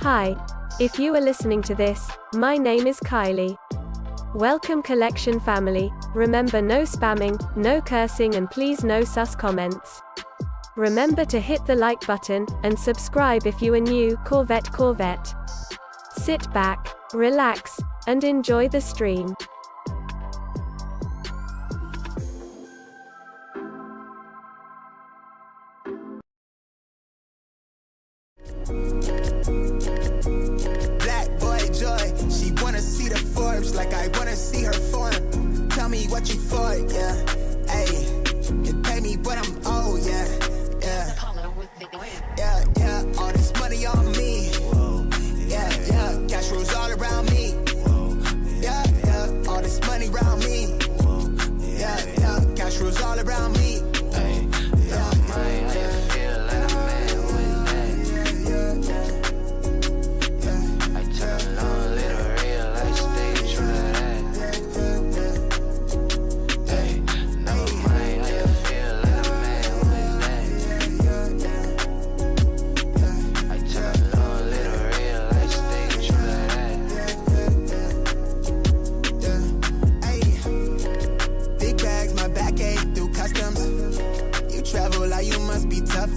Hi. If you are listening to this, my name is Kylie. Welcome collection family. Remember, no spamming, no cursing, and please no sus comments. Remember to hit the like button, and subscribe if you are new. Corvette. Sit back, relax, and enjoy the stream. Black boy joy, she wanna see the Forbes like I wanna see her form. Tell me what you for, yeah. Ayy, you pay me what I'm owed, yeah. Yeah, all this money on me. Yeah, cash rules all around me. Yeah, all this money around me. Yeah, cash rules all around me.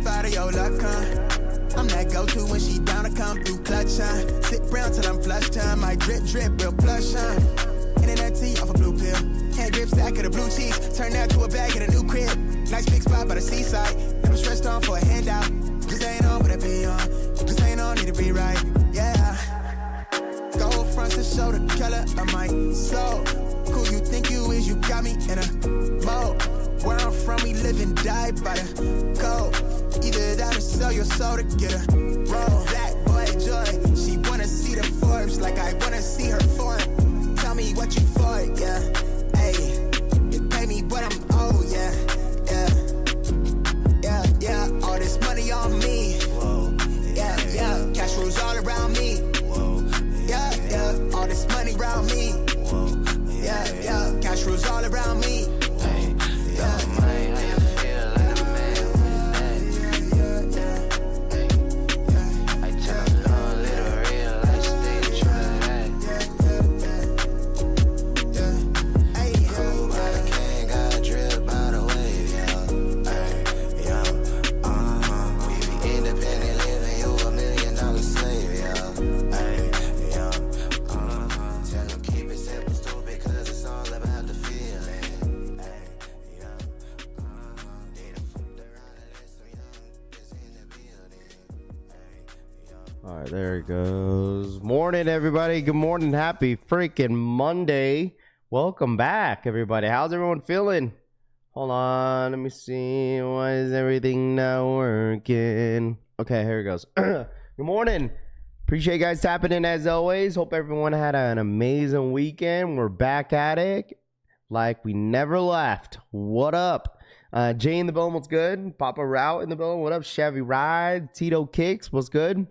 Out of your luck, huh? I'm that go-to when she down to come through clutch, huh? Sit round till I'm flush time. My drip, real plush, huh? Internet tea off a blue pill. Can't grip stack of the blue cheese. Turn that to a bag at a new crib. Nice big spot by the seaside. Never stressed on for a handout. Just ain't on, but it be on. Just ain't on, need to be right. Yeah. Gold fronts to show the color of my soul. Cool you think you is, you got me in a mode. Where I'm from, we live and die by the code. Either that or sell your soul to get a roll. Black boy joy, she wanna see the Forbes like I wanna see her form. Tell me what you for, yeah. Ayy, you pay me what I'm owed, yeah. Yeah, all this money on me. Yeah, cash rules all around me. Yeah, all this money around me. Yeah, cash rules all around me. All right, there it goes. Morning, everybody. Good morning. Happy freaking Monday. Welcome back, everybody. How's everyone feeling? Hold on. Let me see. Why is everything not working? Okay, here it goes. Good morning. Appreciate you guys tapping in as always. Hope everyone had an amazing weekend. We're back at it like we never left. What up? Jay in the building, what's good? Papa Route in the building, what up? Chevy Ride, Tito Kicks, what's good?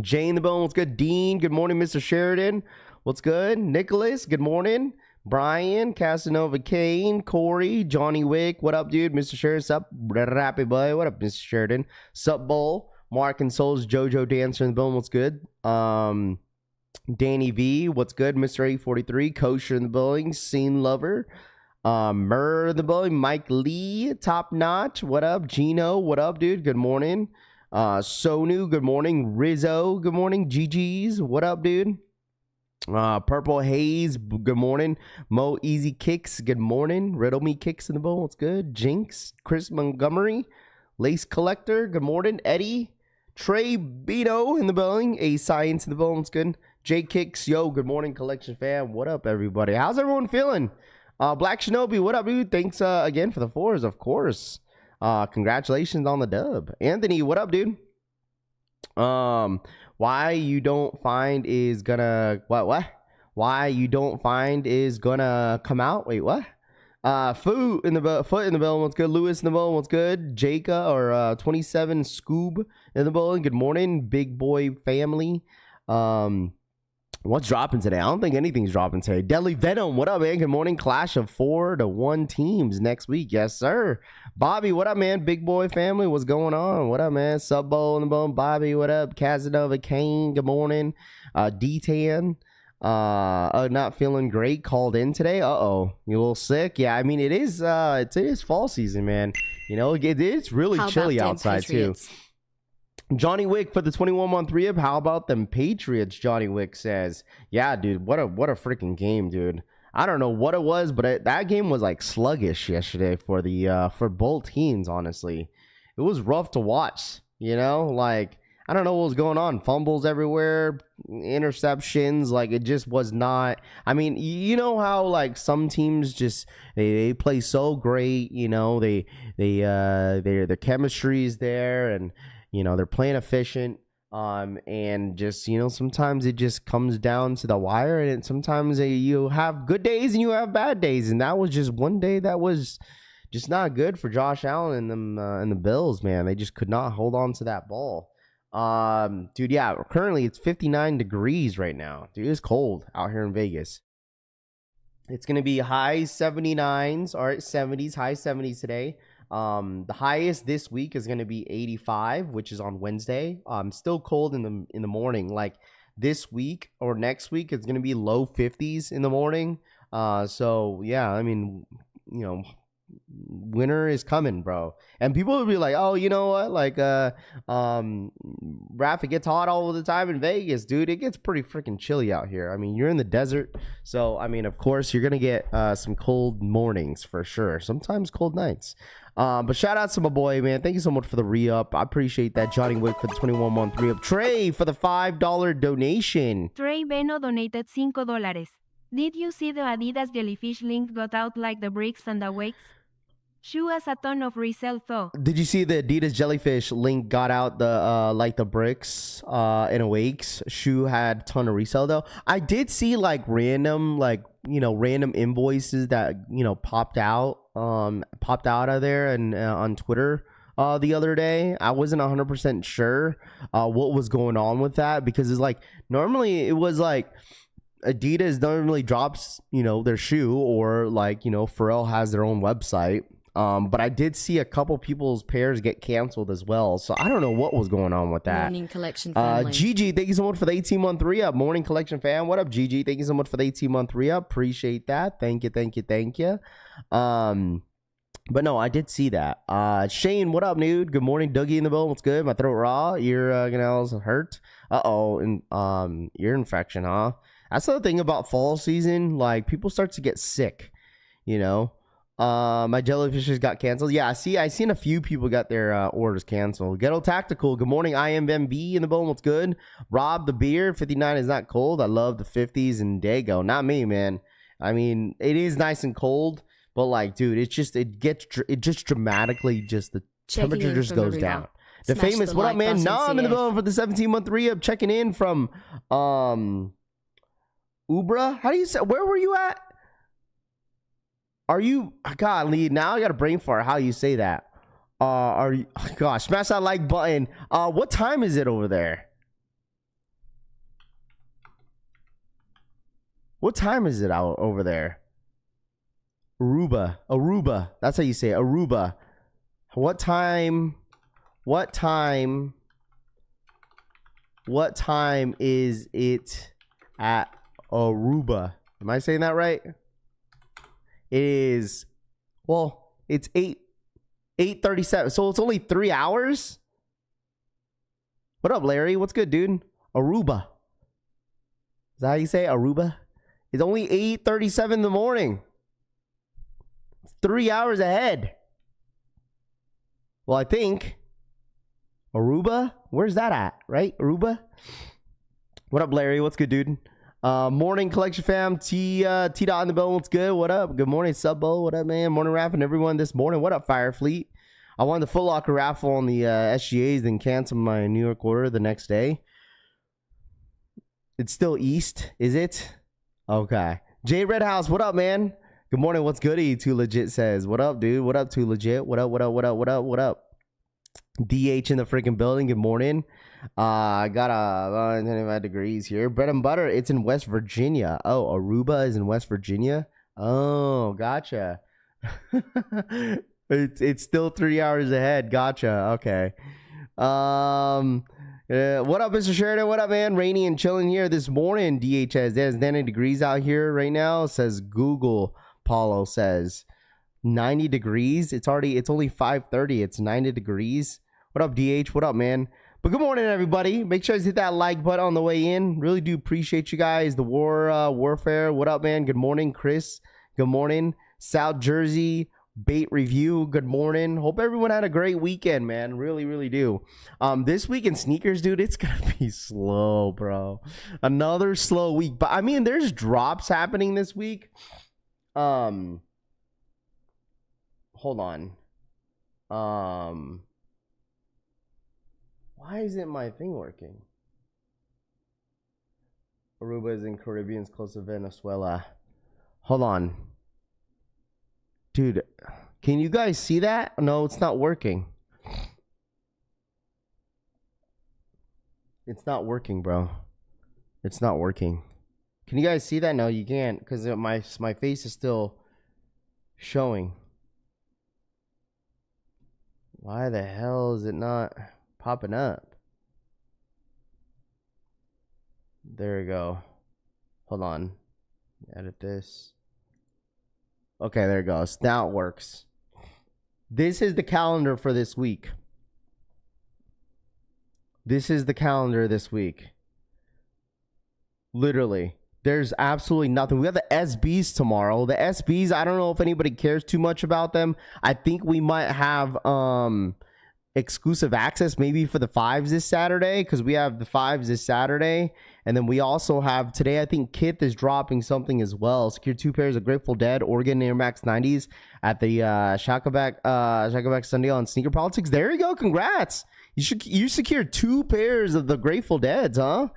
Jay in the building, what's good? Dean, good morning. Mr. Sheridan, what's good? Nicholas, good morning. Brian, Casanova Kane, Corey, Johnny Wick, what up, dude? Mr. Sheridan, sup? Rappy boy, what up, Mr. Sheridan? Sup, Bull? Mark and Souls, Jojo Dancer in the building, what's good? Danny V, what's good? Mr. 843, Kosher in the building, Scene Lover. Murr in the building, Mike Lee, Top Notch, what up? Gino, what up, dude? Good morning. Sonu, good morning. Rizzo, good morning. GG's, what up, dude? Purple Haze, good morning. Mo Easy Kicks, good morning. Riddle Me Kicks in the bowl, what's good? Jinx, Chris Montgomery, Lace Collector, good morning. Eddie, Trey Beto in the building. A Science in the building, what's good? J Kicks, yo, good morning, collection fam. What up, everybody? How's everyone feeling? Black Shinobi, what up, dude? Thanks again for the fours, of course. Congratulations on the dub. Anthony, what up, dude? Why you don't find is gonna why you don't find is gonna come out? Wait, what? Foot in the building, what's good? Lewis in the building, what's good? Jacob or 27 Scoob in the building, good morning, big boy family. What's dropping today? I don't think anything's dropping today. Deadly Venom, what up, man? Good morning. Clash of 4-1 teams next week. Yes, sir. Bobby, what up, man? Big boy family, what's going on? What up, man? Subbo on the bone. Bobby, what up? Casanova Kane, good morning. D10, not feeling great, called in today. Uh-oh, you a little sick? Yeah, I mean, it is fall season, man. You know, it's really chilly outside, too. Johnny Wick for the 21-month re-up. How about them Patriots? Johnny Wick says, yeah, dude, what a freaking game, dude. I don't know what it was, but that game was like sluggish yesterday for both teams. Honestly, it was rough to watch. You know, like, I don't know what was going on. Fumbles everywhere, interceptions. Like, it just was not. I mean, you know how like some teams just they play so great. You know, their chemistry is there, and you know, they're playing efficient, and just, you know, sometimes it just comes down to the wire, and sometimes you have good days and you have bad days, and that was just one day that was just not good for Josh Allen and them and the Bills, man. They just could not hold on to that ball. Dude, yeah, currently it's 59 degrees right now. Dude, it's cold out here in Vegas. It's going to be high 79s, all right, 70s, high 70s today. The highest this week is going to be 85, which is on Wednesday. Still cold in the morning. Like this week or next week, it's going to be low 50s in the morning. So yeah, I mean, you know, winter is coming, bro. And people will be like, oh, you know what? Like, Raph, it gets hot all the time in Vegas, dude. It gets pretty freaking chilly out here. I mean, you're in the desert. So, I mean, of course, you're going to get some cold mornings for sure. Sometimes cold nights. But shout out to my boy, man. Thank you so much for the re-up. I appreciate that. Johnny Wick for the 21-month re-up. Trey for the $5 donation. Trey Beno donated $5. Did you see the Adidas jellyfish link got out like the bricks and the wakes? Shoe has a ton of resale though. Did you see the Adidas jellyfish link got out the like the bricks in awakes? Shoe had a ton of resale though. I did see like random invoices that, you know, popped out of there and on Twitter the other day. I wasn't 100% sure what was going on with that, because it's like normally it was like Adidas normally drops, you know, their shoe, or like, you know, Pharrell has their own website. But I did see a couple people's pairs get canceled as well. So I don't know what was going on with that. Morning Collection family. Gigi, thank you so much for the 18-month re-up. Morning Collection fan. What up, Gigi? Thank you so much for the 18-month re-up. Appreciate that. Thank you. But no, I did see that. Shane, what up, dude? Good morning. Dougie in the building. What's good? My throat raw. Ear canals hurt. And ear infection, huh? That's the thing about fall season. Like, people start to get sick, you know? My jellyfishes got canceled. Yeah, I seen a few people got their orders canceled. Ghetto Tactical, good morning. I am MB in the bone. What's good? Rob the beer, 59 is not cold. I love the 50s and Dago. Not me, man. I mean, it is nice and cold, but like, dude, it just dramatically the temperature just goes down. The famous, what up, man? Nam in the bone for the 17-month re-up, checking in from Ubra. How do you say? Where were you at? Are you, God, Lee, now I got a brain fart how you say that. Are you, gosh, smash that like button. What time is it over there? What time is it out over there? Aruba. That's how you say it. Aruba. What time is it at Aruba? Am I saying that right? It is, well, it's 8:37, so it's only 3 hours. What up, Larry? What's good, dude? Aruba. Is that how you say it? Aruba? It's only 8:37 in the morning. It's 3 hours ahead. Well, I think Aruba, where's that at, right? Aruba? What up, Larry? What's good, dude? Morning Collection fam. T-Dot in the bell. What's good? What up? Good morning, Subbo. What up, man? Morning Raph and everyone this morning. What up, Fire Fleet? I won the Foot Locker raffle on the SGAs, then canceled my New York order the next day. It's still East, is it? Okay. Jay Redhouse, what up, man? Good morning. What's goody? Too Legit says. What up, dude? What up, Too Legit? What up? DH in the freaking building. Good morning. I got 25 degrees here. Bread and butter. It's in West Virginia. Oh, Aruba is in West Virginia. Oh, gotcha. It's still 3 hours ahead. Gotcha. Okay. What up, Mr. Sheridan? What up, man? Rainy and chilling here this morning. DHS. There's 90 degrees out here right now. It says Google. Paulo says 90 degrees. It's only 5:30. It's 90 degrees. What up, DH? What up, man? But good morning, everybody. Make sure you hit that like button on the way in. Really do appreciate you guys. The warfare. What up, man? Good morning, Chris. Good morning, South Jersey Bait Review. Good morning. Hope everyone had a great weekend, man. Really, really do. This week in sneakers, dude, it's gonna be slow, bro. Another slow week. But I mean, there's drops happening this week. Hold on. Why isn't my thing working? Aruba is in Caribbean, close to Venezuela. Hold on. Dude, can you guys see that? No, it's not working. It's not working, bro. It's not working. Can you guys see that? No, you can't, because my face is still showing. Why the hell is it not popping up? There we go. Hold on. Edit this. Okay, there it goes. Now it works. This is the calendar for this week. This is the calendar this week. Literally. There's absolutely nothing. We have the SBs tomorrow. The SBs, I don't know if anybody cares too much about them. I think we might have exclusive access maybe for the 5s this Saturday, because we have the 5s this Saturday. And then we also have today, I think Kith is dropping something as well. Secure 2 pairs of Grateful Dead Oregon Air Max 90s at the Shakaback Sunday on Sneaker Politics. There you go. Congrats. You secured 2 pairs of the Grateful Deads, huh?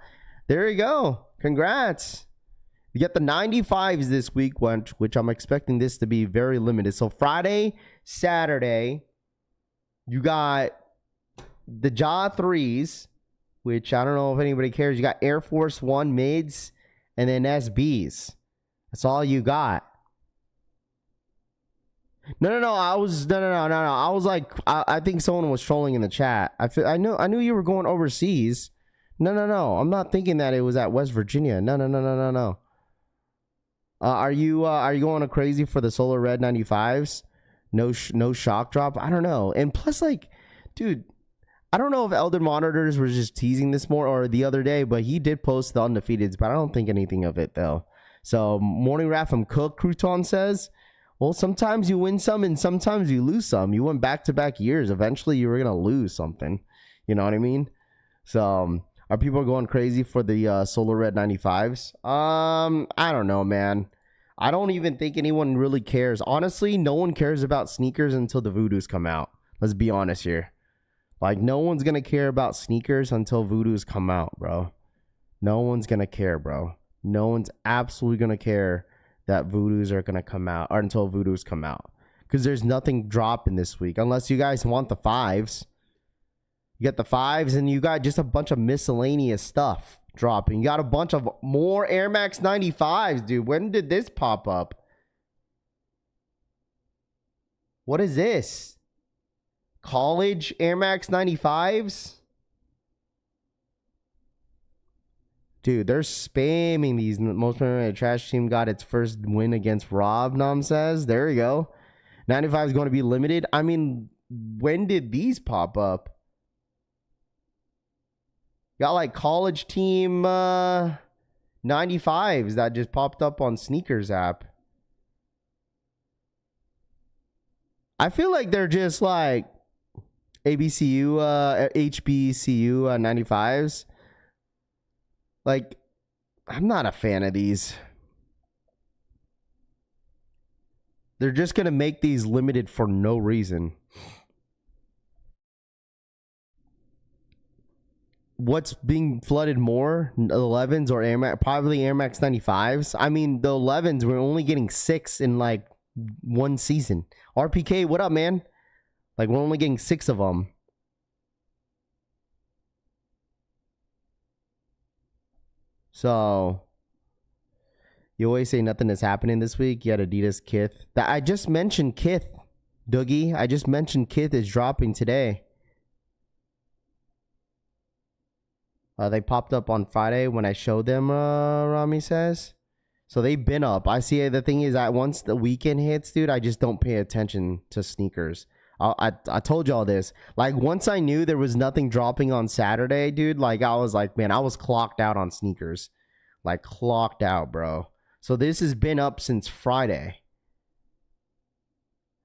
There you go. Congrats. You get the 95s this week, which I'm expecting this to be very limited. So Friday, Saturday, you got the Jaw 3s, which I don't know if anybody cares. You got Air Force One mids and then SBs. That's all you got. No. I was like, I think someone was trolling in the chat. I knew you were going overseas. No. I'm not thinking that it was at West Virginia. No. Are you going crazy for the Solar Red 95s? No shock drop. I don't know. And plus, like, dude, I don't know if Elder Monitors was just teasing this more or the other day, but he did post the undefeateds, but I don't think anything of it though. So Morning Rat from Cook Crouton says, well, sometimes you win some and sometimes you lose some. You went back-to-back years. Eventually you were gonna lose something. You know what I mean? So are people going crazy for the Solar Red 95s? I don't know, man. I don't even think anyone really cares. Honestly, no one cares about sneakers until the Voodoos come out. Let's be honest here. Like, no one's going to care about sneakers until Voodoos come out, bro. No one's going to care, bro. No one's absolutely going to care that Voodoos are going to come out, or until Voodoos come out. Because there's nothing dropping this week. Unless you guys want the 5s. You get the 5s and you got just a bunch of miscellaneous stuff dropping. You got a bunch of more Air Max 95s, dude. When did this pop up? What is this? College Air Max 95s? Dude, they're spamming these. Most trash team got its first win against Rob, Nom says. There you go. 95 is going to be limited. I mean, when did these pop up? Got like college team 95s that just popped up on Snkrs app. I feel like they're just like HBCU 95s. Like, I'm not a fan of these. They're just going to make these limited for no reason. What's being flooded more? 11s or Air Max, probably Air Max 95s. I mean, the 11s, we're only getting 6 in like one season. RPK, what up, man? Like, we're only getting 6 of them. So you always say nothing is happening this week. You had Adidas Kith. I just mentioned Kith, Doogie. I just mentioned Kith is dropping today. They popped up on Friday when I showed them, Rami says. So they've been up. I see. The thing is that once the weekend hits, dude, I just don't pay attention to sneakers. I told y'all this. Like, once I knew there was nothing dropping on Saturday, dude, like, I was like, man, I was clocked out on sneakers. Like, clocked out, bro. So this has been up since Friday.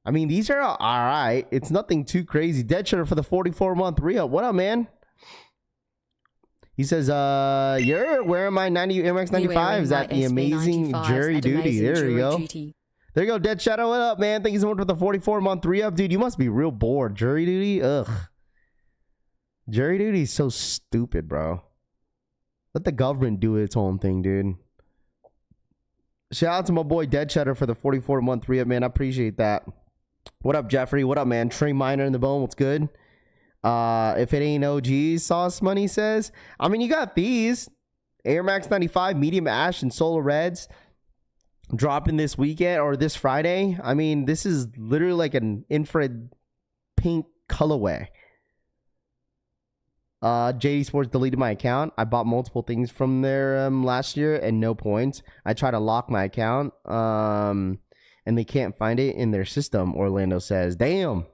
I mean, these are all right. It's nothing too crazy. Dead Shutter for the 44-month re-up. What up, man? He says, you're wearing my 90 MX 95s at the amazing jury duty. There you go. There you go, Dead Shadow. What up, man? Thank you so much for the 44-month re-up. Dude, you must be real bored. Jury duty? Ugh. Jury duty is so stupid, bro. Let the government do its own thing, dude. Shout out to my boy Dead Shadow for the 44-month re-up, man. I appreciate that. What up, Jeffrey? What up, man? Trey Miner in the bone. What's good? If it ain't OG, Sauce Money says. I mean, you got these Air Max 95 medium ash and solar reds dropping this weekend or this Friday. I mean, this is literally like an infrared pink colorway. Jdsports deleted my account. I bought multiple things from there last year and no points. I tried to lock my account and they can't find it in their system, Orlando says. Damn.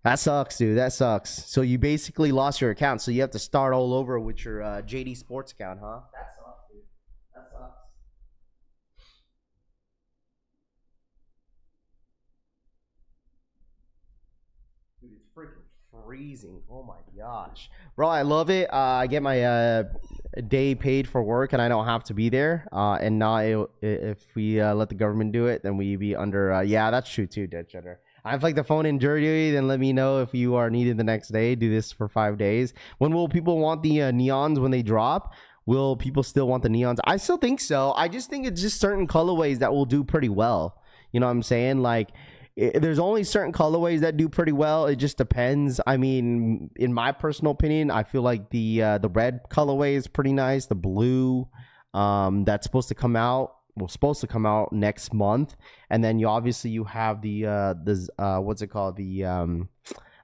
That sucks, dude. That sucks. So you basically lost your account, so you have to start all over with your Jdsports account, huh? That sucks, dude. That sucks. Dude, it's freaking freezing. Oh my gosh. Bro, I love it. I get my day paid for work and I don't have to be there. And now if we let the government do it, then we be under yeah, that's true too, Dead Cheddar. I have like the phone in jury duty, then let me know if you are needed the next day. Do this for 5 days. When will people want the neons when they drop? Will people still want the neons? I still think so. I just think it's just certain colorways that will do pretty well. You know what I'm saying? Like, there's only certain colorways that do pretty well. It just depends. I mean, in my personal opinion, I feel like the red colorway is pretty nice. The blue, that's supposed to come out next month, and then you have the what's it called, the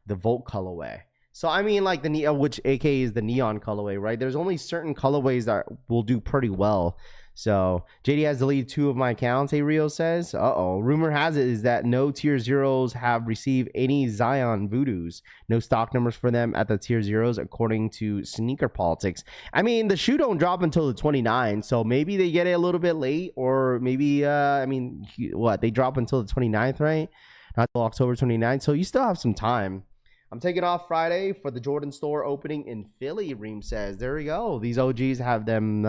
Volt colorway. So I mean, like the which aka is the neon colorway, right? There's only certain colorways that will do pretty well. So JD has deleted 2 of my accounts, hey Rio says. Rumor has it is that no tier 0s have received any Zion Voodoos. No stock numbers for them at the tier 0s according to Sneaker Politics. I mean, the shoe don't drop until the 29th, so maybe they get it a little bit late, or maybe I mean, what, they drop until the 29th, right? Not until October 29th, so you still have some time. I'm taking off Friday for the Jordan store opening in Philly, Reem says. There we go. These OGs have them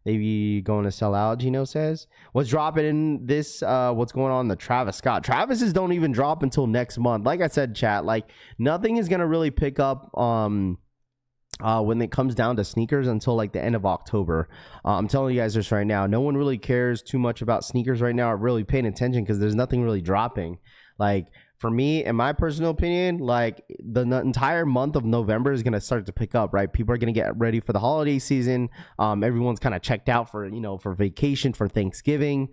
maybe going to sell out, Gino says. What's dropping in this? What's going on in the Travis Scott? Travis's don't even drop until next month. Like I said, chat, like nothing is going to really pick up when it comes down to sneakers until like the end of October. I'm telling you guys this right now. No one really cares too much about sneakers right now or really paying attention because there's nothing really dropping. Like, for me, in my personal opinion, like the entire month of November is going to start to pick up, right? People are going to get ready for the holiday season. Everyone's kind of checked out for vacation, for Thanksgiving.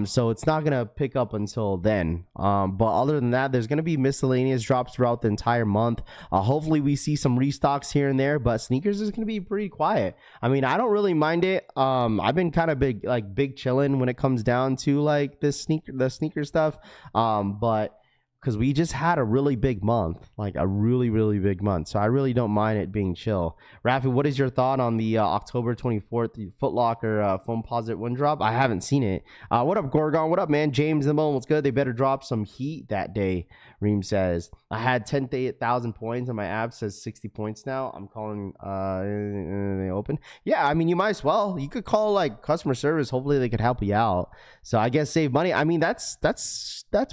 So it's not going to pick up until then. But other than that, there's going to be miscellaneous drops throughout the entire month. Hopefully we see some restocks here and there, but sneakers is going to be pretty quiet. I mean, I don't really mind it. I've been kind of big chilling when it comes down to like the sneaker stuff. But because we just had a really big month, like a really, really big month. So I really don't mind it being chill. Rafi, what is your thought on the October 24th Foot Locker foam posit one drop? I haven't seen it. What up, Gorgon? What up, man? James in the moment. What's good? They better drop some heat that day, Reem says. I had 10,000 points and my app says 60 points now. I'm calling they open. Yeah, I mean, you might as well. You could call like customer service. Hopefully they could help you out. So I guess save money. I mean, that's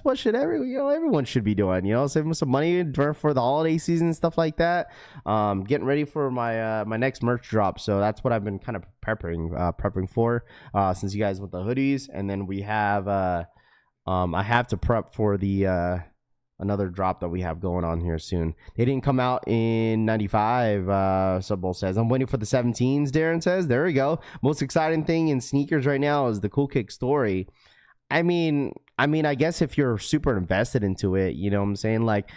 what should everyone should be doing, saving some money for the holiday season and stuff like that. Getting ready for my my next merch drop, so that's what I've been kind of prepping for since you guys with the hoodies, and then we have I have to prep for the another drop that we have going on here soon. They didn't come out in 95, Subbowl says. I'm waiting for the 17s, Darren says. There we go. Most exciting thing in sneakers right now is the Cool Kick story. I mean, I guess if you're super invested into it, you know what I'm saying? Like,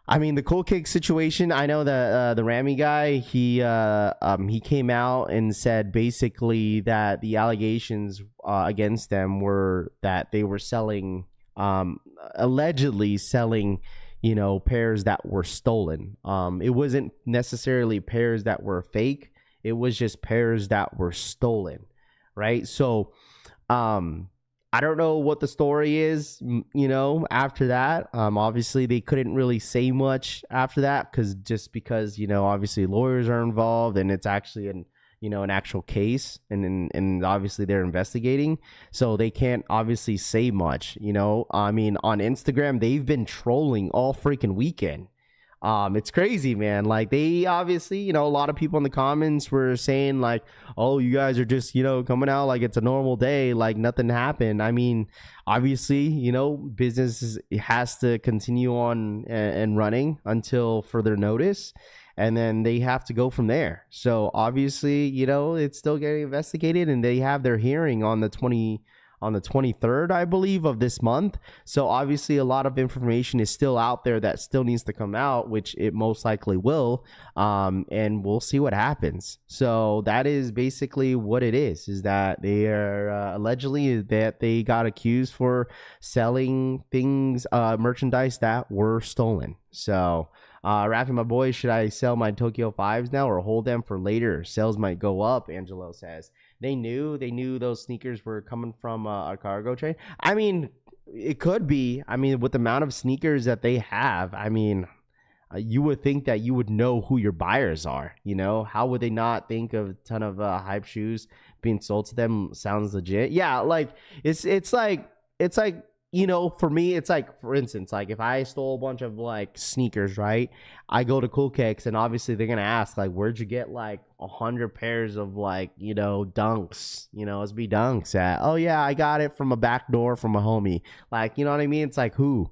I mean, the Cool Kick situation, I know that the Rami guy, he came out and said basically that the allegations against them were that they were selling, allegedly selling, you know, pairs that were stolen. It wasn't necessarily pairs that were fake. It was just pairs that were stolen, right? So, I don't know what the story is, you know, after that. Obviously, they couldn't really say much after that because, you know, obviously lawyers are involved and it's actually an actual case and obviously they're investigating. So they can't obviously say much, you know. I mean, on Instagram, they've been trolling all freaking weekend. It's crazy, man. Like, they obviously, you know, a lot of people in the comments were saying like, oh, you guys are just, you know, coming out like it's a normal day, like nothing happened. I mean, obviously, you know, business has to continue on and running until further notice, and then they have to go from there. So obviously, you know, it's still getting investigated, and they have their hearing on the 23rd, I believe, of this month. So obviously a lot of information is still out there that still needs to come out, which it most likely will. And we'll see what happens. So that is basically what it is that they are allegedly that they got accused for selling things, merchandise that were stolen. So Rafi, my boy, should I sell my Tokyo 5s now or hold them for later? Sales might go up, Angelo says. They knew those sneakers were coming from a cargo train. I mean, it could be. I mean, with the amount of sneakers that they have, I mean, you would think that you would know who your buyers are. You know, how would they not think of a ton of hype shoes being sold to them? Sounds legit. Yeah, like it's like. You know, for me, it's like, for instance, like if I stole a bunch of like sneakers, right? I go to Cool Kicks and obviously they're going to ask like, where'd you get like 100 pairs of like, you know, dunks, you know, SB dunks at? Oh yeah, I got it from a back door from a homie. Like, you know what I mean? It's like, who?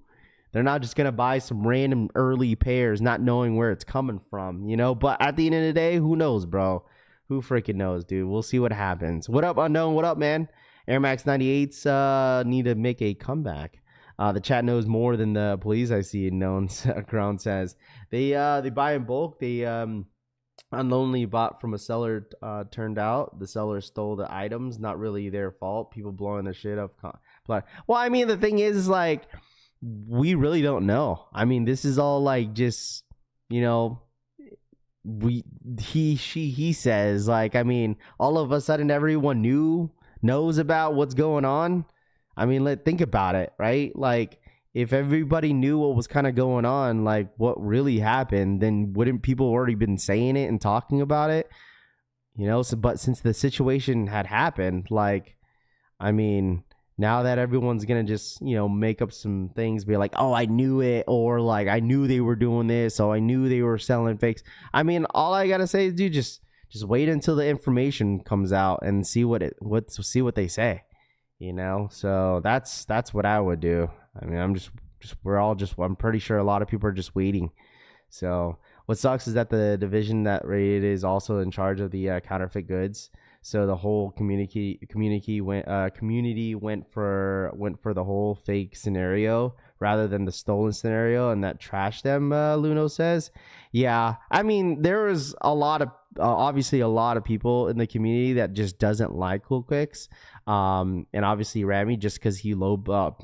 They're not just going to buy some random early pairs, not knowing where it's coming from, you know? But at the end of the day, who knows, bro? Who freaking knows, dude? We'll see what happens. What up, Unknown? What up, man? Air Max 98s need to make a comeback. The chat knows more than the police, I see. Known Crown says they buy in bulk. They unknowingly bought from a seller. Turned out the seller stole the items. Not really their fault. People blowing their shit up. Well, I mean, the thing is like, we really don't know. I mean, this is all like just, you know, he says, like, I mean, all of a sudden everyone knows about what's going on. I mean, think about it, right? Like, if everybody knew what was kind of going on, like what really happened, then wouldn't people already been saying it and talking about it? You know, so, but since the situation had happened, like, I mean, now that everyone's going to just, you know, make up some things, be like, oh, I knew it, or like, I knew they were doing this, so I knew they were selling fakes. I mean, all I got to say is, dude, just wait until the information comes out and see what they say, you know? So that's what I would do. I mean, I'm pretty sure a lot of people are just waiting. So what sucks is that the division that rated is also in charge of the counterfeit goods. So the whole community went for the whole fake scenario rather than the stolen scenario, and that trashed them. Luno says, yeah. I mean, there was a lot of obviously a lot of people in the community that just doesn't like Cool Kicks, and obviously Rami, just because he quote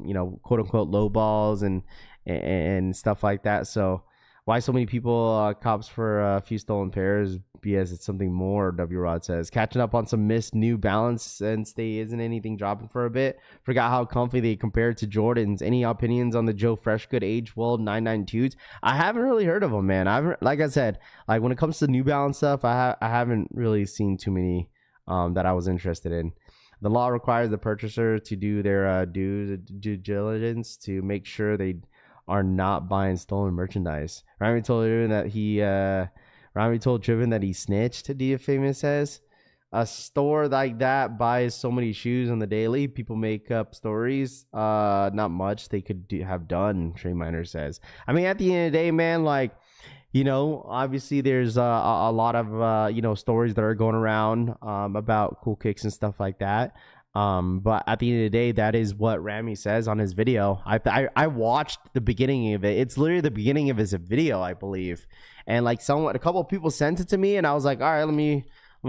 unquote low balls and stuff like that. So why so many people cops for a few stolen pairs? Because it's something more, W Rod says. Catching up on some missed New Balance since they isn't anything dropping for a bit. Forgot how comfy they compared to Jordans. Any opinions on the Joe Freshgood Age World 992s? I haven't really heard of them, man. Like I said, like when it comes to New Balance stuff, I haven't really seen too many that I was interested in. The law requires the purchaser to do their due diligence to make sure they are not buying stolen merchandise. Rami told Triven that he snitched, Dia Famous says. a store like that buys so many shoes on the daily. People make up stories. Not much they could have done, Trey Miner says. I mean, at the end of the day, man, like, you know, obviously there's a lot of, you know, stories that are going around about cool kicks and stuff like that. But at the end of the day, that is what Rami says on his video. I watched the beginning of it. It's literally the beginning of his video, I believe. And like a couple of people sent it to me, and I was like, all right, let me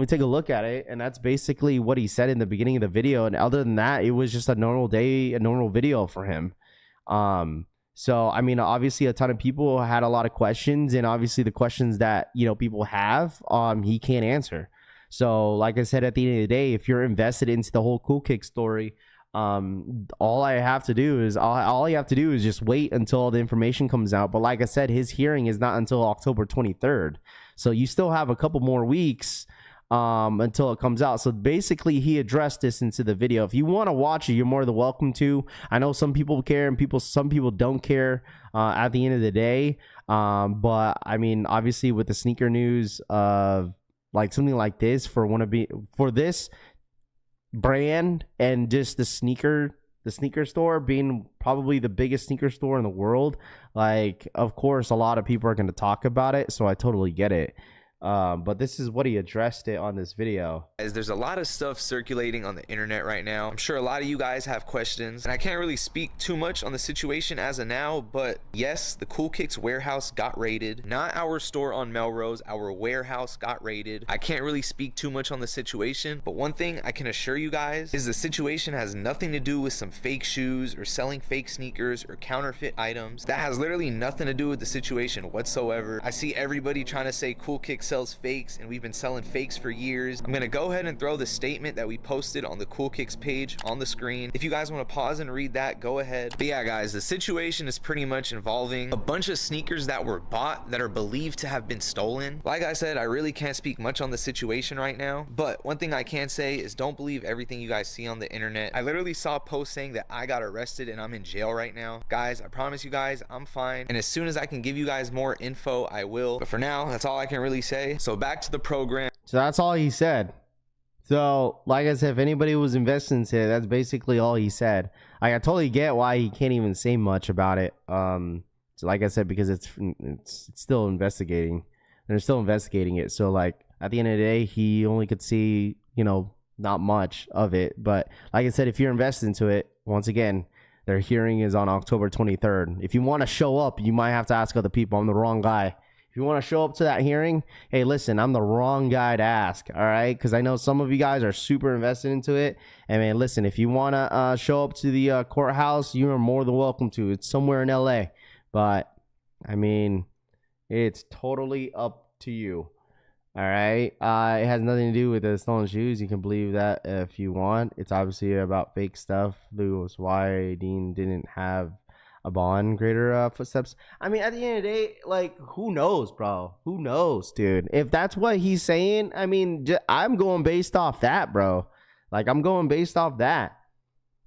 take a look at it. And that's basically what he said in the beginning of the video. And other than that, it was just a normal day, a normal video for him. So, I mean, obviously a ton of people had a lot of questions, and obviously the questions that, you know, people have, he can't answer. So, like I said, at the end of the day, if you're invested into the whole Cool Kick story, all you have to do is just wait until all the information comes out. But like I said, his hearing is not until October 23rd. So you still have a couple more weeks until it comes out. So basically he addressed this into the video. If you want to watch it, you're more than welcome to. I know some people care and some people don't care at the end of the day. But I mean, obviously with the sneaker news of like something like this for this brand and just the sneaker store being probably the biggest sneaker store in the world, like, of course a lot of people are going to talk about it. So I totally get it. But this is what he addressed it on this video. There's a lot of stuff circulating on the internet right now. I'm sure a lot of you guys have questions, and I can't really speak too much on the situation as of now, but yes, the Cool Kicks warehouse got raided. Not our store on Melrose, our warehouse got raided. I can't really speak too much on the situation, but one thing I can assure you guys is the situation has nothing to do with some fake shoes or selling fake sneakers or counterfeit items. That has literally nothing to do with the situation whatsoever. I see everybody trying to say Cool Kicks sells fakes, and we've been selling fakes for years. I'm gonna go ahead and throw the statement that we posted on the Cool Kicks page on the screen. If you guys want to pause and read that, go ahead. But yeah, guys, the situation is pretty much involving a bunch of sneakers that were bought that are believed to have been stolen. Like I said, I really can't speak much on the situation right now, but one thing I can say is don't believe everything you guys see on the internet. I literally saw a post saying that I got arrested and I'm in jail right now. Guys, I promise you guys, I'm fine, and as soon as I can give you guys more info, I will. But for now, that's all I can really say. So back to the program. So that's all he said. So like I said, if anybody was investing into it, that's basically all he said. I totally get why he can't even say much about it. So like I said, because it's still investigating. They're still investigating it. So like at the end of the day, he only could see, you know, not much of it. But like I said, if you're invested into it, once again, their hearing is on October 23rd. If you want to show up, you might have to ask other people. I'm the wrong guy. If you want to show up to that hearing, hey, listen, I'm the wrong guy to ask, all right? Because I know some of you guys are super invested into it. And, man, listen, if you want to show up to the courthouse, you are more than welcome to. It's somewhere in L.A. But, I mean, it's totally up to you, all right? It has nothing to do with the stolen shoes. You can believe that if you want. It's obviously about fake stuff. That's why Dean didn't have a bond greater footsteps. I mean, at the end of the day, like, who knows, bro? Who knows, dude? If that's what he's saying, I mean, I'm going based off that, bro. Like, I'm going based off that.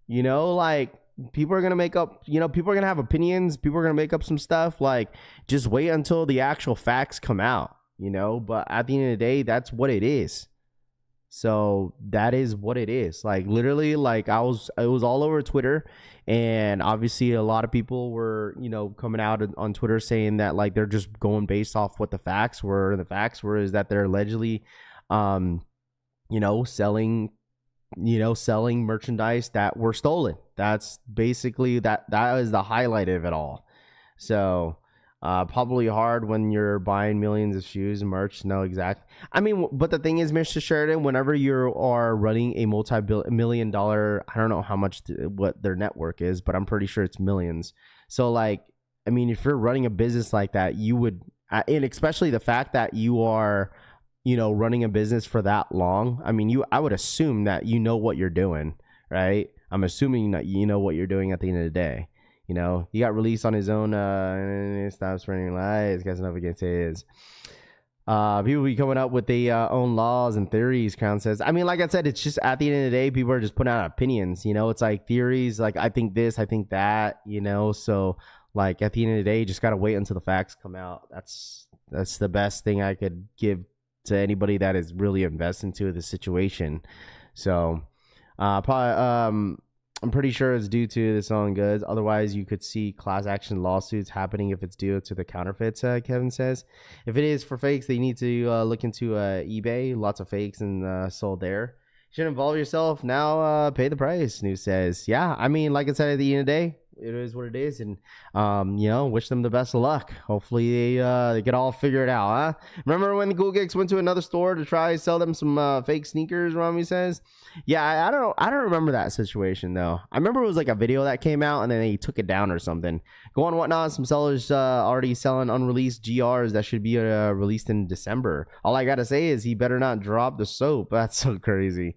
You know, like, people are going to make up, you know, people are going to have opinions. People are going to make up some stuff. Like, just wait until the actual facts come out, you know? But at the end of the day, that's what it is. So that is what it is. Like, literally, like, it was all over Twitter, and obviously a lot of people were, you know, coming out on Twitter saying that, like, they're just going based off what the facts were. And the facts were is that they're allegedly, you know, selling merchandise that were stolen. That's basically that is the highlight of it all. So probably hard when you're buying millions of shoes and merch. No, exactly. I mean, but the thing is, Mr. Sheridan, whenever you are running a multi-million dollar, I don't know how much what their network is, but I'm pretty sure it's millions. So, like, I mean, if you're running a business like that, you would, and especially the fact that you are, you know, running a business for that long. I mean, I would assume that you know what you're doing, right? I'm assuming that you know what you're doing at the end of the day. You know, he got released on his own. Stop spreading lies. Got enough against his. People be coming up with their own laws and theories. Crown says. I mean, like I said, it's just at the end of the day, people are just putting out opinions. You know, it's like theories. Like, I think this, I think that. You know, so like at the end of the day, you just gotta wait until the facts come out. That's the best thing I could give to anybody that is really invested into the situation. So probably I'm pretty sure it's due to the selling goods. Otherwise, you could see class action lawsuits happening if it's due to the counterfeits, Kevin says. If it is for fakes, they need to look into eBay. Lots of fakes and sold there. Shouldn't involve yourself. Now pay the price, News says. Yeah, I mean, like I said, at the end of the day, it is what it is. And, wish them the best of luck. Hopefully they get all figured out, huh? Remember when the Cool Kicks went to another store to try to sell them some fake sneakers, Rami says? Yeah, I don't remember that situation, though. I remember it was like a video that came out and then they took it down or something. Go on Whatnot, some sellers already selling unreleased GRs that should be released in December. All I got to say is he better not drop the soap. That's so crazy.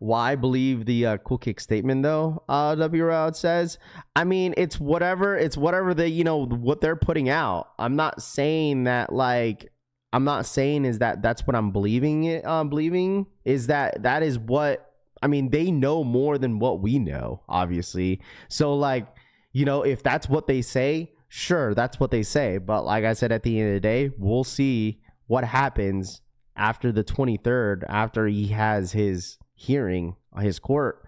Why believe the Cool Kick statement though? W Route says, I mean, it's whatever they, what they're putting out. I'm not saying that is that that's what I'm believing is that is what, I mean, they know more than what we know, obviously. So if that's what they say, sure, that's what they say. But like I said, at the end of the day, we'll see what happens after the 23rd, after he has his hearing, his court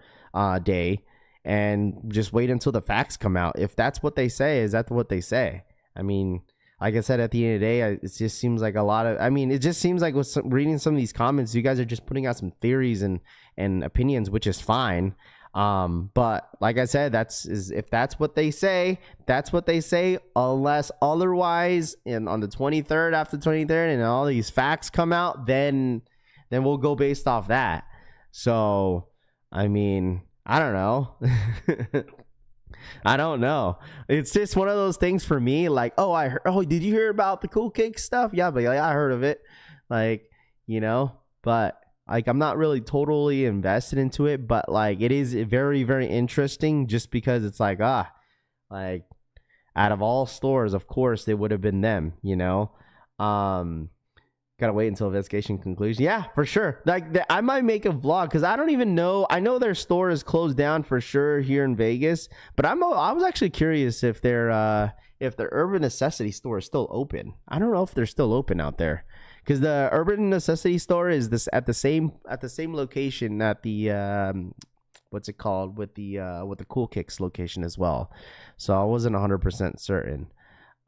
day, and just wait until the facts come out. If that's what they say, is that what they say? I mean, like I said, at the end of the day, it just seems like it just seems like with reading some of these comments, you guys are just putting out some theories and opinions, which is fine. But like I said, if that's what they say, that's what they say, unless otherwise, and on the 23rd, after the 23rd, and all these facts come out, then we'll go based off that. So, I mean, I don't know. I don't know. It's just one of those things for me. Like, did you hear about the Cool Kick stuff? Yeah, but I heard of it. But I'm not really totally invested into it. But it is very, very interesting, just because it's out of all stores, of course, they would have been them. Gotta wait until investigation conclusion. Yeah, for sure. I might make a vlog because I don't even know. I know their store is closed down for sure here in Vegas, but I was actually curious if their Urban Necessity store is still open. I don't know if they're still open out there, because the Urban Necessity store is at the same location at the what's it called, with the Cool Kicks location as well. So I wasn't 100% certain.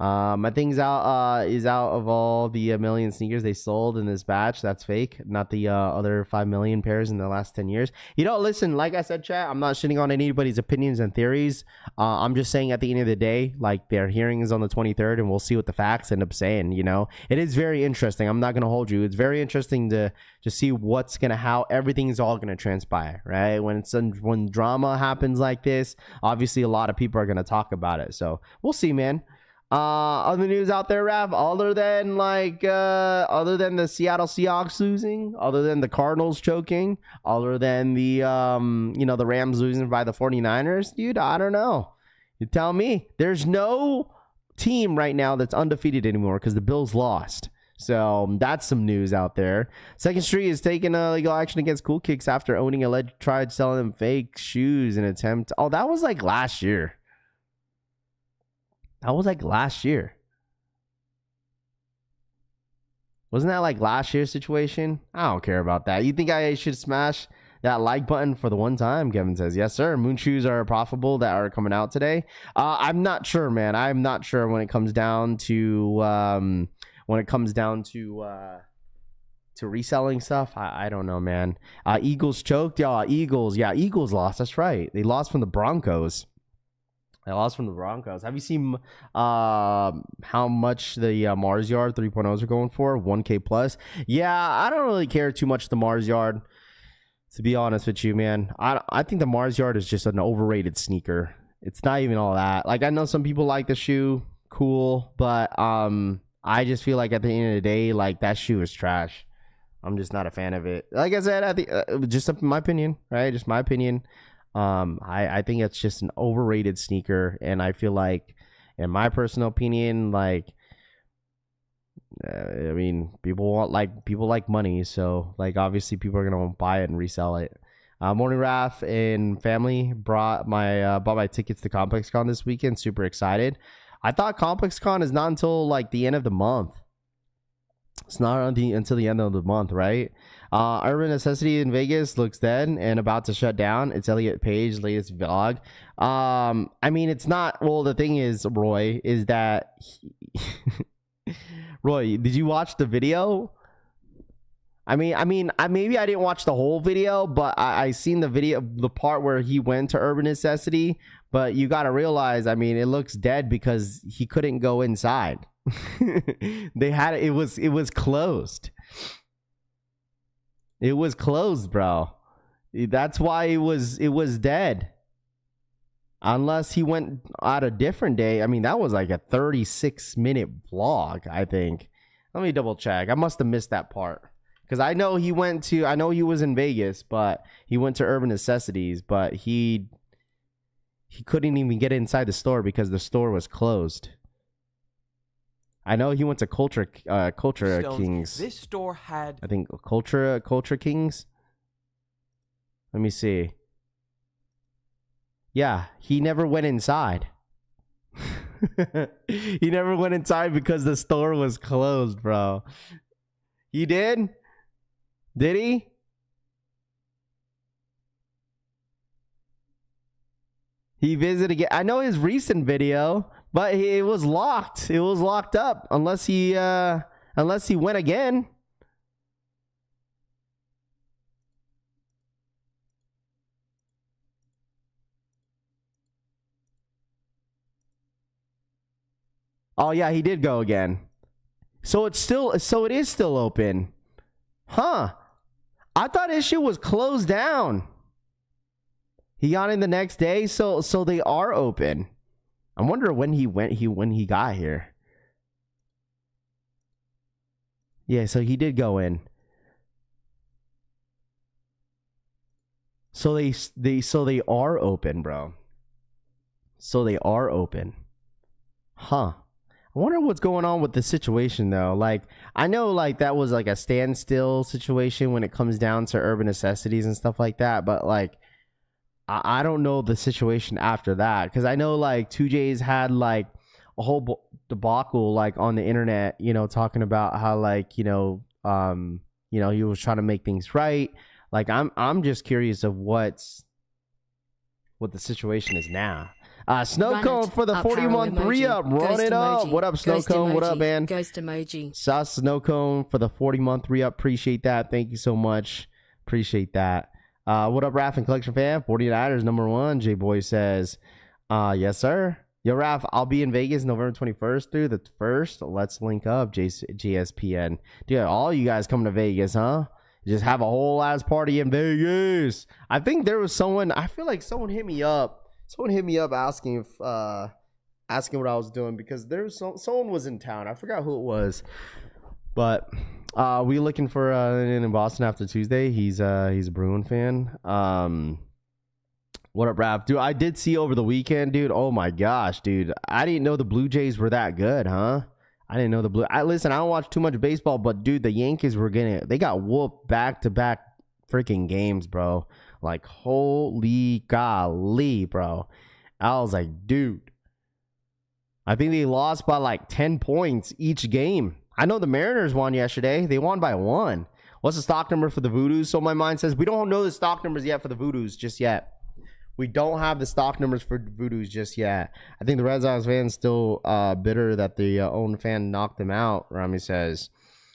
I think is out of all the million sneakers they sold in this batch. That's fake, not the other 5 million pairs in the last 10 years. Listen, like I said, chat, I'm not shitting on anybody's opinions and theories. I'm just saying, at the end of the day, their hearing is on the 23rd, and we'll see what the facts end up saying. It is very interesting. I'm not gonna hold you. It's very interesting to see how everything's all gonna transpire, right? When drama happens like this, obviously a lot of people are gonna talk about it. So we'll see, man. Other news out there, Rav, other than the Seattle Seahawks losing, other than the Cardinals choking, other than the the Rams losing by the 49ers, dude, I don't know. You tell me. There's no team right now that's undefeated anymore because the Bills lost. So that's some news out there. Second Street is taking legal action against Cool Kicks after owning alleged tried selling them fake shoes in attempt. Oh, that was last year. That was last year. Wasn't that last year's situation? I don't care about that. You think I should smash that like button for the one time? Kevin says, yes, sir. Moon shoes are profitable that are coming out today. I'm not sure, man. I'm not sure when it comes down to reselling stuff. I don't know, man. Eagles choked. Eagles lost. That's right. They lost from the Broncos. Have you seen how much the Mars Yard 3.0s are going for? 1K plus. Yeah, I don't really care too much the Mars Yard, to be honest with you, man. I think the Mars Yard is just an overrated sneaker. It's not even all that. I know some people like the shoe, cool, but I just feel at the end of the day, that shoe is trash. I'm just not a fan of it. Like I said, just my opinion, right? Just my opinion. I think it's just an overrated sneaker, and I feel in my personal opinion, people like money, so obviously people are gonna buy it and resell it. Morning Raph and family bought my tickets to ComplexCon this weekend. Super excited. I thought ComplexCon is not until the end of the month. It's not until the end of the month, right? Urban Necessity in Vegas looks dead and about to shut down. It's Elliot Page latest vlog. I mean, it's not. Well, the thing is, Roy, is that Roy, did you watch the video? I mean, maybe I didn't watch the whole video, but I seen the video, the part where he went to Urban Necessity. But you got to realize, I mean, it looks dead because he couldn't go inside. They had it was closed. It was closed, bro. That's why it was dead. Unless he went out a different day. I mean, that was like a 36-minute vlog, I think. Let me double check. I must have missed that part. Because I know he was in Vegas, but he went to Urban Necessities, but he couldn't even get inside the store because the store was closed. I know he went to Culture Kings. This store had, I think Culture Kings. Let me see. Yeah, he never went inside. He never went inside because the store was closed, bro. He did? Did he? He visited again. I know his recent video, but it was locked. It was locked up unless he went again. Oh yeah, he did go again. So it is still open. Huh. I thought his shit was closed down. He got in the next day, so they are open. I wonder when he got here. Yeah, so he did go in. So they are open, bro. So they are open. Huh. I wonder what's going on with the situation though. Like, I know like that was like a standstill situation when it comes down to Urban Necessities and stuff like that, but like I don't know the situation after that, because I know like 2J's had like a whole debacle like on the internet, you know, talking about how like he was trying to make things right. Like I'm just curious of what the situation is now. Snow Cone for the 40-month re-up. Run it up. What up, Snow Cone? What up, man? Ghost emoji. Sus Snow Cone for the 40-month re-up. Appreciate that. Thank you so much. Appreciate that. What up, Raph and Collection Fan? 49ers #1. J-Boy says, yes, sir. Yo, Raph, I'll be in Vegas November 21st through the 1st. Let's link up, GSPN. Dude, all you guys coming to Vegas, huh? Just have a whole ass party in Vegas. I think there was someone, I feel like someone hit me up. Someone hit me up asking if asking what I was doing, because there was someone was in town. I forgot who it was, but we looking for in Boston after Tuesday. He's a Bruin fan. What up, Rap? Dude, I did see over the weekend, dude. Oh my gosh, dude. I didn't know the Blue Jays were that good, huh? I didn't know the Blue. Listen, I don't watch too much baseball, but dude, the Yankees they got whooped back-to-back freaking games, bro. Like, holy golly, bro. I was like, dude. I think they lost by like 10 points each game. I know the Mariners won yesterday. They won by 1. What's the stock number for the Voodoos? So my mind says we don't know the stock numbers yet for the Voodoos just yet. We don't have the stock numbers for Voodoos just yet. I think the Red Sox fans still bitter that the own fan knocked them out, Rami says.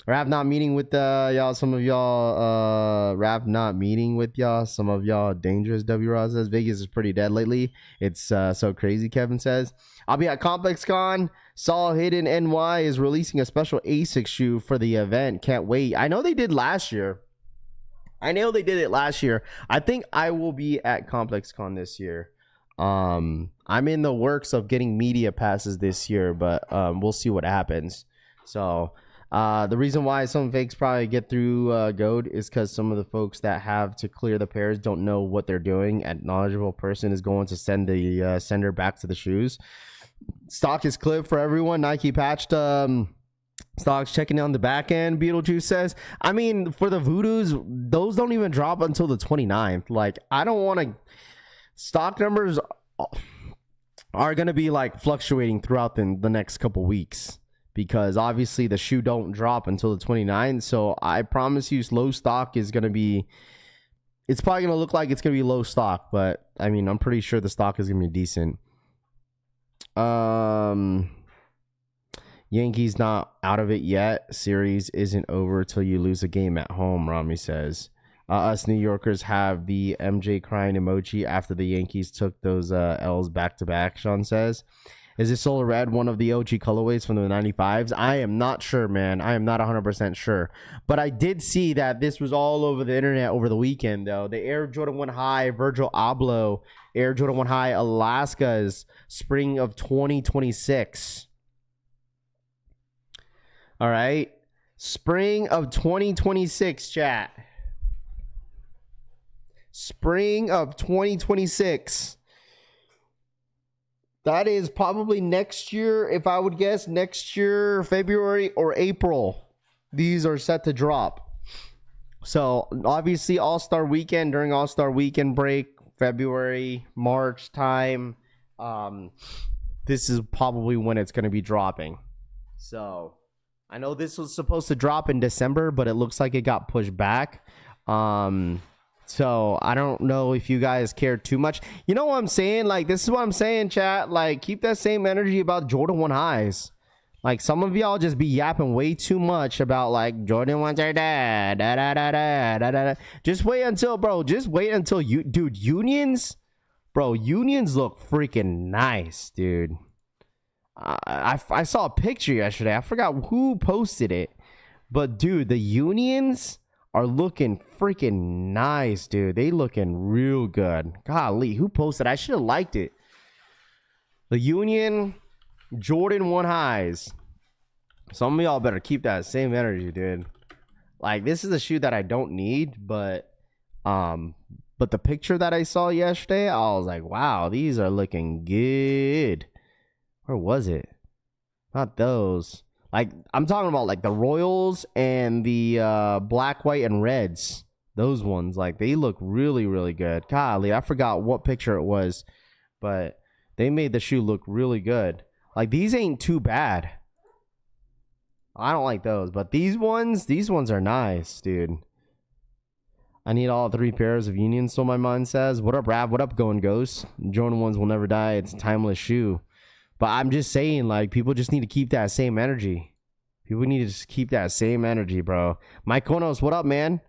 Rap not meeting with y'all. Some of y'all Rap not meeting with y'all. Some of y'all dangerous. W Ross says Vegas is pretty dead lately. It's so crazy, Kevin says. I'll be at ComplexCon. Saw Hidden NY is releasing a special ASIC shoe for the event. Can't wait. I know they did last year. I think I will be at ComplexCon this year. I'm in the works of getting media passes this year, but we'll see what happens. So the reason why some fakes probably get through Goad is because some of the folks that have to clear the pairs don't know what they're doing. A knowledgeable person is going to send the sender back to the shoes. Stock is clipped for everyone. Nike patched stocks checking on the back end, Beetlejuice says. I mean, for the Voodoos, those don't even drop until the 29th. Like, I don't want to... Stock numbers are going to be like fluctuating throughout the next couple weeks, because obviously the shoe don't drop until the 29th. So I promise you, low stock is going to be, it's probably going to look like it's going to be low stock, but I mean, I'm pretty sure the stock is going to be decent. Yankees not out of it yet. Series isn't over till you lose a game at home, Rami says. Us New Yorkers have the MJ crying emoji after the Yankees took those L's back-to-back, Sean says. Is this Solar Red one of the OG colorways from the 95s? I am not sure, man. I am not 100% sure. But I did see that this was all over the internet over the weekend, though. The Air Jordan 1 High Virgil Abloh Air Jordan 1 High Alaska's spring of 2026. All right. Spring of 2026, chat. Spring of 2026. That is probably next year, if I would guess, next year, February or April. These are set to drop. So, obviously, All-Star Weekend, during All-Star Weekend break, February, March time, this is probably when it's going to be dropping. So, I know this was supposed to drop in December, but it looks like it got pushed back. So I don't know if you guys care too much. You know what I'm saying? Like, this is what I'm saying, chat. Like, keep that same energy about Jordan 1 highs. Like, some of y'all just be yapping way too much about, like, Jordan 1s are dead. Da, da, da, da, da, da. Just wait until, bro. Just wait until you, dude, unions. Bro, unions look freaking nice, dude. I saw a picture yesterday. I forgot who posted it. But, dude, the unions are looking freaking nice, dude. They looking real good. Golly, who posted? I should have liked it. The Union Jordan 1 highs. Some of y'all better keep that same energy, dude. Like, this is a shoe that I don't need, but the picture that I saw yesterday, I was like, wow, these are looking good. Where was it? Not those. Like, I'm talking about, like, the Royals and the black, white, and reds. Those ones, like, they look really, really good. Golly, I forgot what picture it was. But they made the shoe look really good. Like, these ain't too bad. I don't like those. But these ones are nice, dude. I need all 3 pairs of Unions, so my mind says. What up, Rav? What up, Going Ghost? Jordan 1s will never die. It's a timeless shoe. But I'm just saying, like, people just need to keep that same energy. People need to just keep that same energy, bro. Mike Konos, what up, man?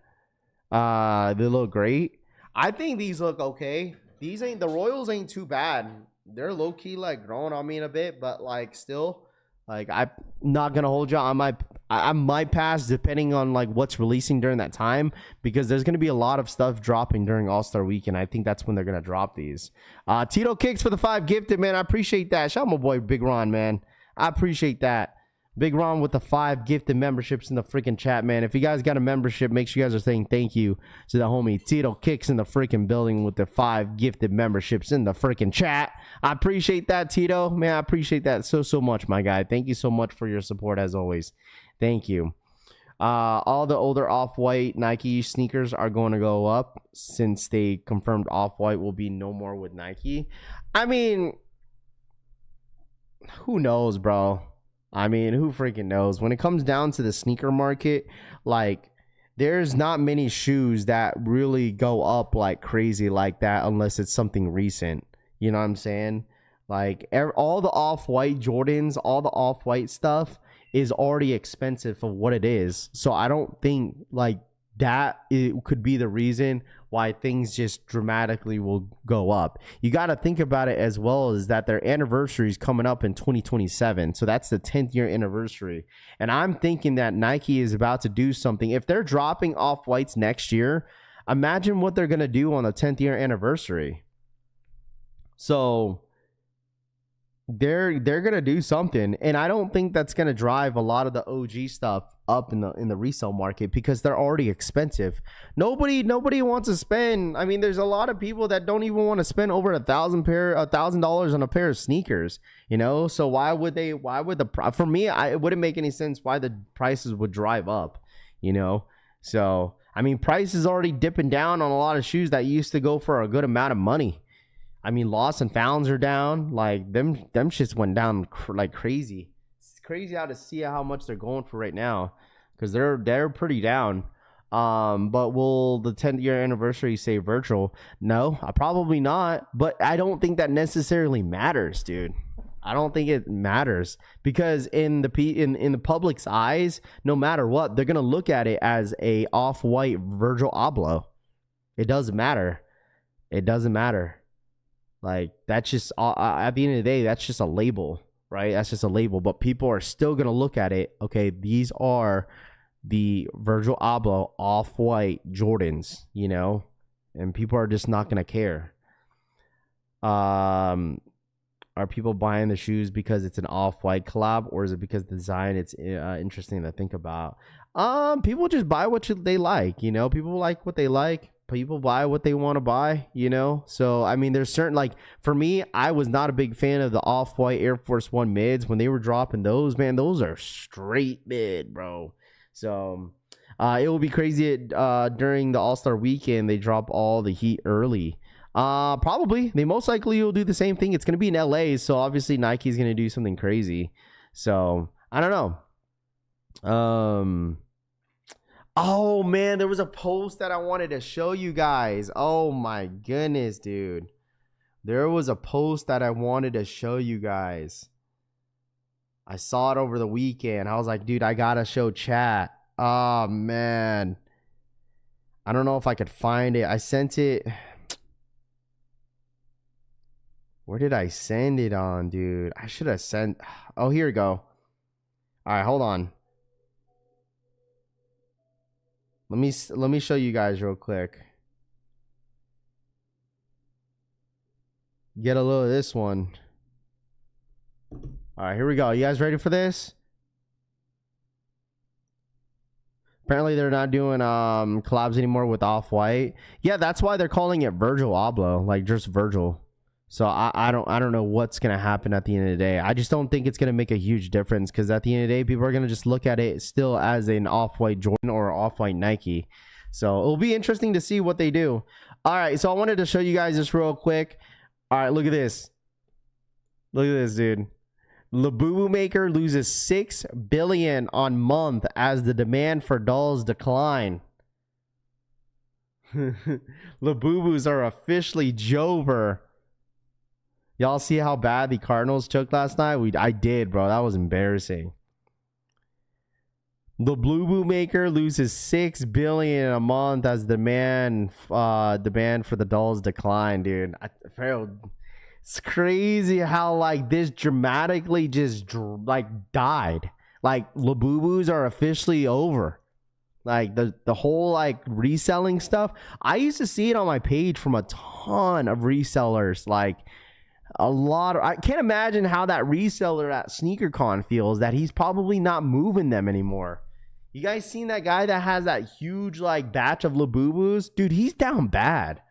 They look great. I think these look okay. The Royals ain't too bad. They're low-key, like, growing on me in a bit, but, like, still, like, I'm not going to hold you on I might pass depending on, like, what's releasing during that time, because there's going to be a lot of stuff dropping during All-Star Weekend. I think that's when they're going to drop these. Tito Kicks for the 5 gifted, man. I appreciate that. Shout out my boy Big Ron, man. I appreciate that. Big Ron with the 5 gifted memberships in the freaking chat, man. If you guys got a membership, make sure you guys are saying thank you to the homie Tito Kicks in the freaking building with the 5 gifted memberships in the freaking chat. I appreciate that, Tito. Man, I appreciate that so much, my guy. Thank you so much for your support, as always. Thank you. All the older Off-White Nike sneakers are going to go up since they confirmed Off-White will be no more with Nike. I mean, who knows, bro? I mean, who freaking knows? When it comes down to the sneaker market, like, there's not many shoes that really go up like crazy like that unless it's something recent. You know what I'm saying? Like, all the Off-White Jordans, all the Off-White stuff is already expensive for what it is. So I don't think, like, that it could be the reason why things just dramatically will go up. You got to think about it as well, as that their anniversary is coming up in 2027. So that's the 10th year anniversary. And I'm thinking that Nike is about to do something. If they're dropping Off-Whites next year, imagine what they're going to do on the 10th year anniversary. So they're going to do something, and I don't think that's going to drive a lot of the OG stuff up in the resale market, because they're already expensive. Nobody wants to spend. I mean, there's a lot of people that don't even want to spend over $1,000 on a pair of sneakers, you know? So for me, it wouldn't make any sense why the prices would drive up, you know? So, I mean, price is already dipping down on a lot of shoes that used to go for a good amount of money. I mean, lost and founds are down. Like, them shits went down like crazy. It's crazy how to see how much they're going for right now, because they're pretty down. But will the 10th-year anniversary say virtual? No, probably not. But I don't think that necessarily matters, dude. I don't think it matters, because in the public's eyes, no matter what, they're gonna look at it as a off-white Virgil Abloh. It doesn't matter. It doesn't matter. Like, that's just at the end of the day, that's just a label, right? That's just a label. But people are still gonna look at it. Okay, these are the Virgil Abloh off-white Jordans, you know, and people are just not gonna care. Are people buying the shoes because it's an off-white collab, or is it because the design it's interesting to think about? People just buy what they like, you know. People like what they like. People buy what they want to buy, you know. So I mean, there's certain, like, for me, I was not a big fan of the off-white Air Force One mids when they were dropping those. Man, those are straight mid, bro. So it will be crazy during the All-Star weekend. They drop all the heat early. Probably. They most likely will do the same thing. It's going to be in LA, so obviously Nike's going to do something crazy. So I don't know. Oh man, there was a post that I wanted to show you guys. Oh my goodness, dude. There was a post that I wanted to show you guys. I saw it over the weekend. I was like, dude, I gotta show chat. Oh man, I don't know if I could find it. I sent it. Where did I send it on, dude? I should have sent. Oh, here we go. All right, hold on. Let me show you guys real quick. Get a little of this one. All right, here we go. You guys ready for this? Apparently they're not doing collabs anymore with Off-White. Yeah, that's why they're calling it Virgil Abloh, like just Virgil. So I don't know what's gonna happen at the end of the day. I just don't think it's gonna make a huge difference, because at the end of the day, people are gonna just look at it still as an off-white Jordan or off-white Nike. So it'll be interesting to see what they do. All right, so I wanted to show you guys this real quick. All right, look at this. Look at this, dude. Labubu maker loses $6 billion on month as the demand for dolls decline. Labubus are officially Jover. Y'all see how bad the Cardinals took last night? I did, bro. That was embarrassing. The Blue Boo maker loses $6 billion a month as demand for the dolls decline, dude. It's crazy how like this dramatically just like died. Like Labubus are officially over. Like the whole like reselling stuff. I used to see it on my page from a ton of resellers. Like a lot of, I can't imagine how that reseller at SneakerCon feels that he's probably not moving them anymore. You guys seen that guy that has that huge like batch of Labubus? Dude, he's down bad.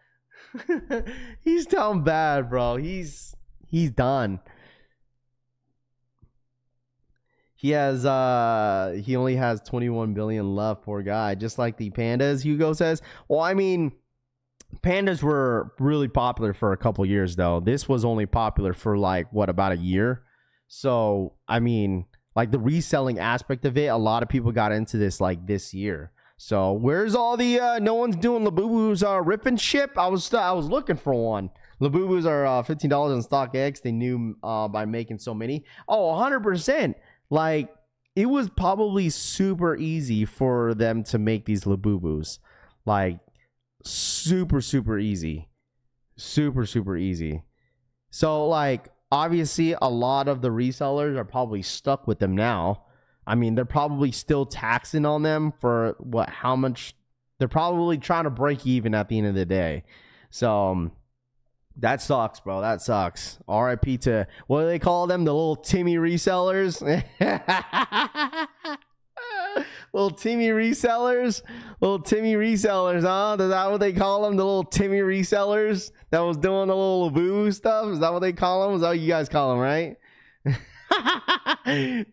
He's down bad, bro. He's done. He only has 21 billion left, poor guy. Just like the pandas, Hugo says. Well, I mean, pandas were really popular for a couple years though. This was only popular for like what, about a year. So I mean, like the reselling aspect of it, a lot of people got into this like this year. So where's all the no one's doing Labubus rip and ship? I was looking for one. Labubus are $15 on StockX. They knew by making so many. Oh, 100%. Like it was probably super easy for them to make these Labubus. Like super easy. Super easy. So like obviously a lot of the resellers are probably stuck with them now. I mean, they're probably still taxing on them for how much. They're probably trying to break even at the end of the day. So that sucks, bro. That sucks. RIP to, what do they call them? The little Timmy resellers. Little Timmy resellers, huh? Is that what they call them? The little Timmy resellers that was doing the little Laboo stuff? Is that what they call them? Is that what you guys call them, right?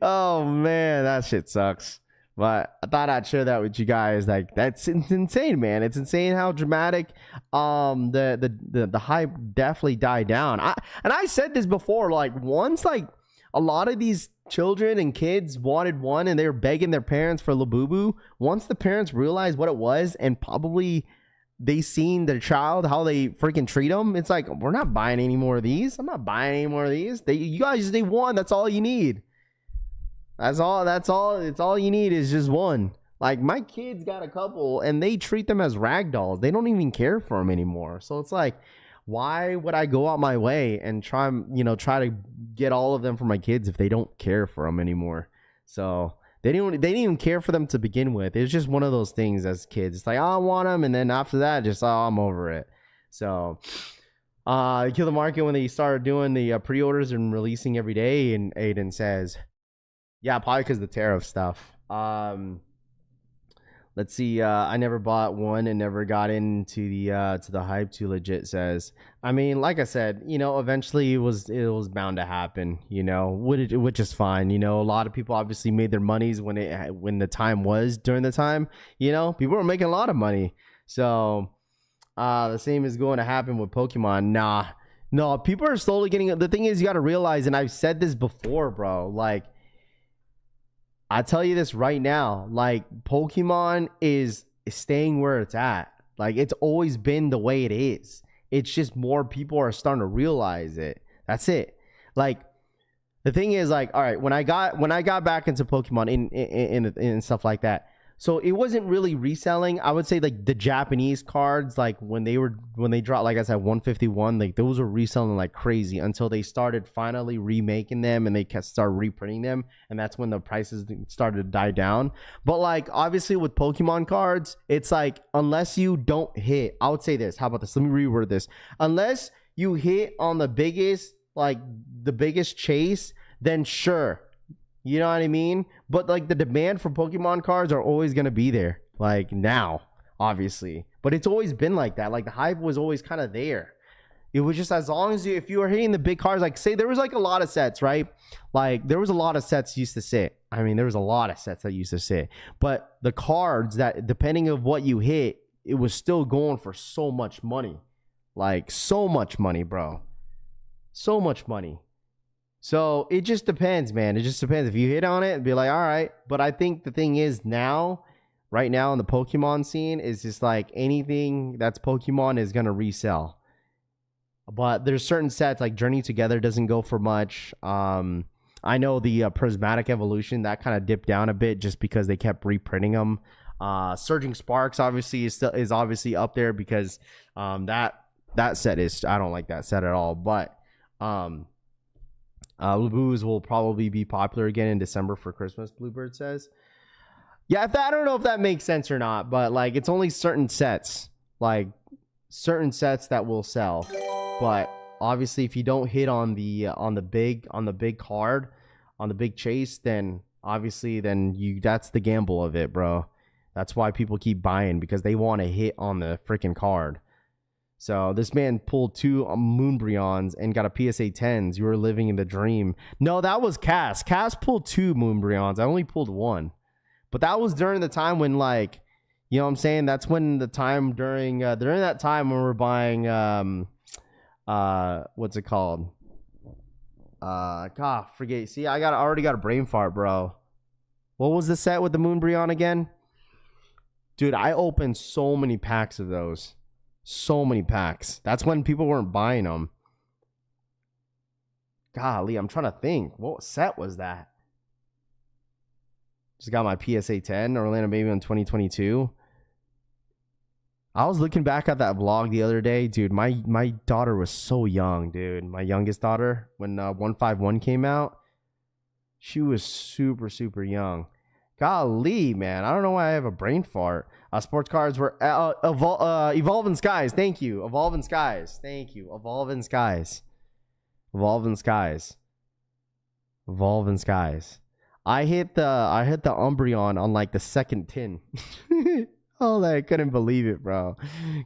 Oh man, that shit sucks. But I thought I'd share that with you guys. Like it's insane, man. It's insane how dramatic the hype definitely died down. I said this before, like once like a lot of these children and kids wanted one and they were begging their parents for Labubu. Once the parents realized what it was and probably they seen their child, how they freaking treat them, it's like, we're not buying any more of these. I'm not buying any more of these. You guys just need one. That's all you need. That's all. It's all you need is just one. Like, my kids got a couple and they treat them as rag dolls. They don't even care for them anymore. So it's like, why would I go out my way and try to get all of them for my kids if they don't care for them anymore? So they didn't even care for them to begin with. It's just one of those things as kids. It's like, oh, I want them. And then after that, just, oh, I'm over it. So they killed the market when they started doing the pre-orders and releasing every day. And Aiden says, yeah, probably because of the tariff stuff. Let's see. I never bought one and never got into the hype too legit says. I mean, like I said, eventually it was bound to happen, which is fine. A lot of people obviously made their monies when the time was during the time, people were making a lot of money. So the same is going to happen with Pokemon. No, people are slowly getting, the thing is, you got to realize, and I've said this before, bro, like, I tell you this right now, like, Pokemon is staying where it's at. Like, it's always been the way it is. It's just more people are starting to realize it. That's it. Like, the thing is, like, all right, when I got back into Pokemon in stuff like that, so it wasn't really reselling. I would say, like, the Japanese cards, like, when they dropped, like I said, 151, like, those were reselling like crazy until they started finally remaking them and they started reprinting them, and that's when the prices started to die down. But, like, obviously with Pokemon cards, it's like, unless you don't hit, I would say this. How about this? Let me reword this. Unless you hit on the biggest chase, then sure. You know what I mean? But, like, the demand for Pokemon cards are always going to be there. Like, now, obviously. But it's always been like that. Like, the hype was always kind of there. It was just as long as if you were hitting the big cards, like, say there was, like, a lot of sets, right? Like, there was a lot of sets used to sit. I mean, there was a lot of sets that used to sit. But the cards that, depending on what you hit, it was still going for so much money. Like, so much money, bro. So much money. So it just depends, man. It just depends. If you hit on it and be like, all right. But I think the thing is right now in the Pokemon scene, is just like anything that's Pokemon is going to resell. But there's certain sets like Journey Together doesn't go for much. I know the Prismatic Evolution, that kind of dipped down a bit just because they kept reprinting them. Surging Sparks obviously is obviously up there because that set is, I don't like that set at all. But Labubu's will probably be popular again in December for Christmas, Bluebird says. Yeah, I don't know if that makes sense or not, but, like, it's only certain sets that will sell. But obviously, if you don't hit on the big card, on the big chase, then obviously that's the gamble of it, bro. That's why people keep buying, because they want to hit on the freaking card. So this man pulled 2 Moonbreons and got a PSA 10s. You were living in the dream. No, that was Cass. Cass pulled 2 Moonbreons. I only pulled 1. But that was during the time when, like, you know what I'm saying? That's when the time during that time when we're buying, what's it called? God, forget. See, I already got a brain fart, bro. What was the set with the Moonbreon again? Dude, I opened so many packs of those. So many packs. That's when people weren't buying them. Golly, I'm trying to think. What set was that? Just got my PSA 10, Orlando Baby in 2022. I was looking back at that vlog the other day. Dude, my daughter was so young, dude. My youngest daughter, when 151 came out, she was super, super young. Golly, man. I don't know why I have a brain fart. Sports cards were Evolving Skies. Thank you. Evolving Skies. Thank you. Evolving Skies. Evolving Skies. Evolving Skies. I hit the Umbreon on like the second tin. Oh, I couldn't believe it, bro.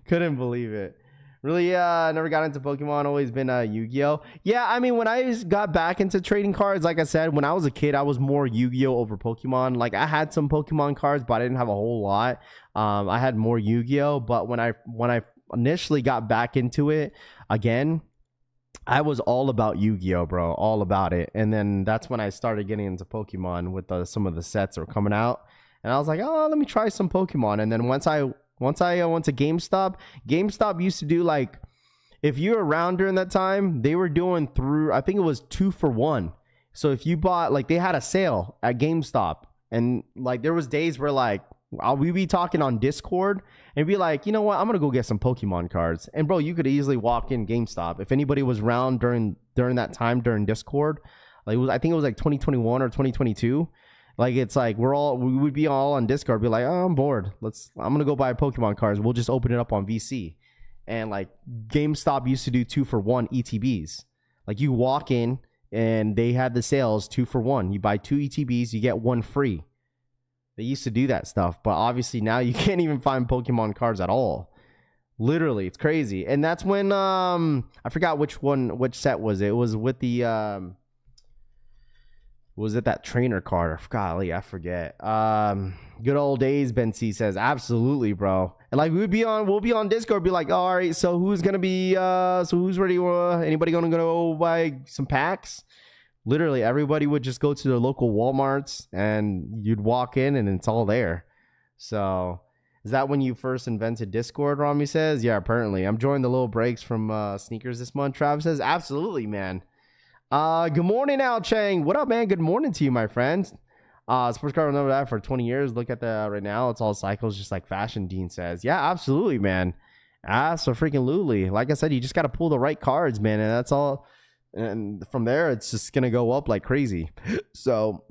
Couldn't believe it. Really, never got into Pokemon. Always been Yu-Gi-Oh. Yeah, I mean, when I got back into trading cards, like I said, when I was a kid, I was more Yu-Gi-Oh over Pokemon. Like, I had some Pokemon cards, but I didn't have a whole lot. I had more Yu-Gi-Oh. But when I initially got back into it again, I was all about Yu-Gi-Oh, bro, all about it. And then that's when I started getting into Pokemon with some of the sets that were coming out. And I was like, oh, let me try some Pokemon. And then once I went to GameStop used to do like, if you were around during that time, they were doing through, I think it was 2 for 1. So if you bought, like, they had a sale at GameStop, and like there was days where like we'd be talking on Discord and be like, you know what, I'm gonna go get some Pokemon cards. And bro, you could easily walk in GameStop if anybody was around during that time during Discord. Like I think it was like 2021 or 2022. Like it's like we would be all on Discord, be like, oh, I'm bored. I'm gonna go buy Pokemon cards. We'll just open it up on VC. And like GameStop used to do 2 for 1 ETBs. Like you walk in and they had the sales 2 for 1. You buy 2 ETBs, you get 1 free. They used to do that stuff, but obviously now you can't even find Pokemon cards at all. Literally, it's crazy. And that's when I forgot which set was it. It was with the was it that trainer card? I forget. Good old days, Ben C says. Absolutely, bro. And like we'll be on Discord, be like, oh, all right, so who's gonna be so who's ready? Anybody gonna go buy some packs? Literally, everybody would just go to their local Walmarts and you'd walk in and it's all there. So is that when you first invented Discord, Rami says? Yeah, apparently. I'm joining the little breaks from Snkrs this month, Travis says. Absolutely, man. Good morning, Al Chang. What up, man? Good morning to you, my friend. Sports car, remember that for 20 years. Look at the right now. It's all cycles, just like fashion, Dean says. Yeah, absolutely, man. So freaking Luli. Like I said, you just got to pull the right cards, man. And that's all. And from there, it's just going to go up like crazy. So,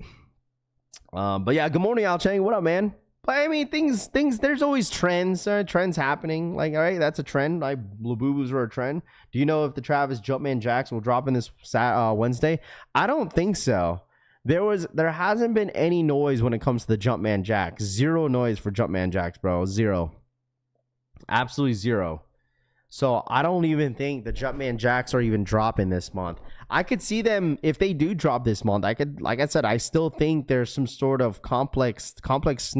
but yeah, good morning, Al Chang. What up, man? But I mean, things, there's always trends happening. Like, all right, that's a trend. Like, Labubu's were a trend. Do you know if the Travis Jumpman Jacks will drop in this Wednesday? I don't think so. There hasn't been any noise when it comes to the Jumpman Jacks. Zero noise for Jumpman Jacks, bro. Zero. Absolutely zero. So I don't even think the Jumpman Jacks are even dropping this month. I could see them if they do drop this month. Like I said, I still think there's some sort of complex Complex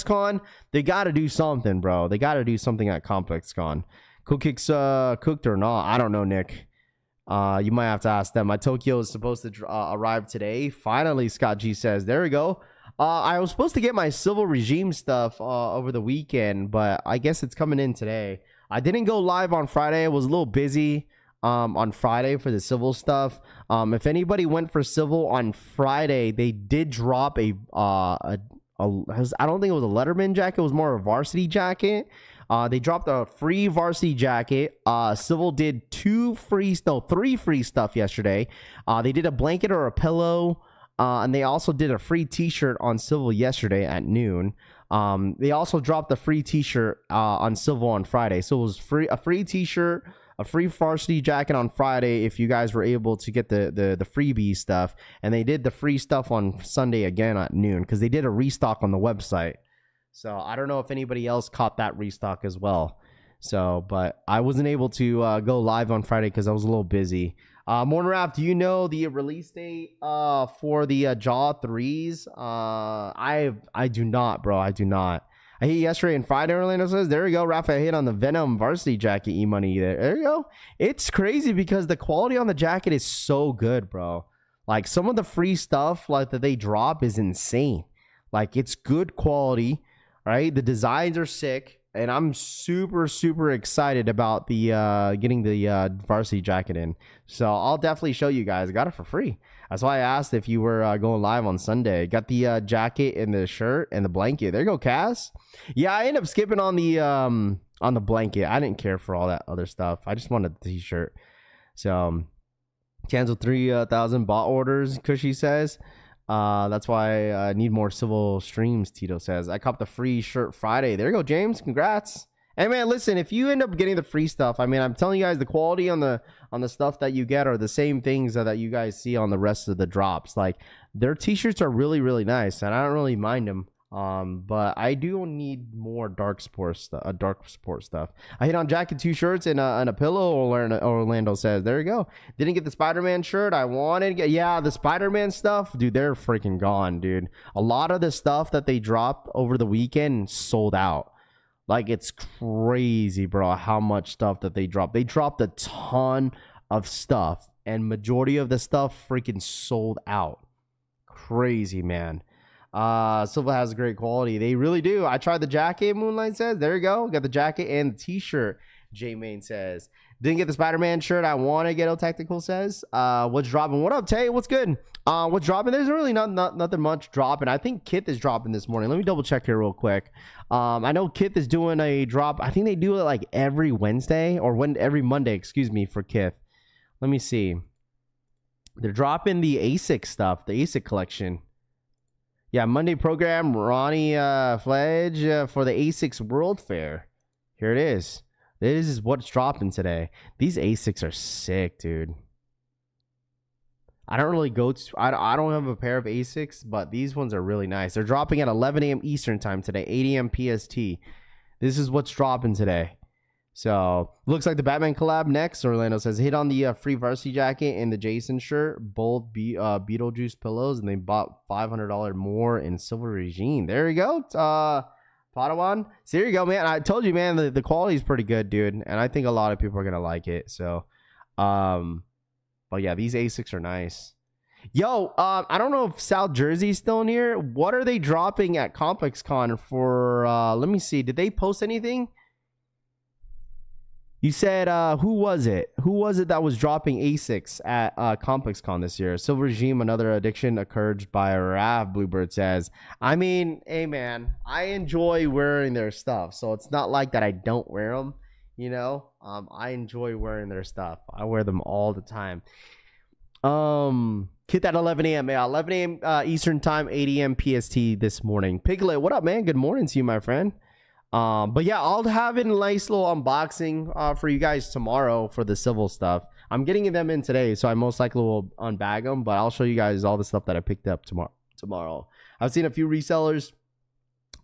Con. They got to do something, bro. They got to do something at Complex Con. Cool Kicks cooked or not? I don't know, Nick. You might have to ask them. My Tokyo is supposed to arrive today. Finally, Scott G says. There we go. I was supposed to get my Civil Regime stuff over the weekend, but I guess it's coming in today. I didn't go live on Friday. I was a little busy on Friday for the Civil stuff. If anybody went for Civil on Friday, they did drop I don't think it was a Letterman jacket. It was more a varsity jacket. They dropped a free varsity jacket. Civil did 3 free stuff yesterday. They did a blanket or a pillow. And they also did a free t-shirt on Civil yesterday at noon. They also dropped a free t-shirt on Civil on Friday. So it was a free t-shirt, a free varsity jacket on Friday if you guys were able to get the freebie stuff. And they did the free stuff on Sunday again at noon because they did a restock on the website. So I don't know if anybody else caught that restock as well. So, but I wasn't able to go live on Friday because I was a little busy. Morning Rap, do you know the release date for the Jaw 3s? I do not, bro. I do not. I hit yesterday and Friday, Orlando says. There you go, Rafa. I hit on the Venom varsity jacket e-money. There you go. It's crazy because the quality on the jacket is so good, bro. Like some of the free stuff like that they drop is insane. Like it's good quality, right? The designs are sick. And I'm super, super excited about the getting the varsity jacket in. So I'll definitely show you guys. I got it for free. That's why I asked if you were going live on Sunday. Got the jacket and the shirt and the blanket. There you go, Cass. Yeah, I ended up skipping on the blanket. I didn't care for all that other stuff. I just wanted the t-shirt. So canceled 3,000 bot orders, Cushy says. That's why I need more Civil streams, Tito says. I copped the free shirt Friday. There you go, James. Congrats. Hey man, listen, if you end up getting the free stuff, I mean, I'm telling you guys, the quality on the stuff that you get are the same things that you guys see on the rest of the drops. Like their t-shirts are really, really nice, and I don't really mind them. But I do need more dark sport stuff. I hit on jacket, 2 shirts, and a pillow. Orlando says, there you go. Didn't get the Spider-Man shirt. I wanted to get, yeah, the Spider-Man stuff, dude. They're freaking gone, dude. A lot of the stuff that they dropped over the weekend sold out. Like it's crazy, bro. How much stuff that they dropped. They dropped a ton of stuff, and majority of the stuff freaking sold out. Crazy, man. Silva has great quality. They really do. I tried the jacket, Moonlight says. There you go. Got the jacket and the t-shirt, J-Main says. Didn't get the Spider-Man shirt. I want to get Ghetto Tactical says. What's dropping? What up, Tay? What's good? What's dropping? There's really nothing much dropping. I think Kith is dropping this morning. Let me double check here real quick. I know Kith is doing a drop. I think they do it like every Wednesday or every Monday, excuse me, for Kith. Let me see. They're dropping the ASIC stuff, the ASIC collection. Yeah, Monday program, Ronnie Fledge for the ASICS World Fair. Here it is. This is what's dropping today. These ASICs are sick, dude. I don't really go to... I don't have a pair of ASICs, but these ones are really nice. They're dropping at 11 a.m. Eastern time today, 8 a.m. PST. This is what's dropping today. So, looks like the Batman collab next. Orlando says, hit on the free varsity jacket and the Jason shirt. Both Beetlejuice pillows, and they bought $500 more in Silver Regime. There you go. Padawan. So there you go, man. I told you, man, the quality is pretty good, dude. And I think a lot of people are going to like it. So, but yeah, these ASICs are nice. Yo, I don't know if South Jersey's still in here. What are they dropping at ComplexCon for, let me see. Did they post anything? You said, who was it? Who was it that was dropping ASICs at ComplexCon this year? Silver Regime, another addiction occurred by Rav, Bluebird says. I mean, hey, man, I enjoy wearing their stuff. So it's not like that I don't wear them, you know? I enjoy wearing their stuff. I wear them all the time. Kit at 11 a.m. Yeah, 11 a.m. Eastern time, 8 a.m. PST this morning. Piglet, what up, man? Good morning to you, my friend. But yeah, I'll have it in a nice little unboxing for you guys tomorrow for the civil stuff. I'm getting them in today, so I most likely will unbag them, but I'll show you guys all the stuff that I picked up tomorrow. I've seen a few resellers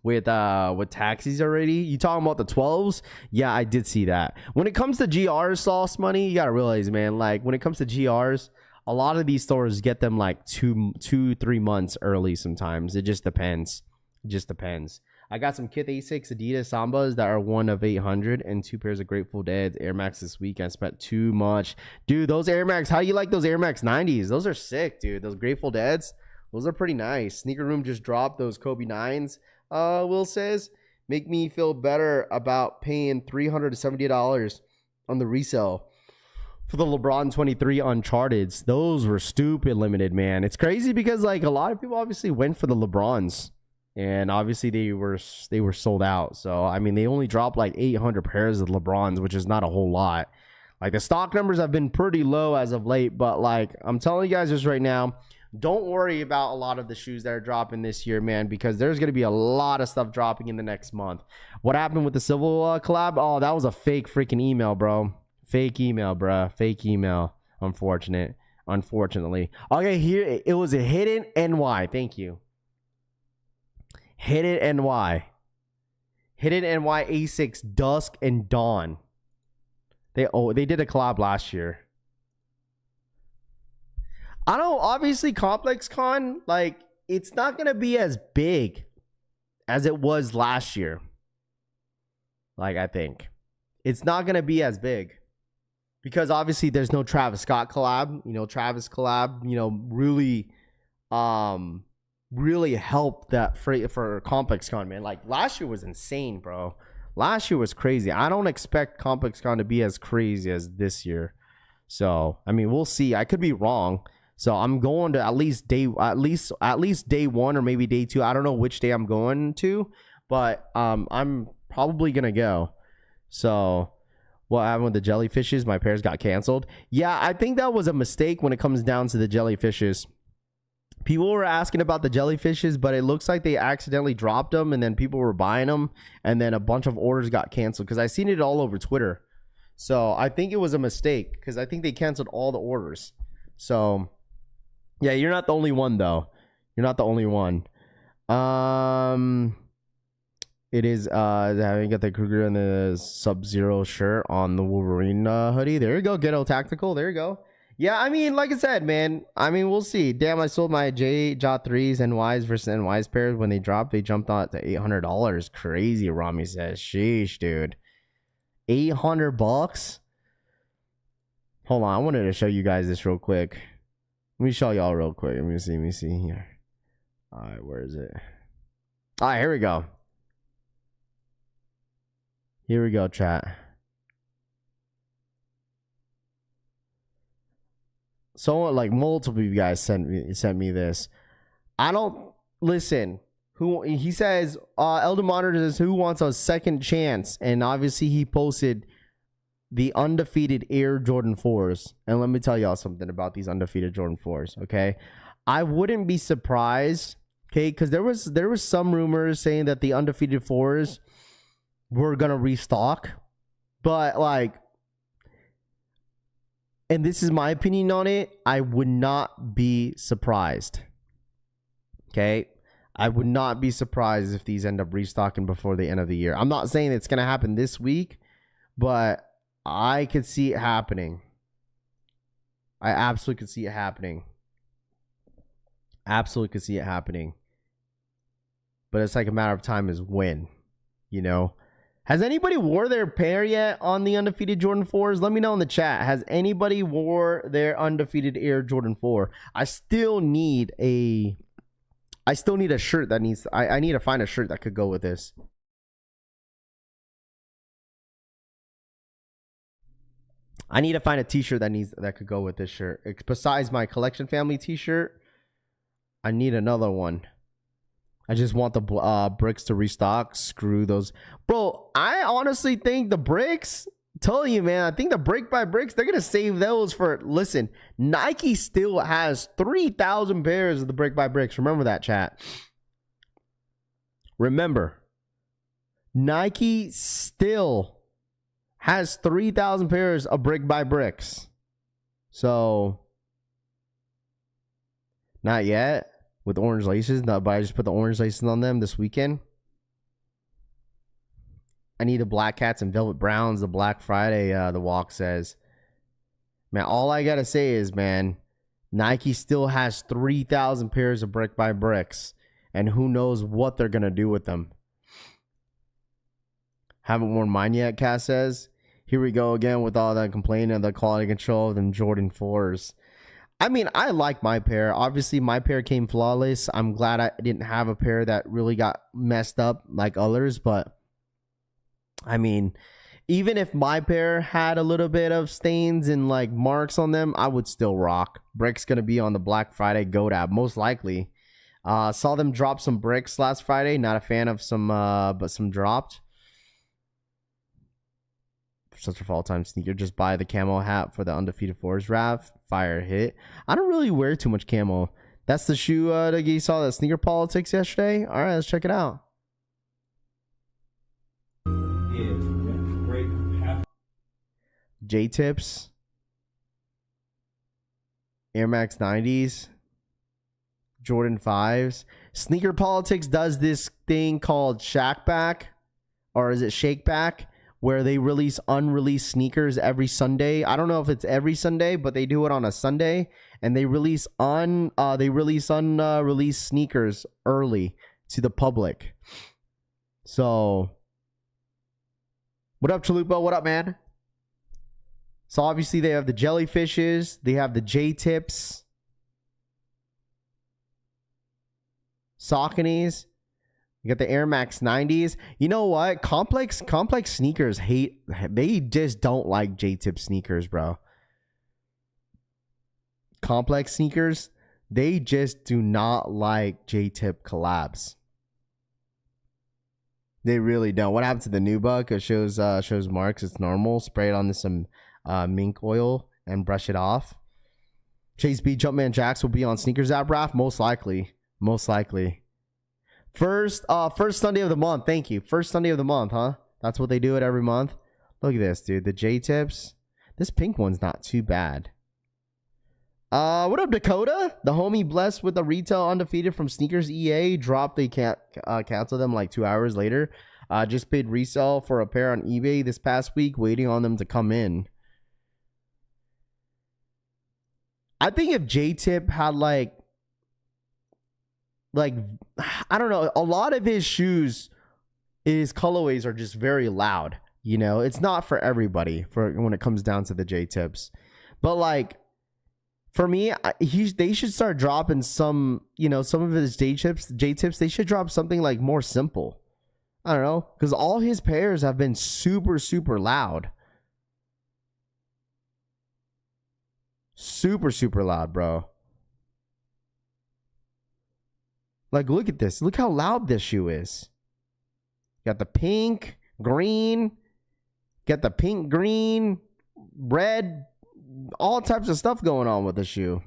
with taxis already. You talking about the 12s? Yeah, I did see that. When it comes to GRs, Sauce Money, you gotta realize, man, like when it comes to GRs, a lot of these stores get them like 2-3 months early sometimes. It just depends. I got some Kith A6 Adidas Sambas that are 1 of 800 and 2 pairs of Grateful Dead Air Max this week. I spent too much. Dude, those Air Max, how do you like those Air Max 90s? Those are sick, dude. Those Grateful Deads, those are pretty nice. Sneaker Room just dropped those Kobe 9s, Will says. Make me feel better about paying $370 on the resale for the LeBron 23 Uncharteds. Those were stupid limited, man. It's crazy because like a lot of people obviously went for the LeBrons. And obviously they were sold out. So I mean, they only dropped like 800 pairs of LeBrons, which is not a whole lot. Like the stock numbers have been pretty low as of late, but like I'm telling you guys just right now, don't worry about a lot of the shoes that are dropping this year, man, because there's going to be a lot of stuff dropping in the next month. What happened with the Civil collab? Oh, that was a fake freaking email, bro. Fake email, bro. Fake email. Unfortunately. Okay, here it was a Hidden NY. Thank you. Hidden NY A6 Dusk and Dawn. They did a collab last year. I don't know, obviously ComplexCon, like it's not gonna be as big as it was last year. Like I think it's not gonna be as big because obviously there's no Travis Scott collab. You know, Travis collab, you know, really helped that for ComplexCon, man. Like last year was insane, bro. Last year was crazy. I don't expect ComplexCon to be as crazy as this year. So I mean, we'll see. I could be wrong. So I'm going to at least day one or maybe day 2. I don't know which day I'm going to, but I'm probably gonna go. So what happened with the jellyfishes? My pairs got canceled. Yeah, I think that was a mistake when it comes down to the jellyfishes. People were asking about the jellyfishes, but it looks like they accidentally dropped them and then people were buying them and then a bunch of orders got canceled because I seen it all over Twitter. So I think it was a mistake because I think they canceled all the orders. So yeah, you're not the only one though. You're not the only one. It is having got the Kruger and the Sub-Zero shirt on the Wolverine hoodie. There you go, Ghetto Tactical. There you go. Yeah, I mean, like I said, man, I mean, we'll see. Damn, I sold my Jot 3s NYs versus NYs pairs. When they dropped, they jumped on to $800. Crazy, Rami says. Sheesh, dude. $800? Hold on, I wanted to show you guys this real quick. Let me show y'all real quick. Let me see here. All right, where is it? All right, here we go. Here we go, chat. So like multiple of you guys sent me this. I don't listen. Who he says? Elder Monitor says who wants a second chance, and obviously he posted the undefeated Air Jordan 4s. And let me tell y'all something about these undefeated Jordan 4s. Okay, I wouldn't be surprised. Okay, because there was some rumors saying that the undefeated 4s were gonna restock, but like. And this is my opinion on it. I would not be surprised. Okay? I would not be surprised if these end up restocking before the end of the year. I'm not saying it's going to happen this week, but I could see it happening. I absolutely could see it happening. Absolutely could see it happening. But it's like a matter of time is when, you know? Has anybody wore their pair yet on the undefeated Jordan 4s? Let me know in the chat. Has anybody wore their undefeated Air Jordan 4? I still need a shirt that needs... I need to find a shirt that could go with this. I need to find a t-shirt that could go with this shirt. Besides my collection family t-shirt, I need another one. I just want the bricks to restock. Screw those. Bro, I honestly think the bricks, tell you, man, I think the brick by bricks, they're going to save those for, listen, Nike still has 3,000 pairs of the brick by bricks. Remember that, chat. Remember, Nike still has 3,000 pairs of brick by bricks. So, not yet. With orange laces, but I just put the orange laces on them this weekend. I need the black cats and velvet browns. The Black Friday, the walk says. Man, all I gotta say is, man, Nike still has 3,000 pairs of brick by bricks, and who knows what they're gonna do with them. Haven't worn mine yet, Cass says. Here we go again with all that complaining of the quality control of them Jordan 4s. I mean, I like my pair. Obviously, my pair came flawless. I'm glad I didn't have a pair that really got messed up like others. But, I mean, even if my pair had a little bit of stains and, like, marks on them, I would still rock. Brick's going to be on the Black Friday GoDab, most likely. Saw them drop some bricks last Friday. Not a fan of some, but some dropped. Such a fall time sneaker. Just buy the camo hat for the undefeated 4s, Rav. Fire hit. I don't really wear too much camo. That's the shoe that you saw that Sneaker Politics yesterday. All right, let's check it out. J-Tips. Air Max 90s. Jordan 5s. Sneaker Politics does this thing called Shack Back. Or is it Shake Back? Where they release unreleased sneakers every Sunday. I don't know if it's every Sunday, but they do it on a Sunday, and they release unreleased sneakers early to the public. So, what up, Chalupa? What up, man? So obviously they have the jellyfishes, they have the J-Tips, Sauconys. You got the Air Max 90s. You know what? Complex sneakers they just don't like J-tip sneakers, bro. Complex sneakers, they just do not like J-tip collabs. They really don't. What happened to the Nubuck? It shows marks. It's normal. Spray it on some mink oil and brush it off. Chase B Jumpman Jacks will be on Sneakers app, Raph. Most likely. First Sunday of the month. Thank you. First Sunday of the month, huh? That's what they do it every month. Look at this, dude. The J-tips. This pink one's not too bad. What up, Dakota? The homie blessed with a retail undefeated from Sneakers EA dropped. They can't cancel them like 2 hours later. Just paid resale for a pair on eBay this past week, waiting on them to come in. I think if J-tip had like I don't know, a lot of his shoes, his colorways are just very loud. You know, it's not for everybody when it comes down to the J-tips. But like, for me, they should start dropping some, you know, some of his J tips. They should drop something like more simple. I don't know, because all his pairs have been super, super loud. Super, super loud, bro. Like, look at this. Look how loud this shoe is. Got the pink, green. Got the pink, green, red. All types of stuff going on with the shoe.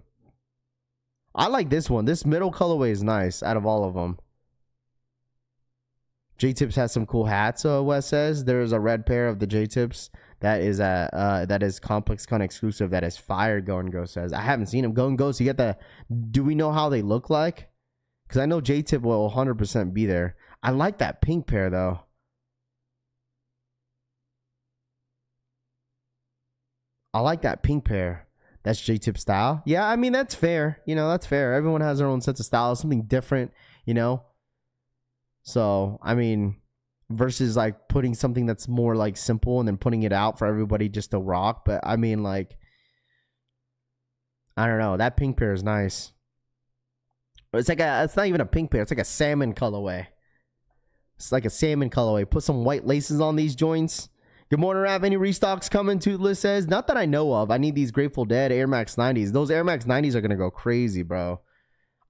I like this one. This middle colorway is nice out of all of them. J-Tips has some cool hats, Wes says. There's a red pair of the J-Tips that is ComplexCon exclusive. That is fire, Go and Go says. I haven't seen them. Go and Go, so you get the... Do we know how they look like? Because I know J-Tip will 100% be there. I like that pink pair, though. I like that pink pair. That's J-Tip style. Yeah, I mean, that's fair. You know, that's fair. Everyone has their own sense of style. Something different, you know? So, I mean, versus like putting something that's more like simple and then putting it out for everybody just to rock. But I mean, like, I don't know. That pink pair is nice. It's like it's not even a pink pair. It's like a salmon colorway. It's like a salmon colorway. Put some white laces on these joints. Good morning, Rav. Any restocks coming? Toothless says, not that I know of. I need these Grateful Dead Air Max 90s. Those Air Max 90s are going to go crazy, bro.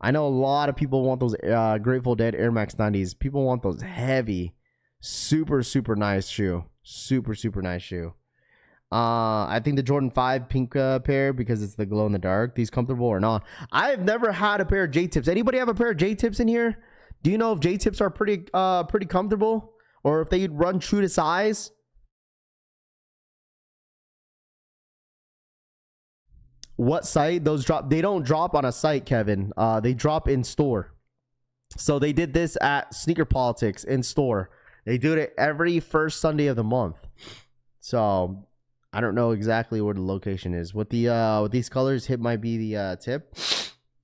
I know a lot of people want those Grateful Dead Air Max 90s. People want those heavy, super, super nice shoe. Super, super nice shoe. I think the Jordan 5 pink pair, because it's the glow in the dark. These comfortable or not? I've never had a pair of J-Tips. Anybody have a pair of J-Tips in here? Do you know if J-Tips are pretty comfortable? Or if they run true to size? What site? Those drop. They don't drop on a site, Kevin. They drop in store. So they did this at Sneaker Politics in store. They do it every first Sunday of the month. So I don't know exactly where the location is. With these colors, hit might be the tip.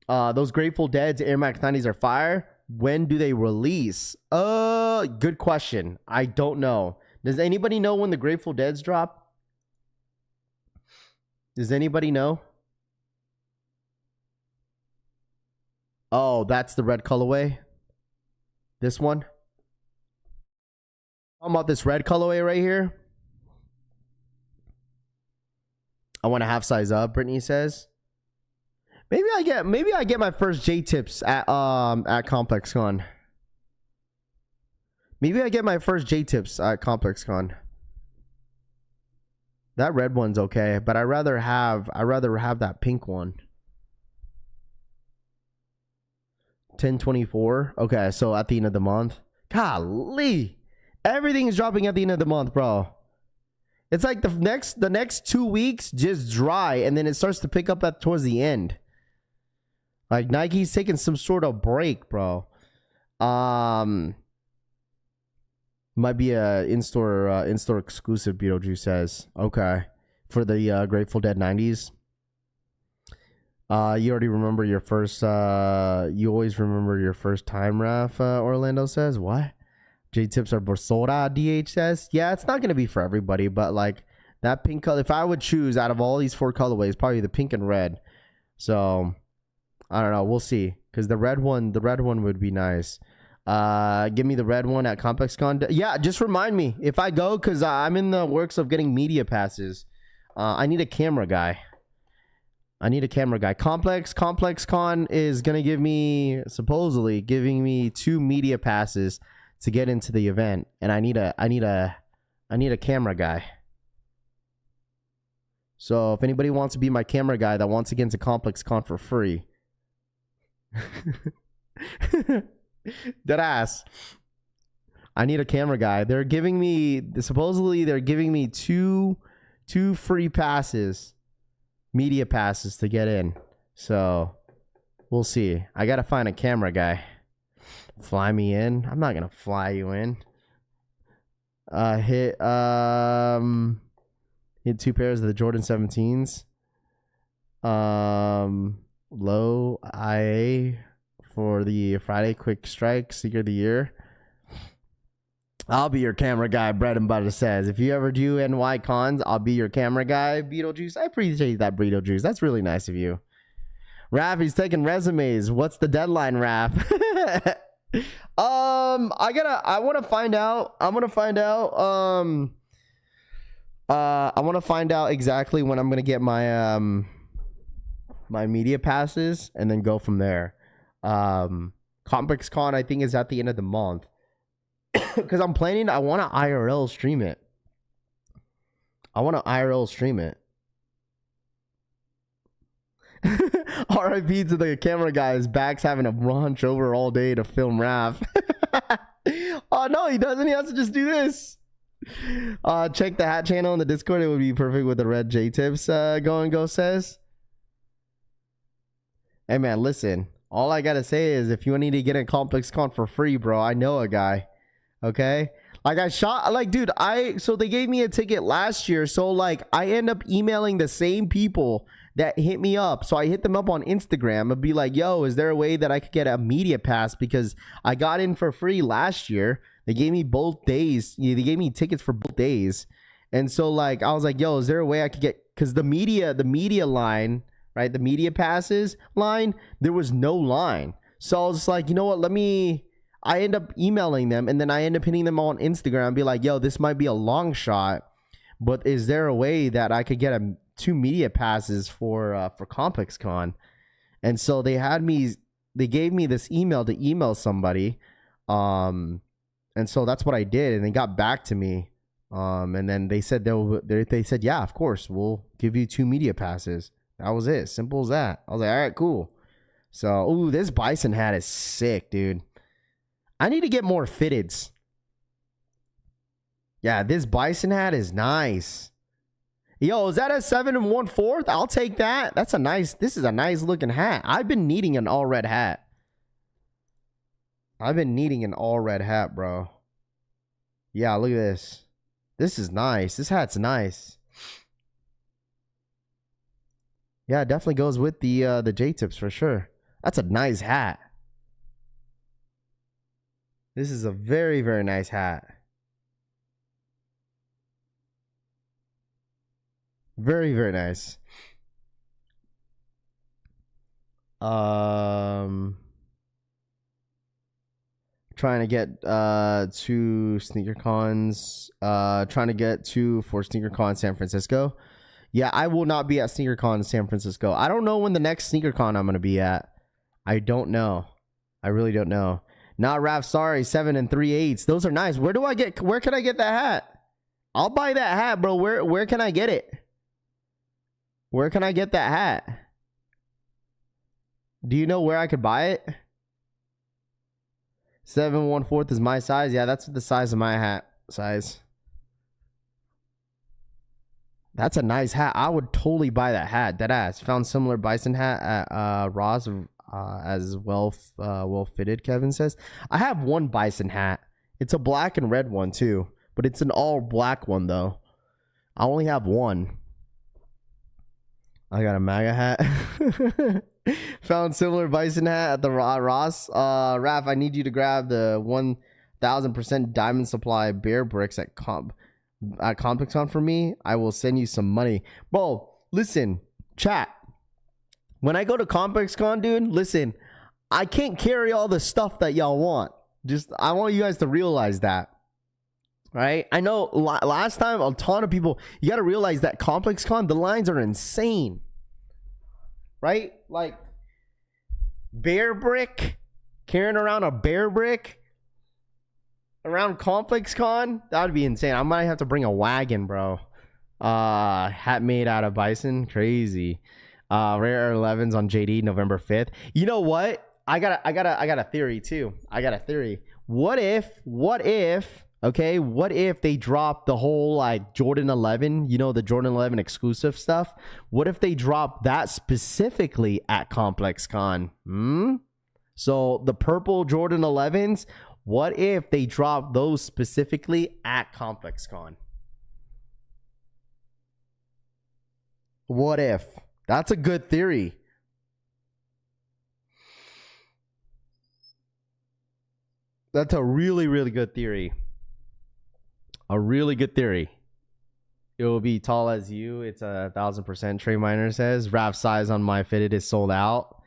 Those Grateful Dead's Air Max 90s are fire. When do they release? Good question. I don't know. Does anybody know when the Grateful Dead's drop? Does anybody know? Oh, that's the red colorway. This one. I'm about this red colorway right here. I want to half size up, Brittany says. Maybe I get my first J-Tips at ComplexCon. Maybe I get my first J-Tips at ComplexCon. That red one's okay, but I'd rather have that pink one. 10/24. Okay, so at the end of the month. Golly. Everything's dropping at the end of the month, bro. It's like the next 2 weeks just dry, and then it starts to pick up towards the end. Like Nike's taking some sort of break, bro. Might be a in-store exclusive, Beetlejuice says. Okay. For the Grateful Dead 90s. You already remember your first you always remember your first time, Raf, Orlando says. What? J-Tips are Borsora, DH says. Yeah, it's not going to be for everybody, but like that pink color, if I would choose out of all these 4 colorways, probably the pink and red. So I don't know, we'll see, because the red one would be nice. Give me the red one at ComplexCon. Yeah, just remind me if I go, because I'm in the works of getting media passes. I need a camera guy. ComplexCon is gonna give me, supposedly giving me 2 media passes to get into the event, and I need a camera guy. So if anybody wants to be my camera guy that wants to get into ComplexCon for free, dead ass, I need a camera guy. They're giving me, supposedly they're giving me two free passes, media passes to get in. So we'll see. I gotta find a camera guy. Fly me in. I'm not gonna fly you in. Hit 2 pairs of the Jordan 17s. Low IA for the Friday Quick Strike Secret of the Year. I'll be your camera guy, Bread and Butter says. If you ever do NY cons, I'll be your camera guy, Beetlejuice. I appreciate that, Beetlejuice. That's really nice of you. Raph, he's taking resumes. What's the deadline, Raph? I want to find out. I want to find out exactly when I'm going to get my my media passes and then go from there. Complex Con, I think, is at the end of the month. Because I want to IRL stream it. RIP to the camera guys. Back's having a brunch over all day to film Raph. Oh, no, he doesn't. He has to just do this. Check the hat channel in the Discord. It would be perfect with the red J-tips go says. Hey, man, listen. All I got to say is if you need to get in Complex Con for free, bro, I know a guy. Okay, like dude, so they gave me a ticket last year, so like I end up emailing the same people that hit me up. So I hit them up on Instagram and be like, yo, is there a way that I could get a media pass, because I got in for free last year. They gave me both days. They gave me tickets for both days. And so like I was like, yo, is there a way I could get, because the media line, right, the media passes line, there was no line. So I was like, you know what, I end up emailing them, and then I end up hitting them on Instagram and be like, yo, this might be a long shot, but is there a way that I could get 2 media passes for Complex Con? And so they gave me this email to email somebody. And so that's what I did, and they got back to me. And then they said, they said, yeah, of course, we'll give you 2 media passes. That was it. Simple as that. I was like, all right, cool. So, ooh, this bison hat is sick, dude. I need to get more fitteds. Yeah, this bison hat is nice. Yo, is that a 7 1/4? I'll take that. This is a nice looking hat. I've been needing an all red hat. Bro. Yeah, look at this. This is nice. This hat's nice. Yeah, it definitely goes with the J-tips for sure. That's a nice hat. This is a very, very nice hat. Very, very nice. Trying to get 2 sneaker cons. Trying to get 2 for sneaker con San Francisco. Yeah, I will not be at sneaker con San Francisco. I don't know when the next sneaker con I'm going to be at. I don't know. I really don't know. Not Raph, sorry, 7 3/8. Those are nice. Where can I get that hat? I'll buy that hat, bro. Where can I get it? Where can I get that hat? Do you know where I could buy it? 7 1/4 is my size. Yeah, that's the size of my hat size. That's a nice hat. I would totally buy that hat. Deadass. Found similar bison hat at Ross. As well fitted, Kevin says. I have one bison hat. It's a black and red one too, but it's an all black one though. I only have one. I got a MAGA hat. Found similar bison hat at the Ross. Raph, I need you to grab the 1000% diamond supply bear bricks at Complex Con for me. I will send you some money. Bro, listen, chat. When I go to Complex Con, dude, listen, I can't carry all the stuff that y'all want. I want you guys to realize that. Right? I know last time a ton of people, you got to realize that Complex Con, the lines are insane. Right? Like, bear brick, carrying around a bear brick around Complex Con, that would be insane. I might have to bring a wagon, bro. Hat made out of bison, crazy. Rare 11s on JD November 5th. You know what? I got a theory too. What if they drop the whole like Jordan 11, you know, the Jordan 11 exclusive stuff? What if they drop that specifically at Complex Con? So the purple Jordan 11s, what if they drop those specifically at Complex Con? What if? That's a good theory. That's a really, really good theory. A really good theory. It will be tall as you. It's 1,000%. Trey Miner says. Wrap size on my fitted is sold out.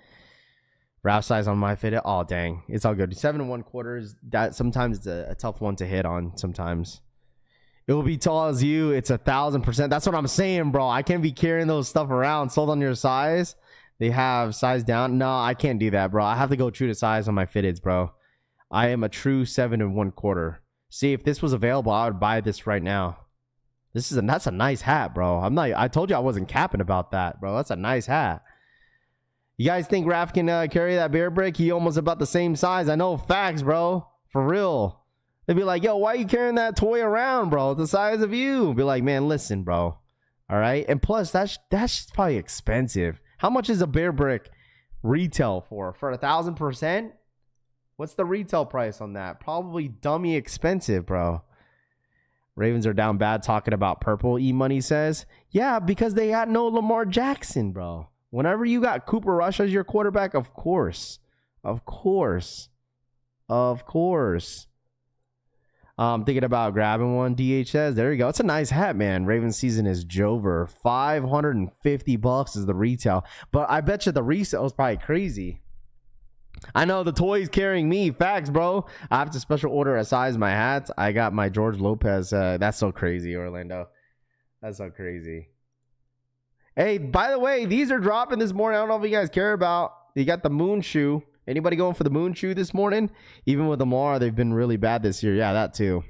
Wrap size on my fitted. Oh, dang. It's all good. 7 1/4. That sometimes it's a tough one to hit on sometimes. It will be tall as you. It's 1,000%. That's what I'm saying, bro. I can't be carrying those stuff around. Sold on your size. They have size down. No, I can't do that, bro. I have to go true to size on my fitteds, bro. I am a true 7 1/4. See, if this was available, I would buy this right now. That's a nice hat, bro. I told you I wasn't capping about that, bro. That's a nice hat. You guys think Raph can carry that beer brick? He almost about the same size. I know, facts, bro. For real. They'd be like, yo, why are you carrying that toy around, bro? It's the size of you. Be like, man, listen, bro. All right. And plus, that's probably expensive. How much is a beer brick retail for 1,000%? What's the retail price on that? Probably dummy expensive, bro. Ravens are down bad talking about purple. E-Money says, yeah, because they got no Lamar Jackson, bro. Whenever you got Cooper Rush as your quarterback, of course. Of course. Of course. I'm thinking about grabbing one. DH says, there you go. It's a nice hat, man. Ravens season is Jover. $550 is the retail. But I bet you the resale is probably crazy. I know the toy's carrying me. Facts, bro. I have to special order a size my hats. I got my George Lopez. That's so crazy, Orlando. That's so crazy. Hey, by the way, these are dropping this morning. I don't know if you guys care about. You got the moon shoe. Anybody going for the moon shoe this morning? Even with Lamar, they've been really bad this year. Yeah, that too.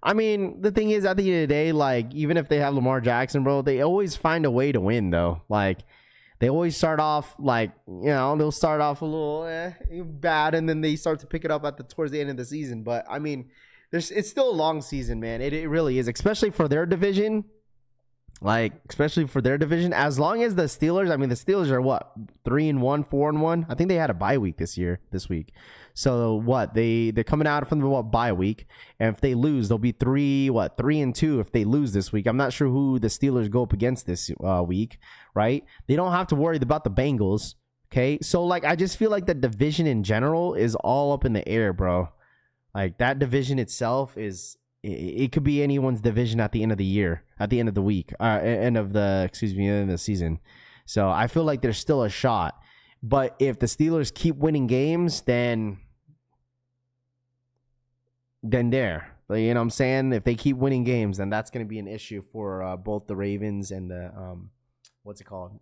I mean, the thing is, at the end of the day, like, even if they have Lamar Jackson, bro, they always find a way to win, though. Like, they always start off, like, you know, they'll start off a little bad, and then they start to pick it up towards the end of the season. But, I mean, it's still a long season, man. It really is, especially for their division. Like, especially for their division. As long as the Steelers, I mean, the Steelers are what? 3-1, 4-1? I think they had a bye week this week. So, what? They're coming out from the bye week. And if they lose, they'll be 3-2 if they lose this week. I'm not sure who the Steelers go up against this week, right? They don't have to worry about the Bengals, okay? So, like, I just feel like the division in general is all up in the air, bro. Like, that division itself is... It could be anyone's division at the end of the year, at the end of the week, end of the season. So I feel like there's still a shot. But if the Steelers keep winning games, then there. You know what I'm saying? If they keep winning games, then that's going to be an issue for both the Ravens and the, what's it called?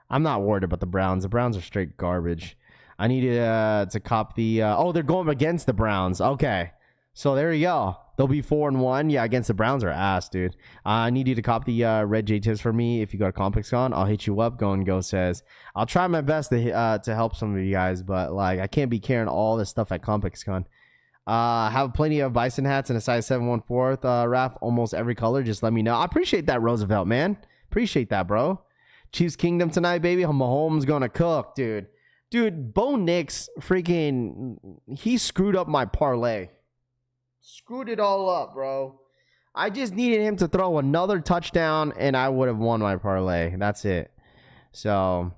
I'm not worried about the Browns. The Browns are straight garbage. I needed to cop the, they're going against the Browns. Okay. So there you go. They'll be 4-1. Yeah, against the Browns are ass, dude. I need you to cop the red J-Tips for me. If you go to ComplexCon, I'll hit you up. Go says, I'll try my best to help some of you guys, but like I can't be carrying all this stuff at ComplexCon. Have plenty of Bison hats in a size 7 1/4. Raph, almost every color. Just let me know. I appreciate that, Roosevelt, man. Appreciate that, bro. Chiefs Kingdom tonight, baby. Mahomes gonna cook, dude. Dude, Bo Nix freaking, he screwed up my parlay. Screwed it all up, bro. I just needed him to throw another touchdown, and I would have won my parlay. That's it. So,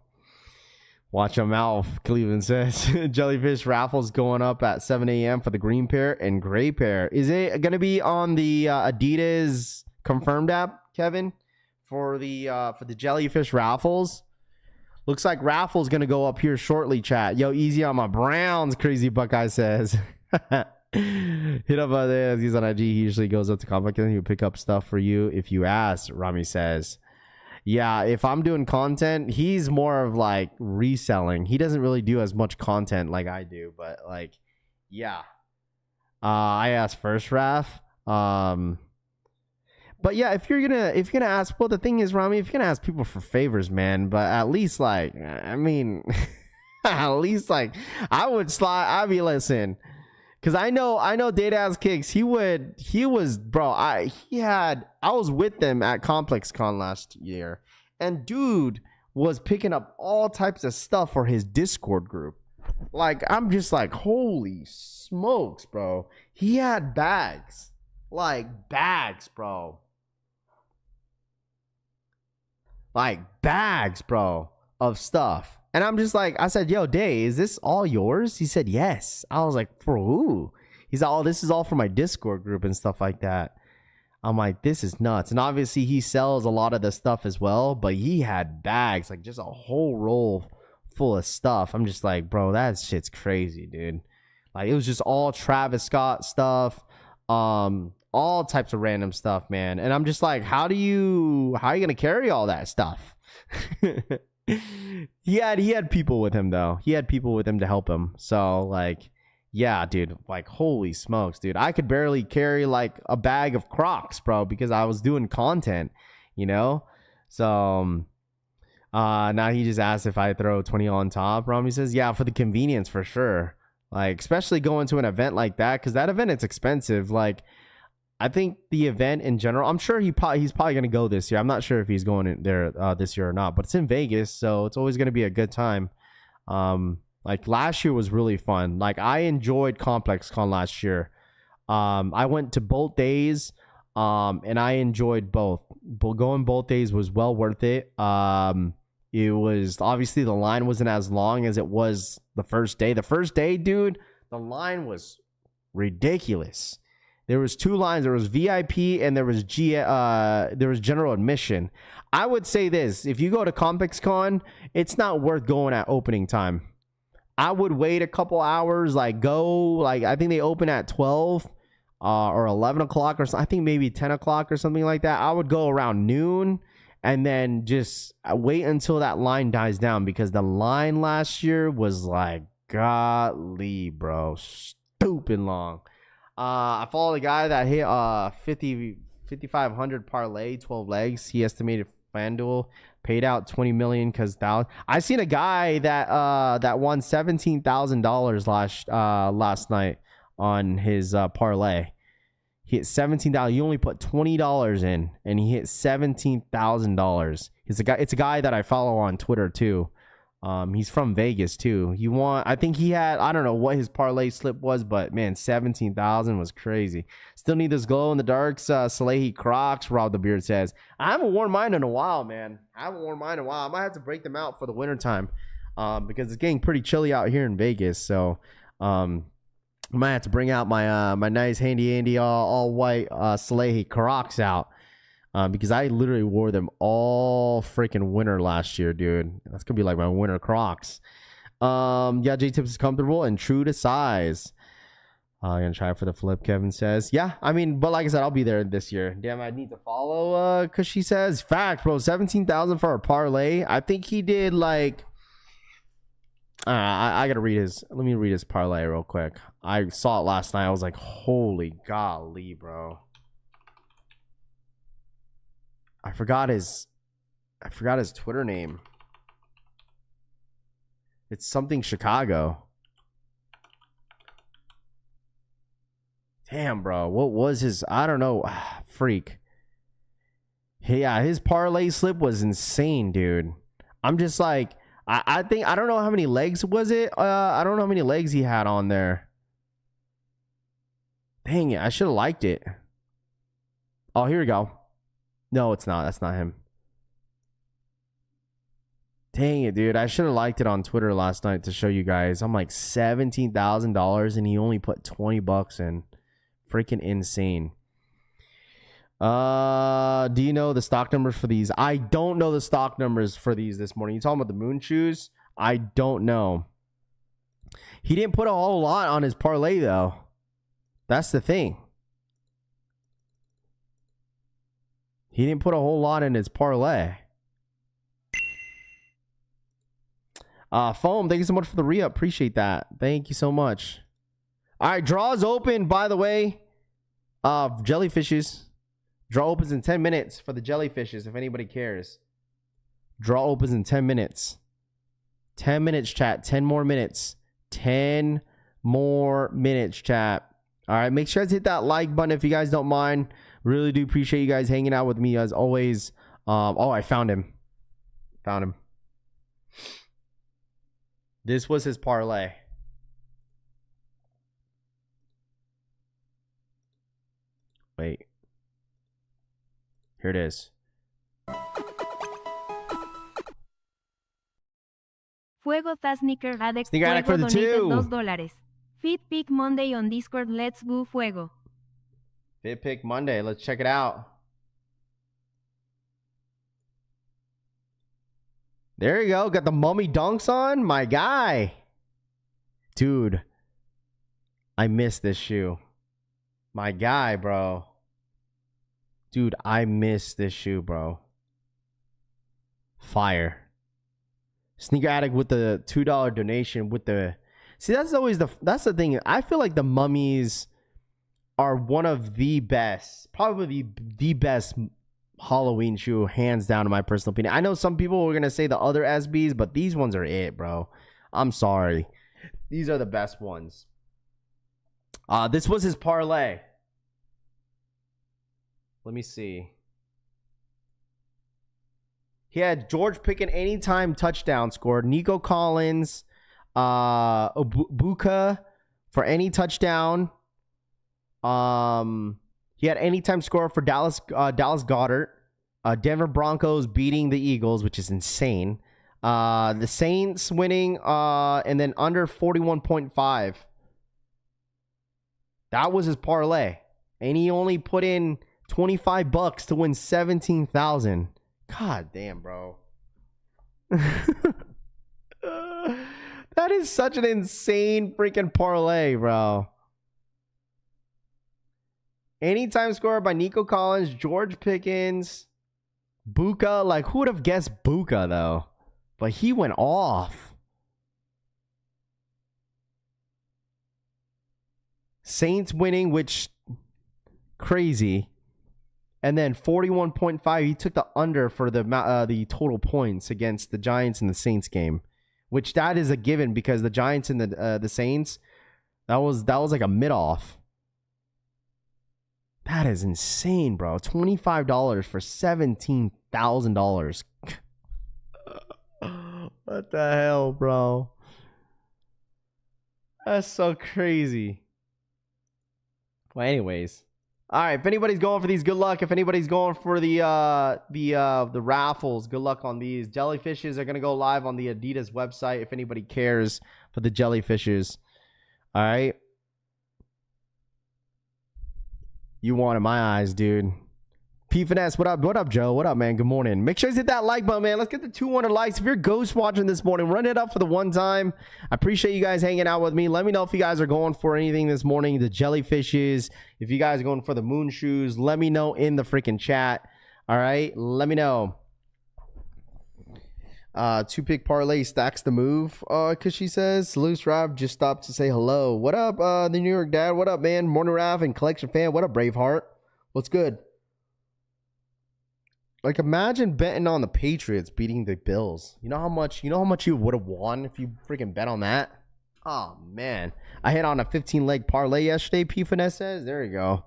watch your mouth, Cleveland says. Jellyfish raffles going up at 7 a.m. for the green pair and gray pair. Is it going to be on the Adidas confirmed app, Kevin, for the Jellyfish raffles? Looks like raffle's going to go up here shortly, chat. Yo, easy on my Browns, Crazy Buckeye says. Hit up there. He's on IG. He usually goes up to Comic and he'll pick up stuff for you if you ask. Rami says, yeah, if I'm doing content, he's more of like reselling. He doesn't really do as much content like I do, but like, yeah. I asked first, Raph. But yeah, if you're gonna ask, well, the thing is, Rami, if you're gonna ask people for favors, man, but at least like, I mean, at least like, I would slide. I'd be listen. Cause I know Data Ass Kicks. I was with them at ComplexCon last year, and dude was picking up all types of stuff for his Discord group. Like, I'm just like, holy smokes, bro. He had bags, bro. Like bags, bro, of stuff. And I'm just like, I said, yo, Day, is this all yours? He said, yes. I was like, for who? He's like, oh, this is all for my Discord group and stuff like that. I'm like, this is nuts. And obviously he sells a lot of the stuff as well, but he had bags, like just a whole roll full of stuff. I'm just like, bro, that shit's crazy, dude. Like, it was just all Travis Scott stuff, all types of random stuff, man. And I'm just like, how are you gonna carry all that stuff? he had people with him though. He had people with him to help him. So like, yeah, dude, like, holy smokes, dude. I could barely carry like a bag of Crocs, bro, because I was doing content, you know? So now he just asked if I throw 20 on top. Rami says, yeah, for the convenience, for sure. Like, especially going to an event like that, because that event, it's expensive. Like, I think the event in general, I'm sure he's probably going to go this year. I'm not sure if he's going in there this year or not, but it's in Vegas, so it's always going to be a good time. Like, last year was really fun. Like, I enjoyed Complex Con last year. I went to both days, and I enjoyed both. Going both days was well worth it. It was, obviously the line wasn't as long as it was the first day. The first day, dude, the line was ridiculous. There was two lines. There was VIP and there was general admission. I would say this: if you go to Complex Con, it's not worth going at opening time. I would wait a couple hours. I think they open at 12 or 11 o'clock or something. I think maybe 10 o'clock or something like that. I would go around noon and then just wait until that line dies down, because the line last year was like, godly, bro, stupid long. I follow the guy that hit 5,500 parlay, 12 legs. He estimated FanDuel paid out 20 million because I seen a guy that won $17,000 last night on his parlay. He hit $17,000. He only put $20 in, and he hit $17,000. It's a guy that I follow on Twitter too. He's from Vegas too. He won. I think he had, I don't know what his parlay slip was, but man, 17,000 was crazy. Still need this glow in the darks. Salehi Crocs. Rob the Beard says, I haven't worn mine in a while, man. I might have to break them out for the winter time, because it's getting pretty chilly out here in Vegas. So, I might have to bring out my my nice handy all white Salehi Crocs out, because I literally wore them all freaking winter last year, dude. That's gonna be like my winter Crocs. Yeah, J-Tips is comfortable and true to size. I'm gonna try for the flip, Kevin says. Yeah, I mean, but like I said, I'll be there this year. Damn, I need to follow because she says, fact, bro, 17,000 for a parlay. I think he did like, I gotta read his, let me read his parlay real quick. I saw it last night. I was like, holy golly, bro. I forgot his Twitter name. It's something Chicago. Damn, bro. What was his, I don't know. Freak. Yeah, his parlay slip was insane, dude. I'm just like, I think, I don't know how many legs was it. I don't know how many legs he had on there. Dang it, I should have liked it. Oh, here we go. No, it's not. That's not him. Dang it, dude. I should have liked it on Twitter last night to show you guys. I'm like $17,000 and he only put 20 bucks in. Freaking insane. Do you know the stock numbers for these? I don't know the stock numbers for these this morning. You talking about the moon shoes? I don't know. He didn't put a whole lot on his parlay though. That's the thing. He didn't put a whole lot in his parlay. Foam, thank you so much for the re-up. Appreciate that. Thank you so much. All right, draws open, by the way. Jellyfishes. Draw opens in 10 minutes for the jellyfishes, if anybody cares. Draw opens in 10 minutes. 10 minutes, chat. 10 more minutes. 10 more minutes, chat. All right, make sure to hit that like button if you guys don't mind. Really do appreciate you guys hanging out with me as always. Oh, I found him. Found him. This was his parlay. Wait. Here it is. Fuego ta Sneaker Addict. Sneaker Addict for the donated two. $2. Feed Pick Monday on Discord. Let's go Fuego. Fit Pick Monday. Let's check it out. There you go. Got the mummy dunks on. My guy. Dude. I miss this shoe. My guy, bro. Dude, I miss this shoe, bro. Fire. Sneaker Addict with the $2 donation with the... See, that's the thing. I feel like the mummies are one of the best, probably the best Halloween shoe, hands down, in my personal opinion. I know some people were gonna say the other SBs, but these ones are it, bro. I'm sorry. These are the best ones. This was his parlay. Let me see. He had George Pickens anytime touchdown scored. Nico Collins, Ibuka for any touchdown. He had anytime score for Dallas Goedert. Denver Broncos beating the Eagles, which is insane. The Saints winning, and then under 41.5. That was his parlay. And he only put in $25 to win 17,000. God damn, bro. That is such an insane freaking parlay, bro. Anytime scorer by Nico Collins, George Pickens, Buka. Like, who would have guessed Buka, though? But he went off. Saints winning, which crazy. And then 41.5. He took the under for the total points against the Giants and the Saints game, which that is a given because the Giants and the Saints, that was like a mid-off. That is insane, bro. $25 for $17,000. What the hell, bro? That's so crazy. Well, anyways. All right, if anybody's going for these, good luck. If anybody's going for the raffles, good luck on these. Jellyfishes are going to go live on the Adidas website if anybody cares for the jellyfishes. All right. You wanted my eyes, dude. P Finesse, what up? What up, Joe? What up, man? Good morning. Make sure you hit that like button, man. Let's get the 200 likes. If you're ghost watching this morning, run it up for the one time. I appreciate you guys hanging out with me. Let me know if you guys are going for anything this morning. The jellyfishes. If you guys are going for the moon shoes, let me know in the freaking chat. All right? Let me know. Two-pick parlay stacks the move. Because she says, Loose Rav just stopped to say hello. What up, the New York Dad? What up, man? Morning Rav and Collection Fan. What up, Braveheart? What's good? Like, imagine betting on the Patriots beating the Bills. You know how much you would have won if you freaking bet on that? Oh, man. I hit on a 15-leg parlay yesterday, P Finesse says. There you go.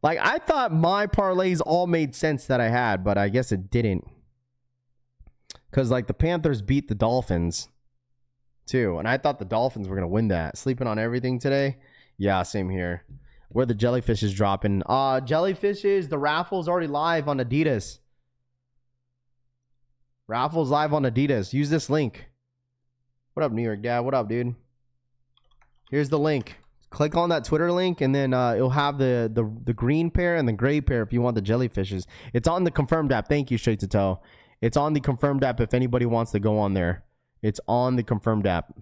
Like, I thought my parlays all made sense that I had, but I guess it didn't. Because, like, the Panthers beat the Dolphins, too. And I thought the Dolphins were going to win that. Sleeping on everything today? Yeah, same here. Where the jellyfish is dropping. Jellyfishes, the raffle's already live on Adidas. Raffle's live on Adidas. Use this link. What up, New York Dad? What up, dude? Here's the link. Click on that Twitter link, and then it'll have the green pair and the gray pair if you want the jellyfishes. It's on the confirmed app. Thank you, Straight to Toe. It's on the confirmed app if anybody wants to go on there. It's on the confirmed app.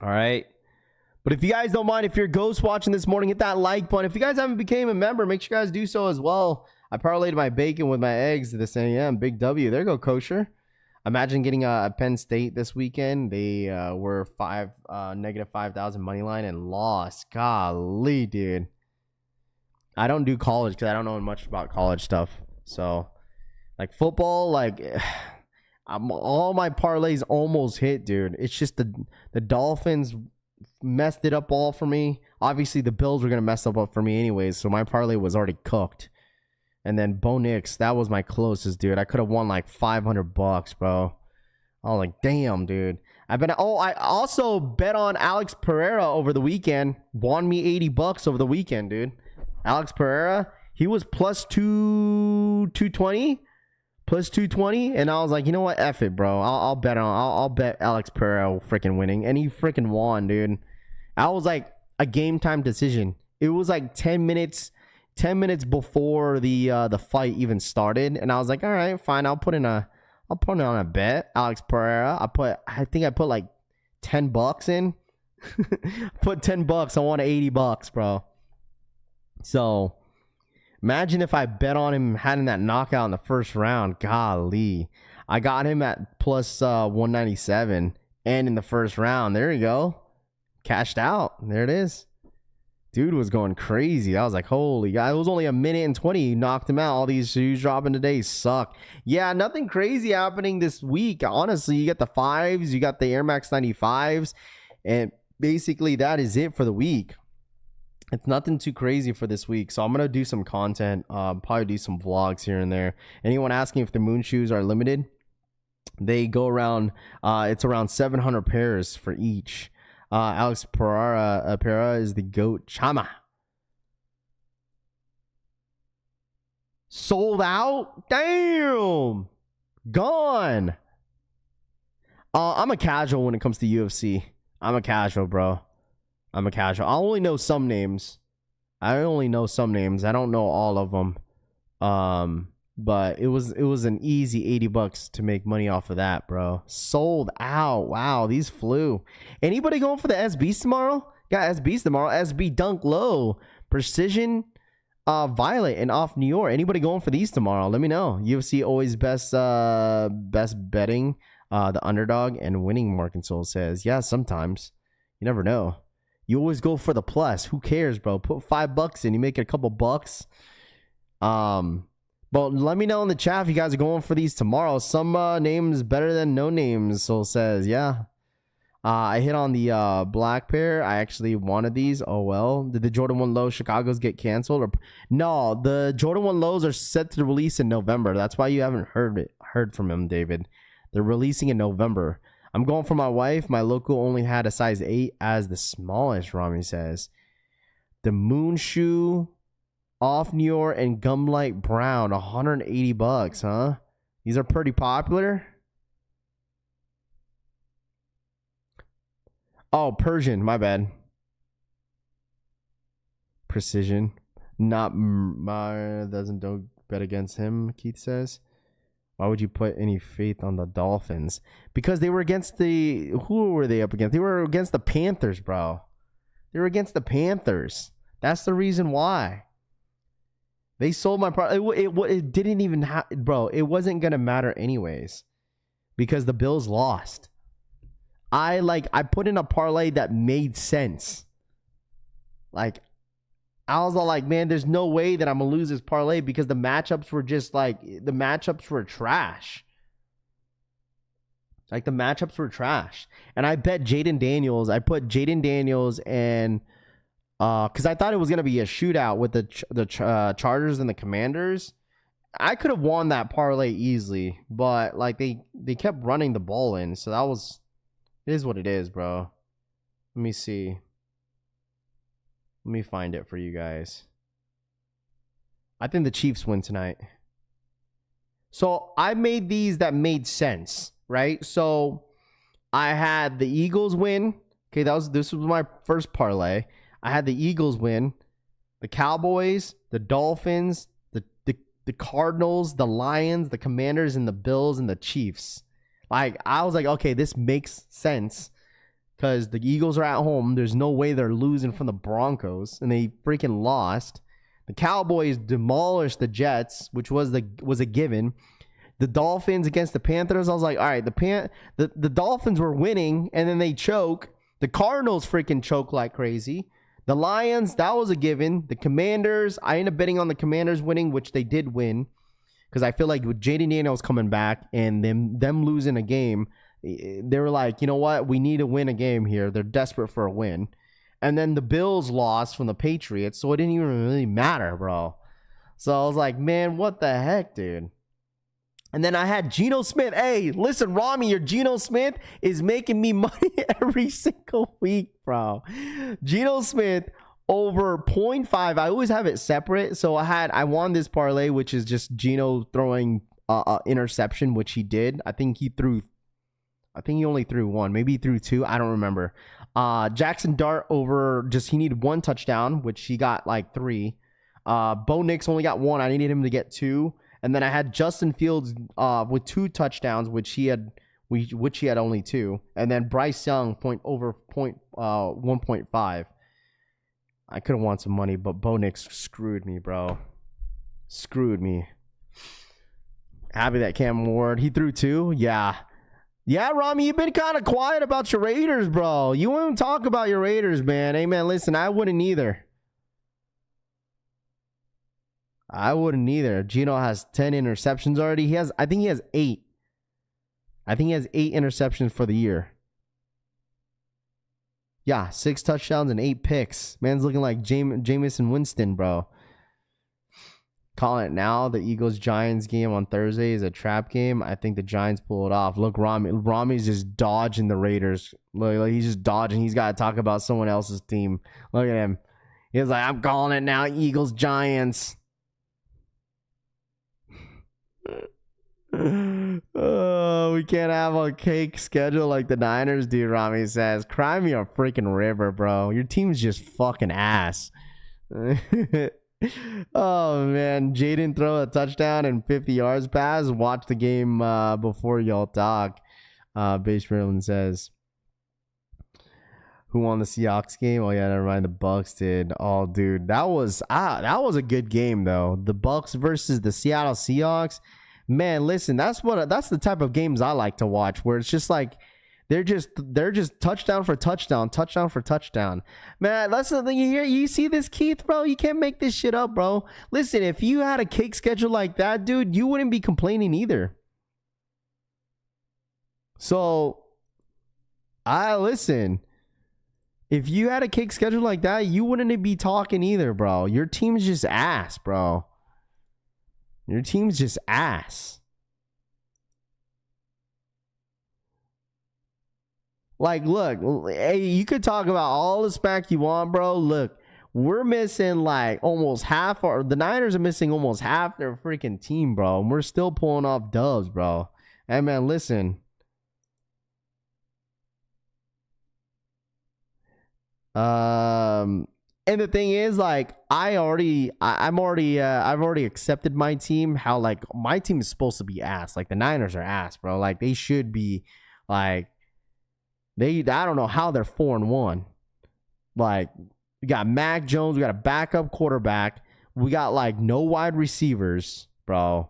All right. But if you guys don't mind, if you're ghost watching this morning, hit that like button. If you guys haven't became a member, make sure you guys do so as well. I parlayed my bacon with my eggs this AM. Big W. There you go, Kosher. Imagine getting a Penn State this weekend. They were negative 5,000 money line and lost. Golly, dude. I don't do college because I don't know much about college stuff. So, like football, like all my parlays almost hit, dude. It's just the Dolphins messed it up all for me. Obviously, the Bills were going to mess up for me anyways, so my parlay was already cooked. And then Bo Nix, that was my closest, dude. I could have won like $500, bro. I was like, damn, dude. I also bet on Alex Pereira over the weekend. Won me $80 over the weekend, dude. Alex Pereira, he was plus 220. Plus 220, and I was like, you know what, F it, bro. I'll bet Alex Pereira freaking winning, and he freaking won, dude. I was like a game time decision. It was like 10 minutes. 10 minutes before the fight even started, and I was like, all right, fine, I'll put on a bet. Alex Pereira. I think I put like $10 in. Put $10. I won $80, bro. So imagine if I bet on him having that knockout in the first round. Golly, I got him at plus 197, and in the first round, there you go, cashed out. There it is. Dude was going crazy. I was like, holy God. It was only a minute and 20. You knocked him out. All these shoes dropping today suck. Yeah, nothing crazy happening this week. Honestly, you got the 5s. You got the Air Max 95s. And basically, that is it for the week. It's nothing too crazy for this week. So I'm going to do some content. Probably do some vlogs here and there. Anyone asking if the Moon shoes are limited? They go around, it's around 700 pairs for each. Alex Pereira is the GOAT. Chama. Sold out? Damn. Gone. I'm a casual when it comes to UFC. I'm a casual, bro. I'm a casual. I only know some names. I don't know all of them. But it was an easy $80 to make money off of that, bro. Sold out. Wow, these flew. Anybody going for the SBs tomorrow? Got SBs tomorrow. SB Dunk Low, Precision, Violet, and Off New York. Anybody going for these tomorrow? Let me know. UFC always best betting. The underdog and winning. Mark Soul says, yeah, sometimes. You never know. You always go for the plus. Who cares, bro? Put $5 in. You make it a couple bucks. But let me know in the chat if you guys are going for these tomorrow. Some names better than no names. Soul says, yeah. I hit on the black pair. I actually wanted these. Oh, well. Did the Jordan 1 Low Chicago's get canceled? Or no, the Jordan 1 Lows are set to release in November. That's why you haven't heard from him, David. They're releasing in November. I'm going for my wife. My local only had a size 8 as the smallest, Rami says. The Moon shoe... Off New York and Gumlight Brown, $180, huh? These are pretty popular. Oh, Persian, my bad. Precision. Not don't bet against him, Keith says. Why would you put any faith on the Dolphins? Because they were against who were they up against? They were against the Panthers, bro. They were against the Panthers. That's the reason why. They sold my product. It didn't even bro. It wasn't gonna matter anyways, because the Bills lost. I put in a parlay that made sense. Like, I was all like, man, there's no way that I'm gonna lose this parlay because the matchups were just like the matchups were trash. Like the matchups were trash, and I bet Jaden Daniels. I put Jaden Daniels and. Because I thought it was going to be a shootout with the Chargers and the Commanders. I could have won that parlay easily, but like they kept running the ball in. So it is what it is, bro. Let me see. Let me find it for you guys. I think the Chiefs win tonight. So I made these that made sense, right? So I had the Eagles win. Okay, this was my first parlay. I had the Eagles win, the Cowboys, the Dolphins, the Cardinals, the Lions, the Commanders, and the Bills and the Chiefs. Like, I was like, okay, this makes sense because the Eagles are at home. There's no way they're losing from the Broncos, and they freaking lost. The Cowboys demolished the Jets, which was a given. The Dolphins against the Panthers, I was like, all right, the Dolphins were winning, and then they choke. The Cardinals freaking choke like crazy. The Lions, that was a given. The Commanders, I ended up betting on the Commanders winning, which they did win. Because I feel like with Jaden Daniels coming back and them losing a game, they were like, you know what? We need to win a game here. They're desperate for a win. And then the Bills lost from the Patriots, so it didn't even really matter, bro. So I was like, man, what the heck, dude? And then I had Geno Smith. Hey, listen, Rami, your Geno Smith is making me money every single week, bro. Geno Smith over 0.5. I always have it separate. So I won this parlay, which is just Geno throwing interception, which he did. I think he only threw one. Maybe he threw two. I don't remember. Jackson Dart over he needed one touchdown, which he got like 3. Bo Nix only got 1. I needed him to get 2. And then I had Justin Fields with 2 touchdowns, which he had only 2. And then Bryce Young 1.5. I could have won some money, but Bo Nix screwed me, bro. Screwed me. Happy that Cam Ward, he threw 2. Yeah, Rami, you've been kind of quiet about your Raiders, bro. You wouldn't talk about your Raiders, man. Hey, man, listen, I wouldn't either. Gino has 10 interceptions already. I think he has 8. I think he has 8 interceptions for the year. Yeah, 6 touchdowns and 8 picks. Man's looking like Jameson Winston, bro. Calling it now. The Eagles-Giants game on Thursday is a trap game. I think the Giants pull it off. Look, Rami's just dodging the Raiders. Look, he's just dodging. He's got to talk about someone else's team. Look at him. He's like, I'm calling it now. Eagles-Giants. Oh, we can't have a cake schedule like the Niners do, Rami says. Cry me a freaking river, bro. Your team's just fucking ass. Oh, man. Jaden throw a touchdown and 50 yards pass. Watch the game before y'all talk. Base Maryland says. Who won the Seahawks game? Oh, yeah, never mind. The Bucks did. Oh, dude. That was a good game, though. The Bucks versus the Seattle Seahawks. Man, listen, that's the type of games I like to watch, where it's just like they're just touchdown for touchdown. Man, that's the thing. You see this, Keith, bro? You can't make this shit up, bro. Listen, if you had a cake schedule like that, dude, you wouldn't be complaining either. So, listen. If you had a cake schedule like that, you wouldn't be talking either, bro. Your team's just ass, bro. Your team's just ass. Like, look, hey, you could talk about all the smack you want, bro. Look, we're missing like almost half, or the Niners are missing almost half their freaking team, bro. And we're still pulling off dubs, bro. Hey, man, listen. And the thing is, like, I've already accepted my team. How, like, my team is supposed to be ass. Like, the Niners are ass, bro. Like, they should be, like, I don't know how they're 4-1. Like, we got Mac Jones, we got a backup quarterback, we got like no wide receivers, bro.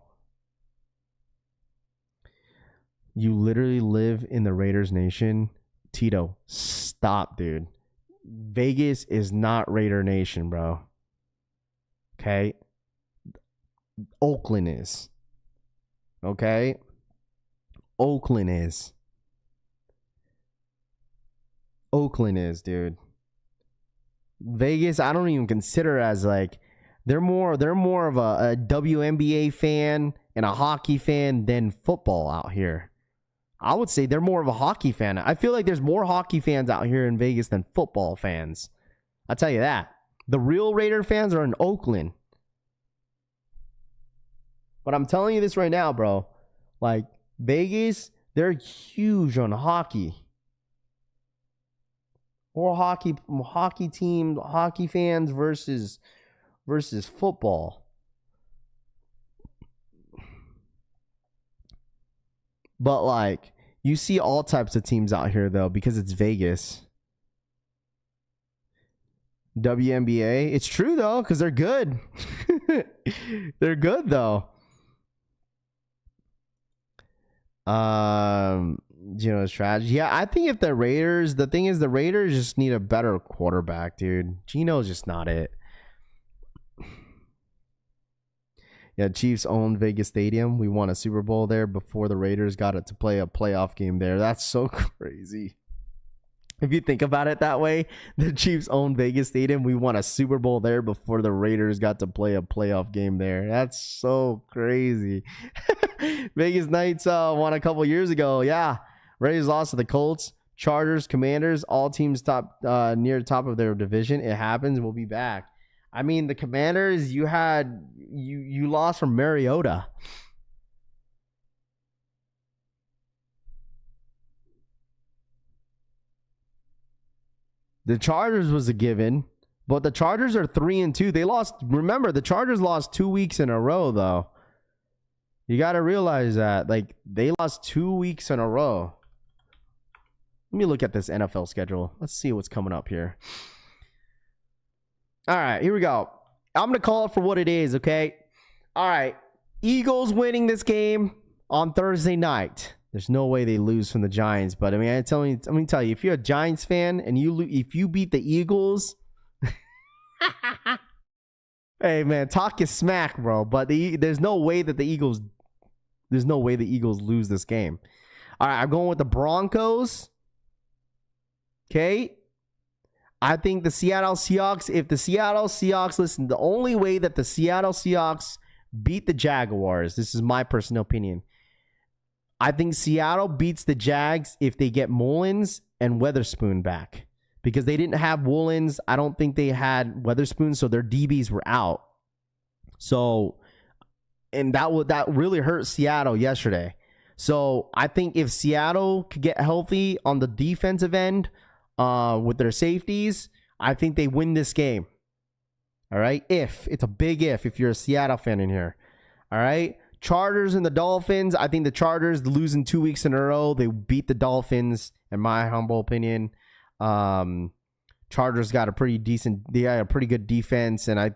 You literally live in the Raiders Nation. Tito, stop, dude. Vegas is not Raider Nation, bro. Okay? Oakland is. Okay? Oakland is. Oakland is, dude. Vegas, I don't even consider as like they're more of a WNBA fan and a hockey fan than football out here. I would say they're more of a hockey fan. I feel like there's more hockey fans out here in Vegas than football fans. I'll tell you that. The real Raider fans are in Oakland. But I'm telling you this right now, bro. Like, Vegas, they're huge on hockey. Or hockey team, hockey fans versus football. But, like, you see all types of teams out here, though, because it's Vegas. WNBA. It's true, though, because they're good. They're good, though. Gino's trash. Yeah, I think if the Raiders just need a better quarterback, dude. Gino's just not it. Yeah, Chiefs owned Vegas Stadium. We won a Super Bowl there before the Raiders got it to play a playoff game there. That's so crazy. If you think about it that way, the Chiefs owned Vegas Stadium. We won a Super Bowl there before the Raiders got to play a playoff game there. That's so crazy. Vegas Knights won a couple years ago. Yeah, Raiders lost to the Colts, Chargers, Commanders. All teams near top of their division. It happens. We'll be back. I mean, the Commanders, you lost from Mariota. The Chargers was a given. But the Chargers are 3-2. They lost. Remember, the Chargers lost 2 weeks in a row, though. You got to realize that. Like, they lost 2 weeks in a row. Let me look at this NFL schedule. Let's see what's coming up here. All right, here we go. I'm going to call it for what it is, okay? All right. Eagles winning this game on Thursday night. There's no way they lose from the Giants. But, I mean, I'm going to tell you, if you're a Giants fan and if you beat the Eagles... Hey man, talk your smack, bro. But there's no way that the Eagles lose this game. All right, I'm going with the Broncos. Okay. I think the Seattle Seahawks, if the Seattle Seahawks, listen, the only way that the Seattle Seahawks beat the Jaguars, this is my personal opinion. I think Seattle beats the Jags if they get Mullins and Weatherspoon back. Because they didn't have Woolens. I don't think they had Weatherspoon, so their DBs were out. So, and that really hurt Seattle yesterday. So, I think if Seattle could get healthy on the defensive end with their safeties, I think they win this game. All right? It's a big if you're a Seattle fan in here. All right? Chargers and the Dolphins. I think the Chargers losing 2 weeks in a row. They beat the Dolphins, in my humble opinion. Chargers got a pretty good defense, and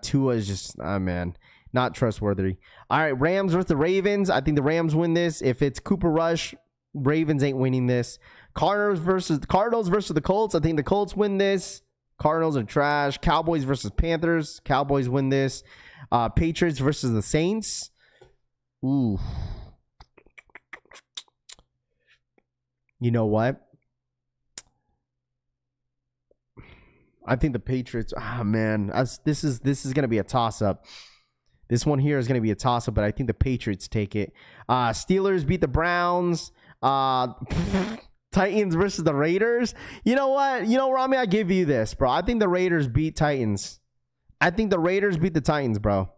Tua is just, man, not trustworthy. All right, Rams versus the Ravens. I think the Rams win this. If it's Cooper Rush, Ravens ain't winning this. Cardinals versus the Colts. I think the Colts win this. Cardinals are trash. Cowboys versus Panthers. Cowboys win this. Patriots versus the Saints. Ooh. You know what? I think the Patriots, man, this is going to be a toss-up. This one here is going to be a toss-up, but I think the Patriots take it. Steelers beat the Browns. Titans versus the Raiders. You know what? Rami, I give you this, bro. I think the Raiders beat Titans. I think the Raiders beat the Titans, bro.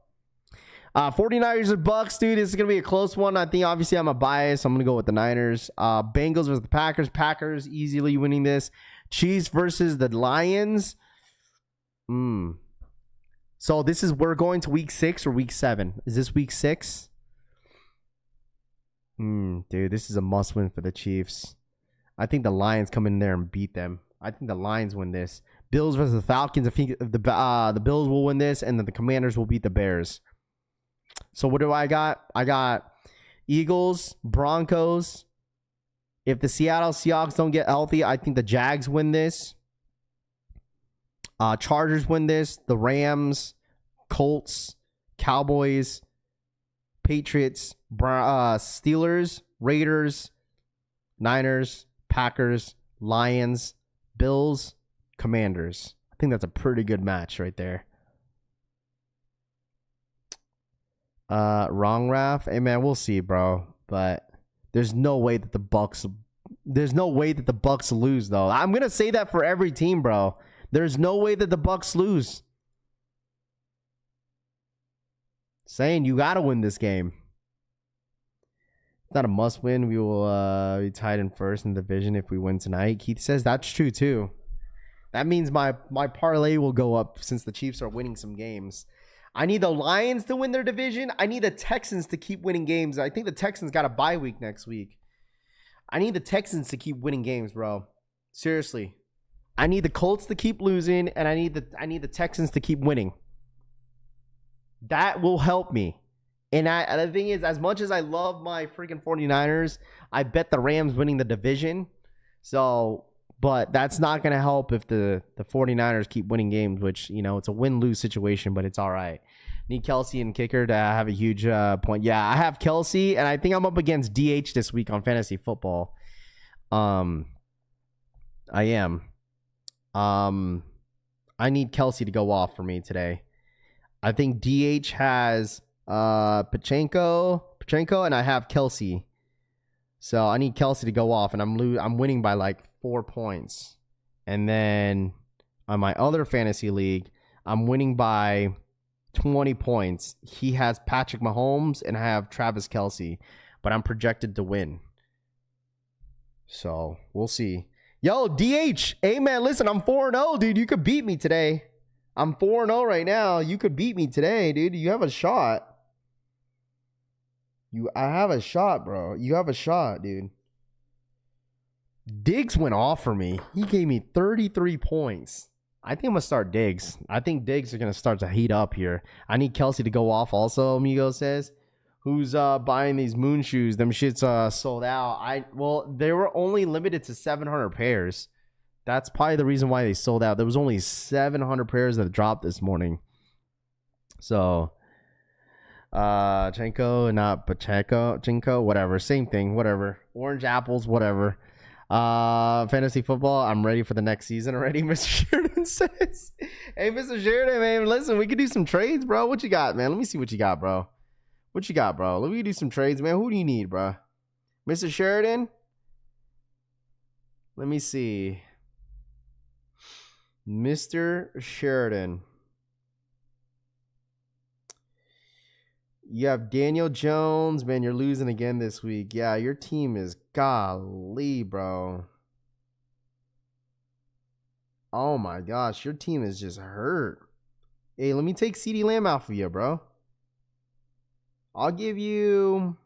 49ers and Bucks, dude. This is going to be a close one. I think, obviously, I'm a bias. I'm going to go with the Niners. Bengals versus the Packers. Packers easily winning this. Chiefs versus the Lions. So we're going to week 6 or week 7? Is this week 6? Dude, this is a must win for the Chiefs. I think the Lions come in there and beat them. I think the Lions win this. Bills versus the Falcons. I think the Bills will win this, and then the Commanders will beat the Bears. So what do I got? I got Eagles, Broncos. If the Seattle Seahawks don't get healthy, I think the Jags win this. Chargers win this. The Rams, Colts, Cowboys, Patriots, Steelers, Raiders, Niners, Packers, Lions, Bills, Commanders. I think that's a pretty good match right there. Wrong, Raph. Hey man, we'll see, bro. But there's no way that the Bucks lose, though. I'm gonna say that for every team, bro. There's no way that the Bucks lose. Saying you gotta win this game. It's not a must win. We will be tied in first in the division if we win tonight. Keith says that's true too. That means my parlay will go up since the Chiefs are winning some games. I need the Lions to win their division. I need the Texans to keep winning games. I think the Texans got a bye week next week. I need the Texans to keep winning games, bro. Seriously. I need the Colts to keep losing, and I need the Texans to keep winning. That will help me. And the thing is, as much as I love my freaking 49ers, I bet the Rams winning the division. So, but that's not going to help if the 49ers keep winning games, which, it's a win-lose situation, but it's all right. Need Kelsey and kicker to have a huge point. Yeah, I have Kelsey, and I think I'm up against DH this week on fantasy football. I am. I need Kelsey to go off for me today. I think DH has Pachenko, and I have Kelsey. So I need Kelsey to go off, and I'm winning by like 4 points. And then on my other fantasy league, I'm winning by 20 points. He has Patrick Mahomes, and I have Travis Kelsey, but I'm projected to win. So we'll see. Yo, DH. Hey, man, listen, I'm 4-0, dude. You could beat me today. I'm 4-0 right now. You could beat me today, dude. You have a shot. I have a shot, bro. You have a shot, dude. Diggs went off for me. He gave me 33 points. I think I'm going to start Diggs. I think Diggs are going to start to heat up here. I need Kelsey to go off also, Amigo says. Who's buying these moon shoes? Them shits sold out. Well, they were only limited to 700 pairs. That's probably the reason why they sold out. There was only 700 pairs that dropped this morning. So, Chenko, not Pacheco, Chenko, whatever. Same thing, whatever. Orange apples, whatever. Fantasy football, I'm ready for the next season already, Mr. Sheridan says. Hey, Mr. Sheridan, man, listen, we could do some trades, bro. What you got, man? Let me see what you got, bro. What you got, bro? Let me do some trades, man. Who do you need, bro? Mr. Sheridan? Let me see. Mr. Sheridan. You have Daniel Jones. Man, you're losing again this week. Yeah, your team is golly, bro. Oh, my gosh. Your team is just hurt. Hey, let me take CeeDee Lamb out for you, bro. I'll give you...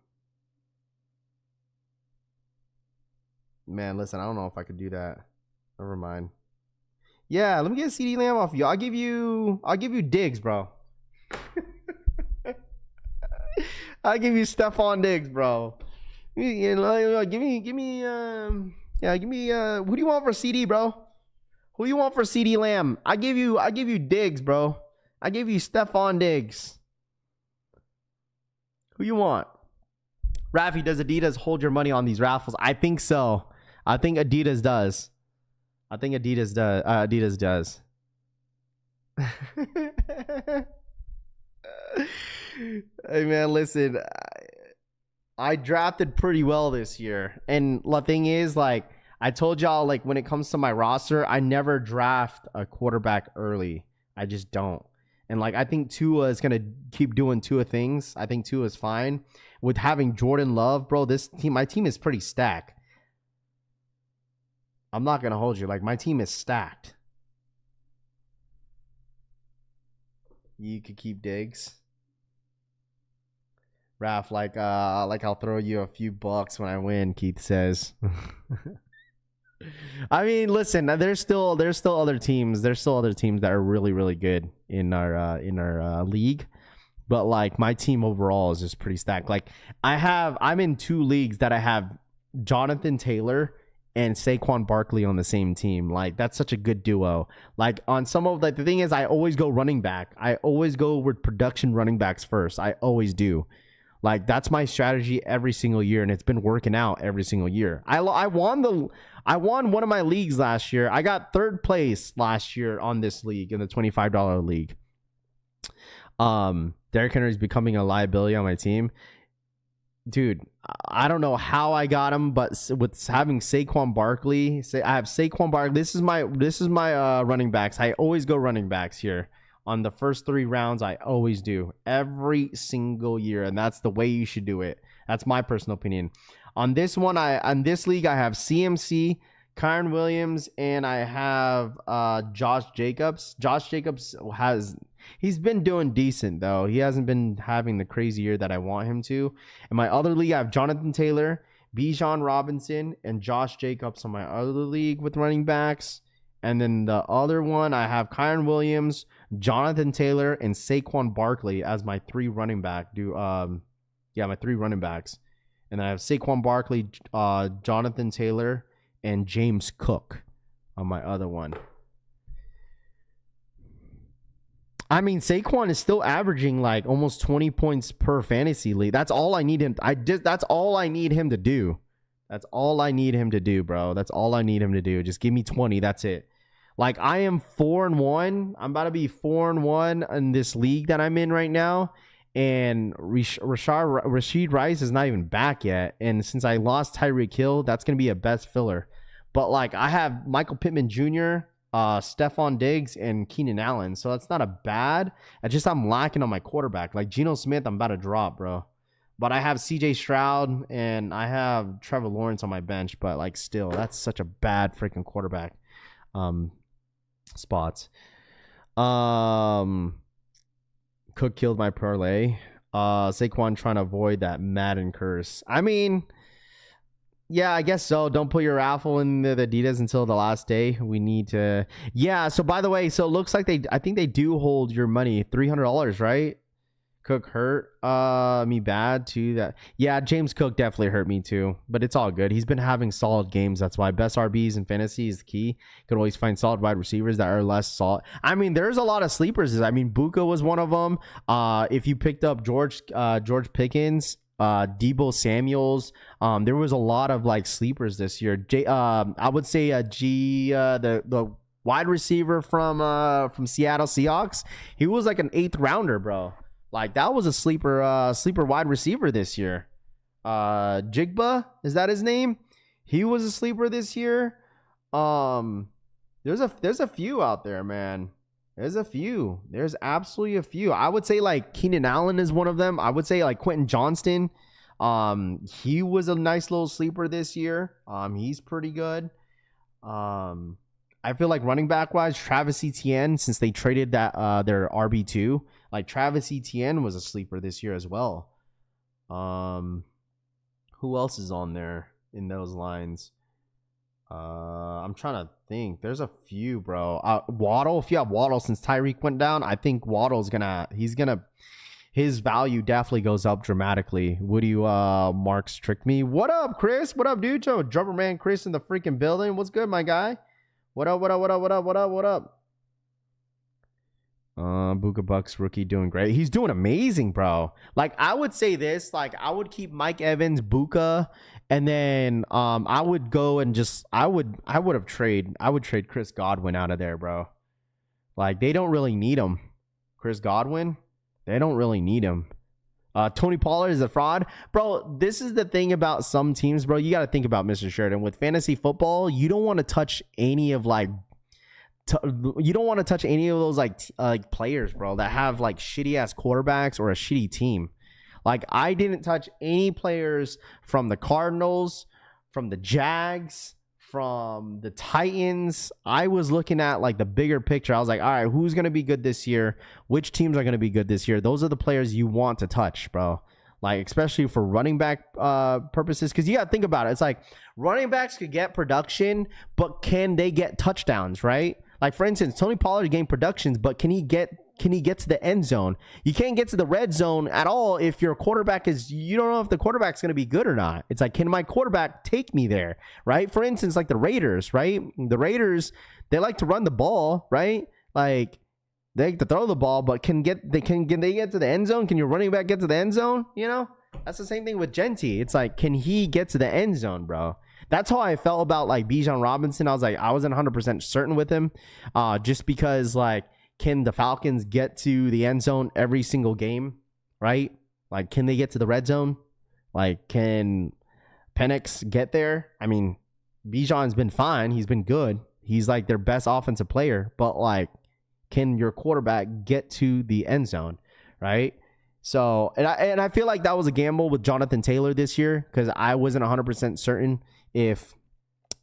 Man, listen, I don't know if I could do that. Never mind. Yeah, let me get CeeDee Lamb off you. I'll give you Diggs, bro. I'll give you Stephon Diggs, bro. Give me who do you want for CD, bro? Who do you want for CeeDee Lamb? I give you Diggs, bro. I give you Stephon Diggs. Who you want? Rafi, does Adidas hold your money on these raffles? I think so. I think Adidas does. Adidas does. Hey, man, listen. I drafted pretty well this year. And the thing is, like, I told y'all, like, when it comes to my roster, I never draft a quarterback early. I just don't. And, like, I think Tua is going to keep doing Tua things. I think Tua is fine. With having Jordan Love, bro, my team is pretty stacked. I'm not going to hold you. Like, my team is stacked. You could keep Diggs. Raph, like I'll throw you a few bucks when I win, Keith says. I mean, listen, there's still other teams. There's still other teams that are really, really good in our league. But like my team overall is just pretty stacked. Like I'm in 2 leagues that I have Jonathan Taylor and Saquon Barkley on the same team. Like that's such a good duo. Like on some of the thing is I always go running back. I always go with production running backs first. I always do. Like that's my strategy every single year, and it's been working out every single year. I won one of my leagues last year. I got 3rd place last year on this league in the $25 league. Derrick Henry is becoming a liability on my team. Dude, I don't know how I got him, but with having Saquon Barkley, I have Saquon Barkley. This is my running backs. I always go running backs here. On the first 3 rounds, I always do every single year, and that's the way you should do it. That's my personal opinion. On this one, on this league, I have CMC, Kyron Williams, and I have Josh Jacobs. Josh Jacobs he's been doing decent though. He hasn't been having the crazy year that I want him to. In my other league, I have Jonathan Taylor, Bijan Robinson, and Josh Jacobs on my other league with running backs. And then the other one, I have Kyron Williams, Jonathan Taylor, and Saquon Barkley as my 3 running back. My 3 running backs. And then I have Saquon Barkley, Jonathan Taylor, and James Cook on my other one. I mean, Saquon is still averaging like almost 20 points per fantasy league. That's all I need him. That's all I need him to do. That's all I need him to do, bro. That's all I need him to do. Just give me 20. That's it. Like, I am 4-1. I'm about to be 4-1 in this league that I'm in right now. And Rashid Rice is not even back yet. And since I lost Tyreek Hill, that's going to be a best filler. But, like, I have Michael Pittman Jr., Stephon Diggs, and Keenan Allen. So that's not a bad. It's just I'm lacking on my quarterback. Like, Geno Smith, I'm about to drop, bro. But I have CJ Stroud and I have Trevor Lawrence on my bench. But like, still, that's such a bad freaking quarterback spots. Cook killed my parlay. Saquon trying to avoid that Madden curse. I mean, yeah, I guess so. Don't put your raffle in the Adidas until the last day. We need to. Yeah. So by the way, so it looks like I think they do hold your money, $300, right? Cook hurt me bad too. That yeah, James Cook definitely hurt me too, but it's all good. He's been having solid games. That's why best RBs in fantasy is the key. You can always find solid wide receivers that are less solid. I mean, there's a lot of sleepers. I mean, Buka was one of them. If you picked up George Pickens, Debo Samuels, there was a lot of like sleepers this year. I would say the wide receiver from Seattle Seahawks, he was like an 8th rounder, bro. Like that was a sleeper wide receiver this year. Jigba, is that his name? He was a sleeper this year. There's a few out there, man. There's a few. There's absolutely a few. I would say like Keenan Allen is one of them. I would say like Quentin Johnston. He was a nice little sleeper this year. He's pretty good. I feel like running back wise, Travis Etienne, since they traded that their RB2, like Travis Etienne was a sleeper this year as well. Who else is on there in those lines? I'm trying to think. There's a few, bro. Waddle, if you have Waddle since Tyreek went down, I think Waddle's his value definitely goes up dramatically. Would you Marks trick me? What up, Chris? What up, dude? Drummer man Chris in the freaking building. What's good, my guy? What up? Buka Bucks rookie doing great. He's doing amazing, bro. Like I would say this, like I would keep Mike Evans, Buka, and then I would go and I would trade Chris Godwin out of there, bro. Like they don't really need him. Chris Godwin, they don't really need him. Tony Pollard is a fraud, bro. This is the thing about some teams, bro. You got to think about Mr. Sheridan with fantasy football. You don't want to touch any of those like players, bro, that have like shitty ass quarterbacks or a shitty team. Like I didn't touch any players from the Cardinals, from the Jags, from the Titans. I was looking at like the bigger picture. I was like, all right, who's going to be good this year? Which teams are going to be good this year? Those are the players you want to touch, bro. Like, especially for running back purposes. Because you got to think about it. It's like running backs could get production, but can they get touchdowns, right? Like, for instance, Tony Pollard gained productions, but can he get to the end zone? You can't get to the red zone at all if your quarterback you don't know if the quarterback's going to be good or not. It's like, can my quarterback take me there, right? For instance, like the Raiders, right? The Raiders, they like to run the ball, right? Like, they like to throw the ball, but can they get to the end zone? Can your running back get to the end zone? You know? That's the same thing with Genty. It's like, can he get to the end zone, bro? That's how I felt about like Bijan Robinson. I wasn't 100% certain with him, just because like, can the Falcons get to the end zone every single game, right? Like, can they get to the red zone? Like, can Penix get there? I mean, Bijan's been fine. He's been good. He's like their best offensive player, but like, can your quarterback get to the end zone, right? So, and I feel like that was a gamble with Jonathan Taylor this year because I wasn't 100% certain if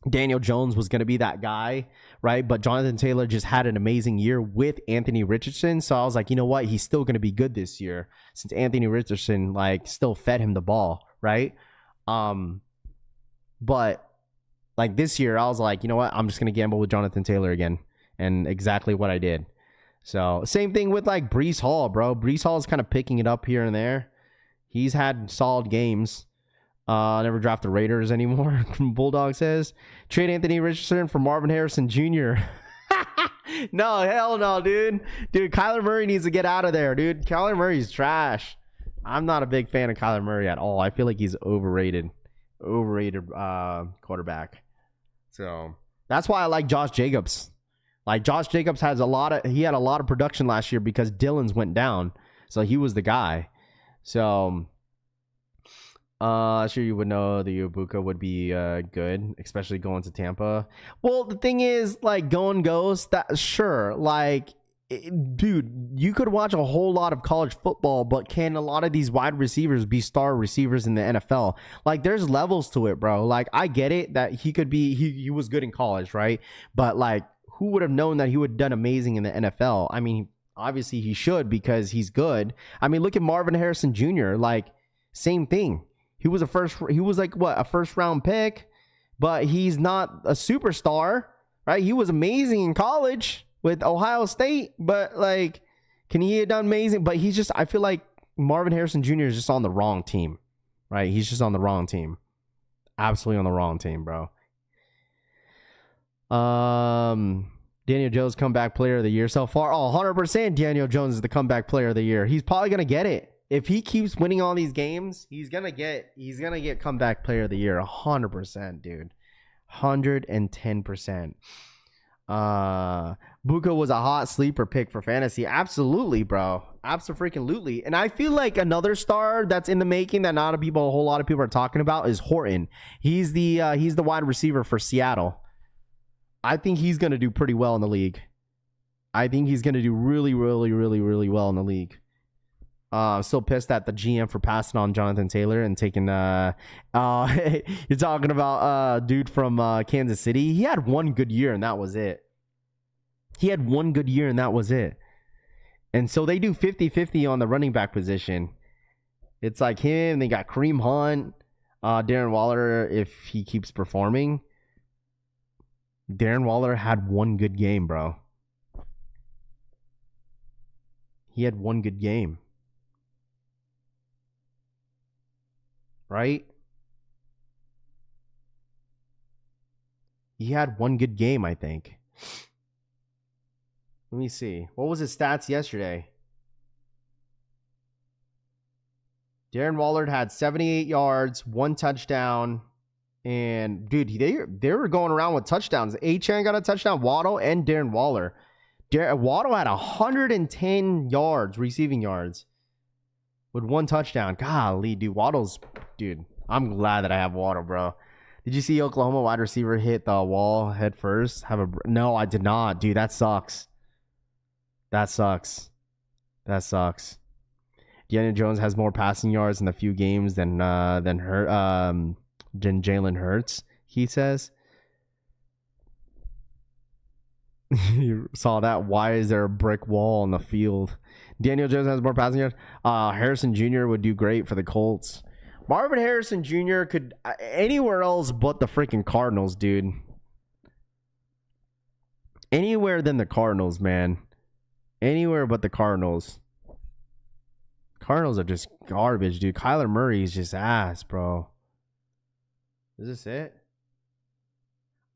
Daniel Jones was going to be that guy, right? But Jonathan Taylor just had an amazing year with Anthony Richardson. So I was like, you know what? He's still going to be good this year since Anthony Richardson like still fed him the ball, right? But like this year, I was like, you know what? I'm just going to gamble with Jonathan Taylor again. And exactly what I did. So same thing with like Breece Hall, bro. Breece Hall is kind of picking it up here and there. He's had solid games. Never draft the Raiders anymore. Bulldog says trade Anthony Richardson for Marvin Harrison Jr. No, hell no, dude. Kyler Murray needs to get out of there, dude. Kyler Murray's trash. I'm not a big fan of Kyler Murray at all. I feel like he's overrated quarterback. So that's why I like Josh Jacobs. Like Josh Jacobs had a lot of production last year because Dylan's went down. So he was the guy. So sure you would know the Ibuka would be good, especially going to Tampa. Well, the thing is, like, going Ghost, that sure, like dude, you could watch a whole lot of college football, but can a lot of these wide receivers be star receivers in the NFL? Like, there's levels to it, bro. Like, I get it that he could be, he was good in college, right? But like, who would have known that he would have done amazing in the NFL? I mean, obviously he should because he's good. I mean, look at Marvin Harrison Jr. Like, same thing. He was a first round pick, but he's not a superstar, right? He was amazing in college with Ohio State, but like, can he have done amazing? But he's just, I feel like Marvin Harrison Jr. is just on the wrong team, right? He's just on the wrong team. Absolutely on the wrong team, bro. Daniel Jones comeback player of the year so far. Oh, 100% Daniel Jones is the comeback player of the year. He's probably going to get it. If he keeps winning all these games, he's going to get comeback player of the year. 100%, dude. 110%. Buka was a hot sleeper pick for fantasy. Absolutely, bro. Absolutely. And I feel like another star that's in the making that a whole lot of people are talking about is Horton. He's the wide receiver for Seattle. I think he's going to do pretty well in the league. I think he's going to do really, really, really, really well in the league. Still pissed at the GM for passing on Jonathan Taylor and taking you're talking about dude from Kansas City. He had one good year and that was it. And so they do 50-50 on the running back position. It's like him, they got Kareem Hunt, Darren Waller if he keeps performing. Darren Waller had one good game, bro. He had one good game. Right? He had one good game, I think. Let me see. What was his stats yesterday? Darren Waller had 78 yards, 1 touchdown. And, dude, they were going around with touchdowns. A-Chan got a touchdown, Waddle, and Darren Waller. Waddle had 110 yards, receiving yards, with 1 touchdown. Golly, dude, dude, I'm glad that I have Waddle, bro. Did you see Oklahoma wide receiver hit the wall head first? No, I did not, dude. That sucks. Daniel Jones has more passing yards in a few games than Jalen Hurts, he says. You saw that. Why is there a brick wall on the field? Daniel Jones has more passing yards. Harrison Jr. would do great for the Colts. Marvin Harrison Jr. could anywhere else but the freaking Cardinals, dude. Anywhere than the Cardinals, man. Anywhere but the Cardinals. Cardinals are just garbage, dude. Kyler Murray is just ass, bro. Is this it?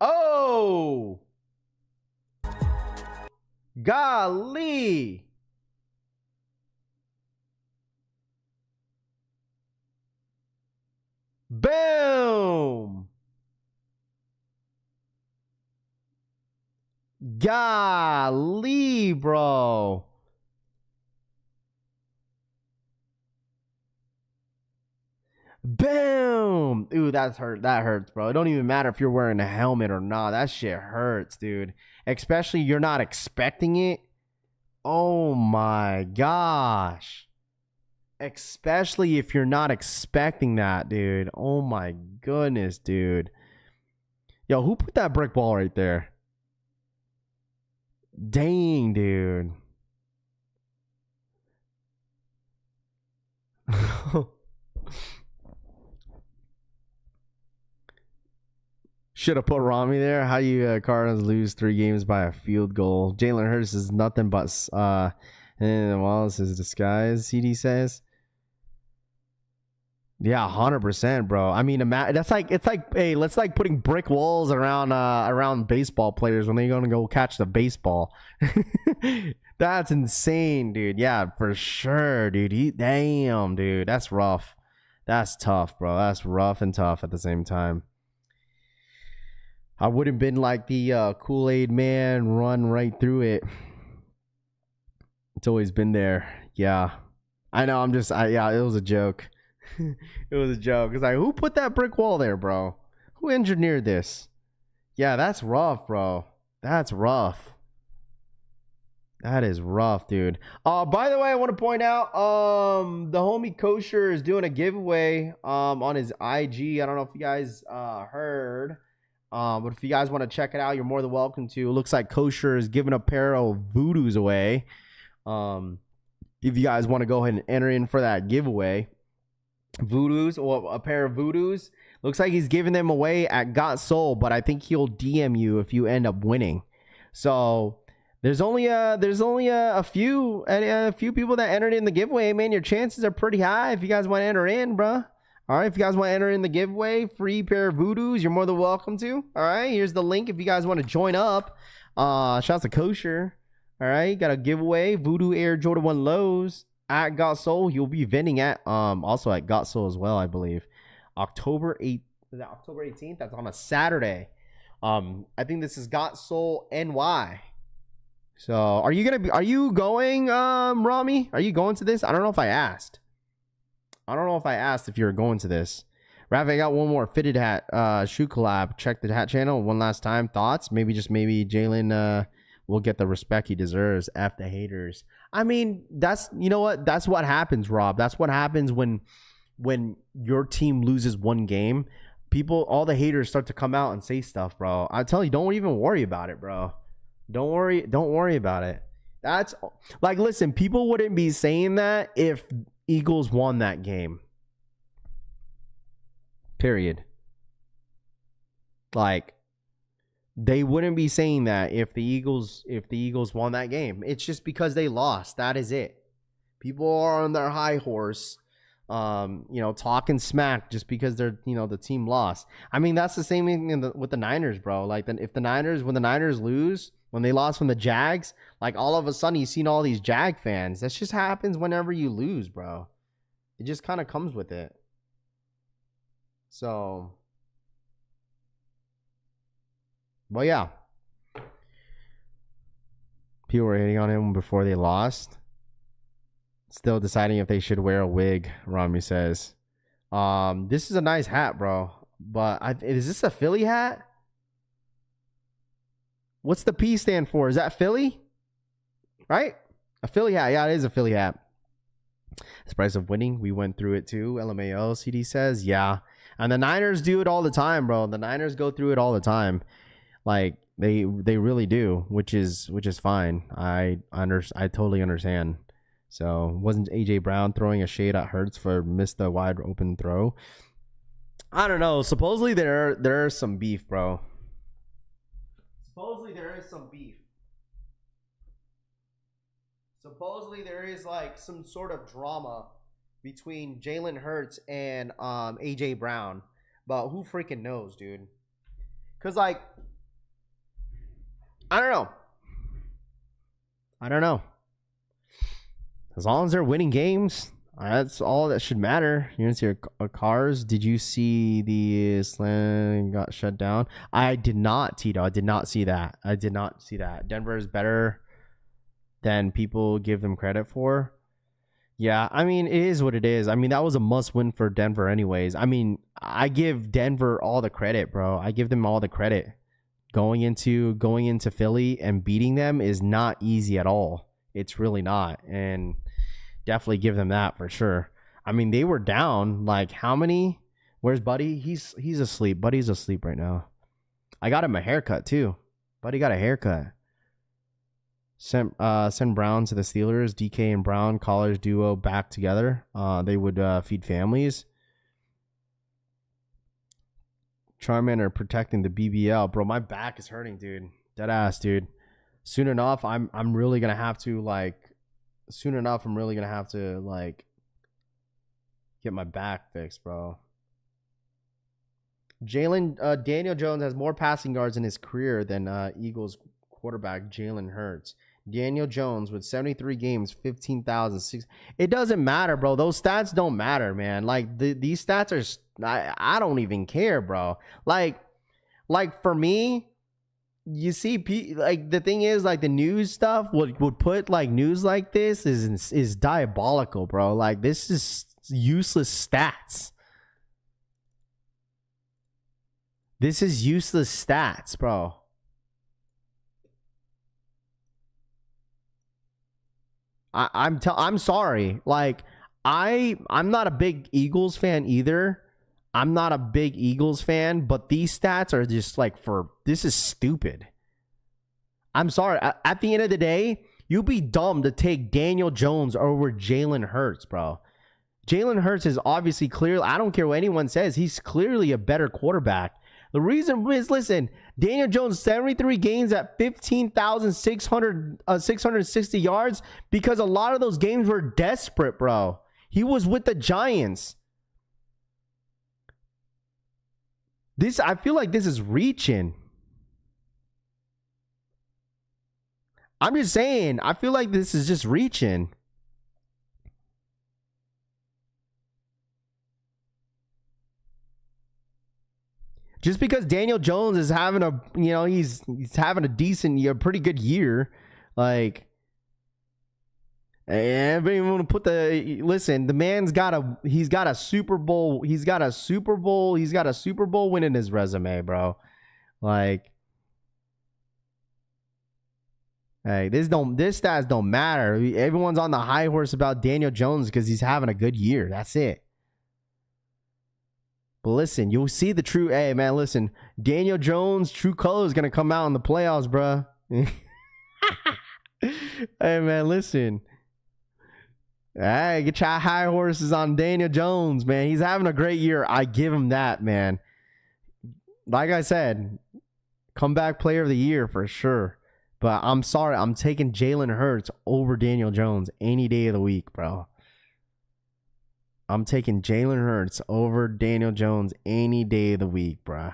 Oh! Golly! Boom! Golly, bro. Boom! Ooh, that hurts, bro. It don't even matter if you're wearing a helmet or not. That shit hurts, dude. Especially you're not expecting it. Oh my gosh. Especially if you're not expecting that, dude. Oh my goodness, dude. Yo, who put that brick wall right there? Dang, dude. Should have put Rami there. How do you Cardinals lose 3 games by a field goal? Jalen Hurts is nothing but and Wallace is disguise, CD says. Yeah, 100%, bro. I mean, it's like, hey, let's like putting brick walls around baseball players when they're gonna go catch the baseball. That's insane, dude. Yeah, for sure, dude. Damn, dude. That's rough. That's tough, bro. That's rough and tough at the same time. I wouldn't been like the Kool-Aid man, run right through it. It's always been there. Yeah, I know. Yeah, it was a joke. It was a joke. It's like, who put that brick wall there, bro? Who engineered this? Yeah, that's rough, bro. That's rough. That is rough, dude. By the way, I want to point out, the homie Kosher is doing a giveaway, on his IG. I don't know if you guys, heard, but if you guys want to check it out, you're more than welcome to. It looks like Kosher is giving a pair of Voodoos away. If you guys want to go ahead and enter in for that giveaway, Voodoos, or a pair of Voodoos. Looks like he's giving them away at Got Soul, but I think he'll DM you if you end up winning. So there's only a few people that entered in the giveaway, man. Your chances are pretty high if you guys want to enter in, bro. All right, if you guys want to enter in the giveaway, free pair of Voodoos, you're more than welcome to. All right, here's the link if you guys want to join up. Shouts to Kosher. All right, got a giveaway, Voodoo Air Jordan 1 Lows at Got Soul. You'll be vending at also at Got Soul as well, I believe. October 8th. Is that October 18th? That's on a Saturday. I think this is Got Soul NY. So are you going, Rami? Are you going to this? I don't know if I asked. If you're going to this. Rav, I got one more fitted hat shoe collab. Check the hat channel one last time. Thoughts? Maybe Jalen will get the respect he deserves. F the haters. I mean, you know what? That's what happens, Rob. That's what happens when your team loses one game. All the haters start to come out and say stuff, bro. I tell you, don't even worry about it, bro. Don't worry about it. That's like, listen, people wouldn't be saying that if Eagles won that game. Period. Like, they wouldn't be saying that if the Eagles won that game. It's just because they lost. That is it. People are on their high horse, talking smack just because they're, the team lost. I mean, that's the same thing with the Niners, bro. Like, when the Niners lose, when they lost from the Jags, like, all of a sudden you've seen all these Jag fans. That just happens whenever you lose, bro. It just kind of comes with it. So, but yeah, people were hating on him before they lost. Still deciding if they should wear a wig, Rami says. This is a nice hat, bro. But is this a Philly hat? What's the P stand for? Is that Philly? Right? A Philly hat. Yeah, it is a Philly hat. The price of winning. We went through it too. LMAO, CD says. Yeah. And the Niners do it all the time, bro. The Niners go through it all the time. Like, they really do, which is fine. I totally understand. So, wasn't AJ Brown throwing a shade at Hurts for missed the wide open throw? I don't know. Supposedly there is some beef, bro. Supposedly there is some beef. Supposedly there is like some sort of drama between Jalen Hurts and AJ Brown. But who freaking knows, dude? Cause like, I don't know. As long as they're winning games, that's all that should matter. You didn't see our cars. Did you see the slam got shut down? I did not, Tito. I did not see that. Denver is better than people give them credit for. Yeah, I mean, it is what it is. I mean, that was a must win for Denver anyways. I mean, I give Denver all the credit, bro. I give them all the credit. Going into Philly and beating them is not easy at all. It's really not. And definitely give them that for sure. I mean, they were down like how many? Where's Buddy? He's asleep. Buddy's asleep right now. I got him a haircut too. Buddy got a haircut. Send Brown to the Steelers. DK and Brown college duo back together. They would feed families. Charmander protecting the BBL, bro. My back is hurting, dude. Dead ass, dude. Soon enough, I'm really gonna have to get my back fixed, bro. Daniel Jones has more passing yards in his career than Eagles quarterback Jalen Hurts. Daniel Jones with 73 games, 15,006. It doesn't matter, bro. Those stats don't matter, man. Like these stats are. I don't even care, bro. Like for me, you see, like the thing is, like the news stuff would put like news like this is diabolical, bro. Like this is useless stats. This is useless stats, bro. I'm sorry. Like, I'm not a big Eagles fan either. I'm not a big Eagles fan, but these stats are just like, this is stupid. I'm sorry. At the end of the day, you'd be dumb to take Daniel Jones over Jalen Hurts, bro. Jalen Hurts is obviously clearly, I don't care what anyone says, he's clearly a better quarterback. The reason is, listen, Daniel Jones, 73 games at 15,660 yards, because a lot of those games were desperate, bro. He was with the Giants. I feel like this is reaching. I'm just saying, I feel like this is just reaching. Just because Daniel Jones is having he's having a decent, pretty good year, like, everybody want to put the man's got a Super Bowl win in his resume, bro. Like, hey, this stats don't matter. Everyone's on the high horse about Daniel Jones because he's having a good year. That's it. But listen, you'll see the true. Hey, man, listen. Daniel Jones' true color is gonna come out in the playoffs, bro. Hey, man, listen. Hey, get your high horses on Daniel Jones, man. He's having a great year. I give him that, man. Like I said, comeback player of the year for sure. But I'm sorry, I'm taking Jalen Hurts over Daniel Jones any day of the week, bro. I'm taking Jalen Hurts over Daniel Jones any day of the week, bruh.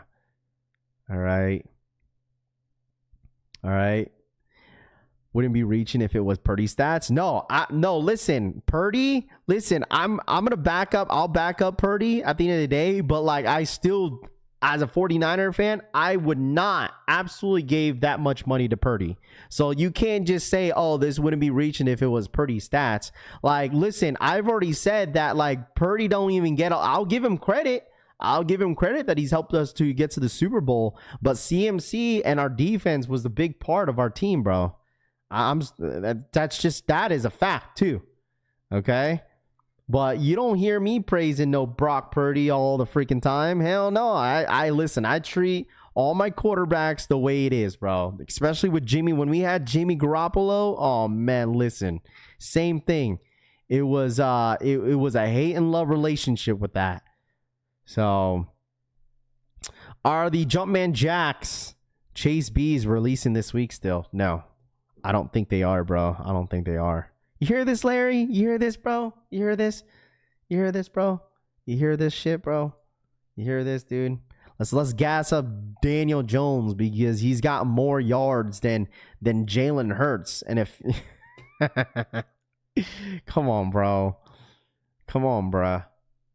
All right. Wouldn't be reaching if it was Purdy stats. No, listen, Purdy. Listen, I'm gonna back up. I'll back up Purdy at the end of the day. But like, I still, as a 49er fan, I would not absolutely give that much money to Purdy. So you can't just say, oh, this wouldn't be reaching if it was Purdy stats. Like, listen, I've already said that, like, Purdy don't even get, I'll give him credit. That he's helped us to get to the Super Bowl. But CMC and our defense was the big part of our team, bro. That is a fact too. Okay. But you don't hear me praising no Brock Purdy all the freaking time. Hell no. I listen, I treat all my quarterbacks the way it is, bro. Especially with Jimmy. When we had Jimmy Garoppolo, oh man, listen. Same thing. It was a hate and love relationship with that. So, are the Jumpman Jacks Chase B's releasing this week still? No. I don't think they are, bro. I don't think they are. You hear this, Larry? You hear this, bro? You hear this? You hear this, bro? You hear this shit, bro? You hear this, dude? Let's gas up Daniel Jones because he's got more yards than Jalen Hurts. And if come on, bro.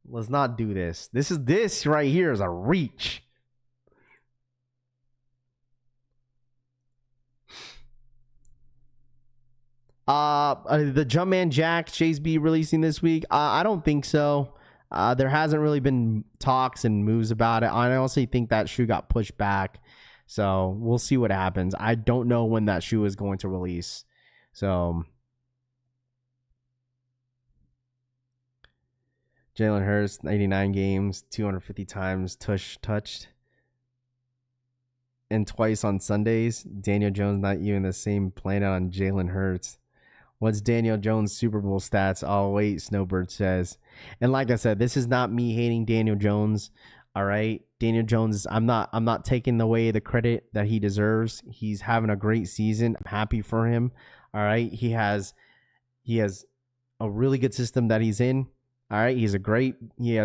Let's not do this. This right here is a reach. The Jumpman Jack Chase B releasing this week. I don't think so. There hasn't really been talks and moves about it. I honestly think that shoe got pushed back. So we'll see what happens. I don't know when that shoe is going to release. So Jalen Hurts, 89 games, 250 times touched. And twice on Sundays. Daniel Jones not even the same planet on Jalen Hurts. What's Daniel Jones' Super Bowl stats? Oh, wait, Snowbird says. And like I said, this is not me hating Daniel Jones. All right. Daniel Jones, I'm not taking away the credit that he deserves. He's having a great season. I'm happy for him. All right. He has a really good system that he's in. All right. He has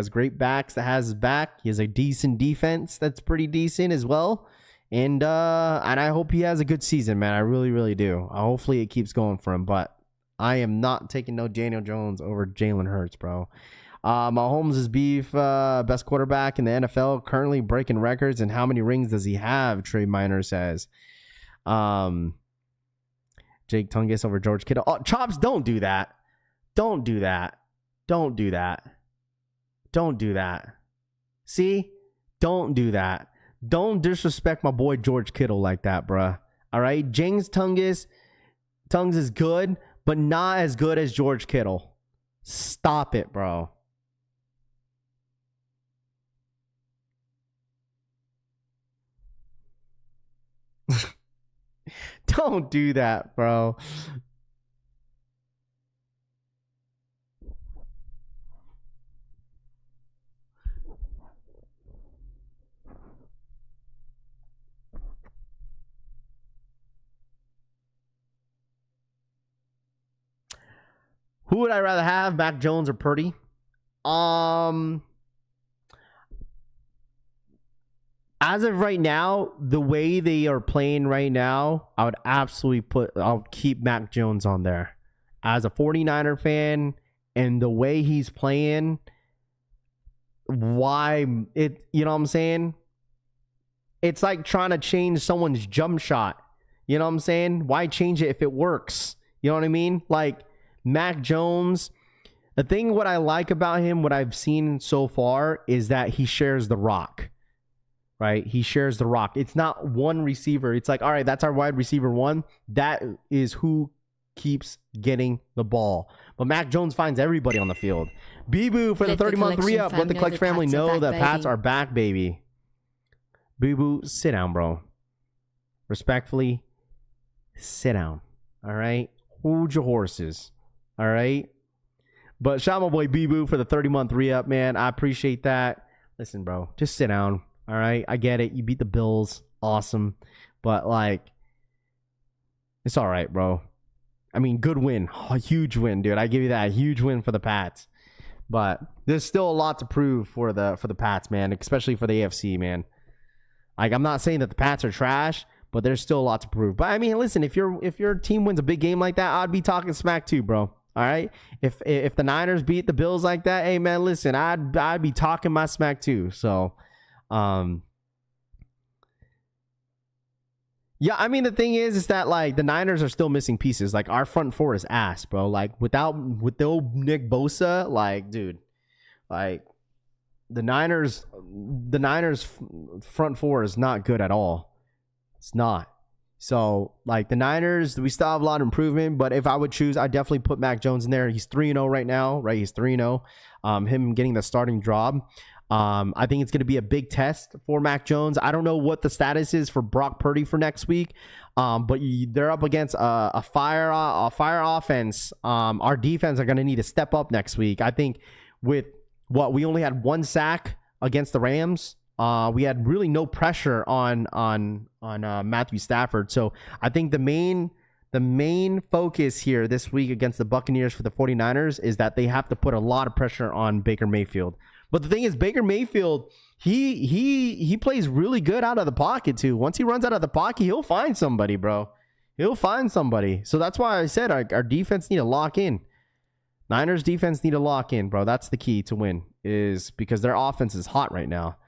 great backs that has his back. He has a decent defense that's pretty decent as well. And I hope he has a good season, man. I really, really do. Hopefully it keeps going for him, but I am not taking no Daniel Jones over Jalen Hurts, bro. Mahomes is beef, best quarterback in the NFL, currently breaking records. And how many rings does he have? Trey Miner says. Jake Tungus over George Kittle. Oh, Chops, don't do that. Don't do that. Don't do that. Don't do that. See? Don't do that. Don't disrespect my boy George Kittle like that, bruh. All right? James Tungus is good, but not as good as George Kittle. Stop it, bro. Don't do that, bro. Who would I rather have, Mac Jones or Purdy? As of right now, the way they are playing right now, I'll keep Mac Jones on there. As a 49er fan, and the way he's playing, you know what I'm saying? It's like trying to change someone's jump shot. You know what I'm saying? Why change it if it works? You know what I mean? Like, Mac Jones, the thing what I like about him, what I've seen so far, is that he shares the rock, right? He shares the rock. It's not one receiver. It's like, all right, that's our wide receiver one. That is who keeps getting the ball. But Mac Jones finds everybody on the field. Boo for the 30-month re-up. Let the Collection family know that Pats are back, baby. Boo, sit down, bro. Respectfully, sit down. All right? Hold your horses. All right? But shout out my boy Boo for the 30-month re-up, man. I appreciate that. Listen, bro, just sit down. All right? I get it. You beat the Bills. Awesome. But, like, it's all right, bro. I mean, good win. A huge win, dude. I give you that. A huge win for the Pats. But there's still a lot to prove for the Pats, man, especially for the AFC, man. Like, I'm not saying that the Pats are trash, but there's still a lot to prove. But I mean, listen, if your team wins a big game like that, I'd be talking smack too, bro. All right? If the Niners beat the Bills like that, hey man, listen, I'd be talking my smack too. So, yeah, I mean, the thing is that, like, the Niners are still missing pieces. Like, our front four is ass, bro. Like, with the old Nick Bosa, like, dude, like, the Niners front four is not good at all. It's not. So, like, the Niners, we still have a lot of improvement, but if I would choose, I'd definitely put Mac Jones in there. He's 3-0 right now, right? He's 3-0. Him getting the starting job. I think it's going to be a big test for Mac Jones. I don't know what the status is for Brock Purdy for next week, but they're up against a fire offense. Our defense are going to need to step up next week. I think with we only had 1 sack against the Rams. We had really no pressure on Matthew Stafford. So I think the main focus here this week against the Buccaneers for the 49ers is that they have to put a lot of pressure on Baker Mayfield. But the thing is, Baker Mayfield, he plays really good out of the pocket too. Once he runs out of the pocket, he'll find somebody, bro. He'll find somebody. So that's why I said our defense need to lock in. Niners defense need to lock in, bro. That's the key to win, is because their offense is hot right now.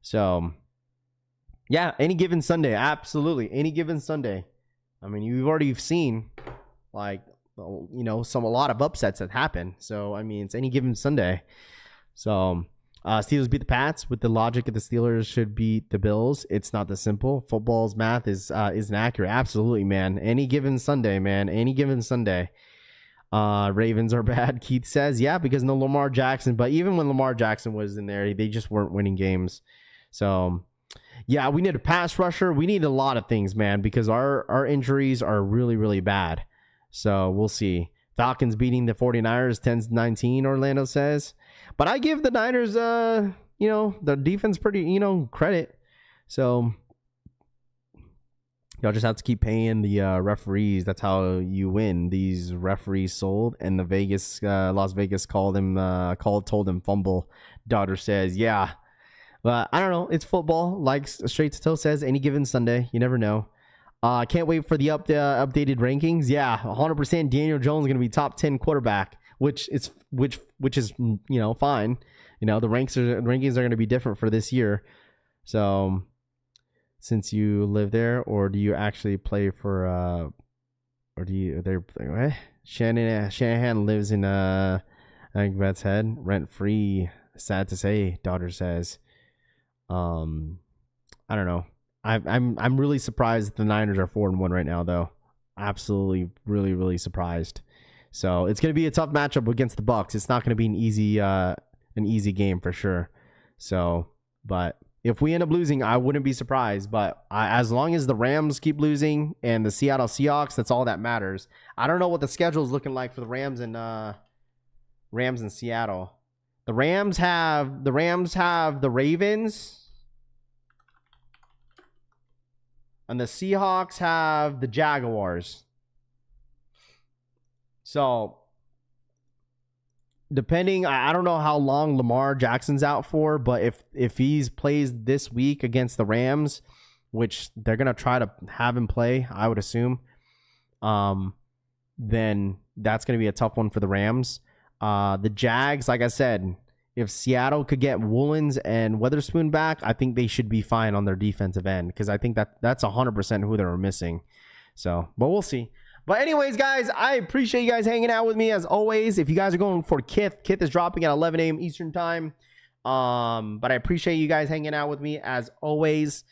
So, yeah, any given Sunday, absolutely, any given Sunday. I mean, you've already seen, like, you know, a lot of upsets that happen. So, I mean, it's any given Sunday. So, Steelers beat the Pats with the logic of the Steelers should beat the Bills. It's not that simple. Football's math is inaccurate. Absolutely, man. Any given Sunday, man. Any given Sunday. Ravens are bad, Keith says. Yeah, because no Lamar Jackson. But even when Lamar Jackson was in there, they just weren't winning games. So, yeah, we need a pass rusher. We need a lot of things, man, because our injuries are really, really bad. So, we'll see. Falcons beating the 49ers 10-19, Orlando says. But I give the Niners, you know, the defense pretty, you know, credit. So, y'all just have to keep paying the referees. That's how you win. These referees sold, and the Las Vegas told him fumble. Daughter says, yeah. But I don't know. It's football. Like Straight to Toe says, any given Sunday. You never know. Can't wait for the updated rankings. Yeah, 100% Daniel Jones is going to be top 10 quarterback, which is, you know, fine. You know, the rankings are going to be different for this year. So, since you live there, or do you actually play for or do you what? Shanahan lives in I think Bet's Head, rent free. Sad to say, daughter says. I don't know. I'm really surprised that the Niners are 4-1 right now, though. Absolutely, really, really surprised. So it's going to be a tough matchup against the Bucks. It's not going to be an easy game for sure. So, but if we end up losing, I wouldn't be surprised. But as long as the Rams keep losing and the Seattle Seahawks, that's all that matters. I don't know what the schedule is looking like for the Rams and Seattle. The Rams have the Ravens, and the Seahawks have the Jaguars. So, depending, I don't know how long Lamar Jackson's out for, but if he plays this week against the Rams, which they're going to try to have him play, I would assume, then that's going to be a tough one for the Rams. The Jags, like I said, if Seattle could get Woolens and Witherspoon back, I think they should be fine on their defensive end, because I think that's 100% who they were missing. So, but we'll see. But anyways, guys, I appreciate you guys hanging out with me as always. If you guys are going for Kith is dropping at 11 a.m. Eastern time. But I appreciate you guys hanging out with me as always.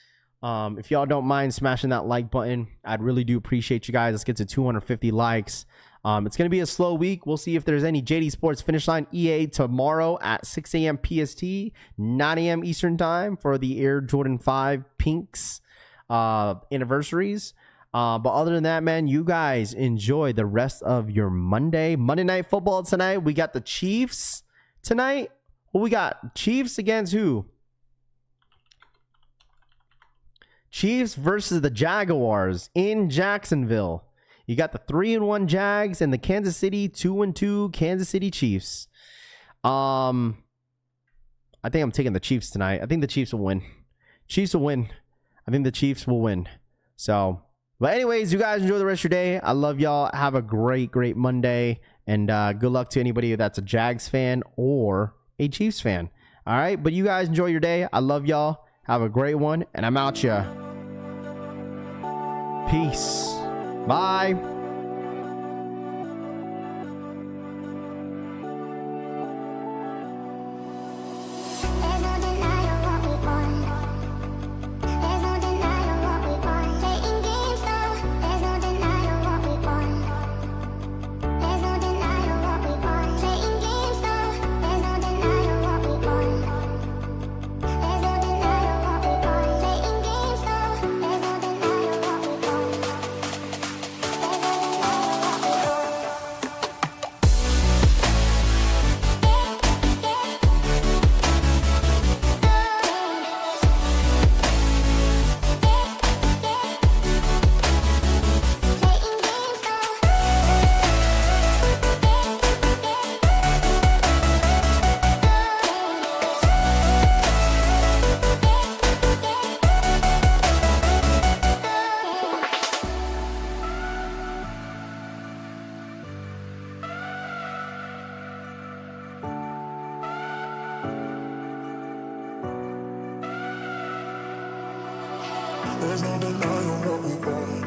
If y'all don't mind smashing that like button, I'd really do appreciate you guys. Let's get to 250 likes. It's going to be a slow week. We'll see if there's any JD Sports Finish Line EA tomorrow at 6 a.m. PST, 9 a.m. Eastern time for the Air Jordan 5 Pinks anniversaries. But other than that, man, you guys enjoy the rest of your Monday. Monday Night Football tonight. We got the Chiefs tonight. Who we got? Chiefs against who? Chiefs versus the Jaguars in Jacksonville. You got the 3-1 Jags and the Kansas City 2-2 Kansas City Chiefs. I think I'm taking the Chiefs tonight. I think the Chiefs will win. Chiefs will win. I think the Chiefs will win. So, but anyways, you guys enjoy the rest of your day. I love y'all. Have a great Monday. And good luck to anybody that's a Jags fan or a Chiefs fan. All right. But you guys enjoy your day. I love y'all. Have a great one. And I'm out ya. Peace. Bye. There's no denying what we want.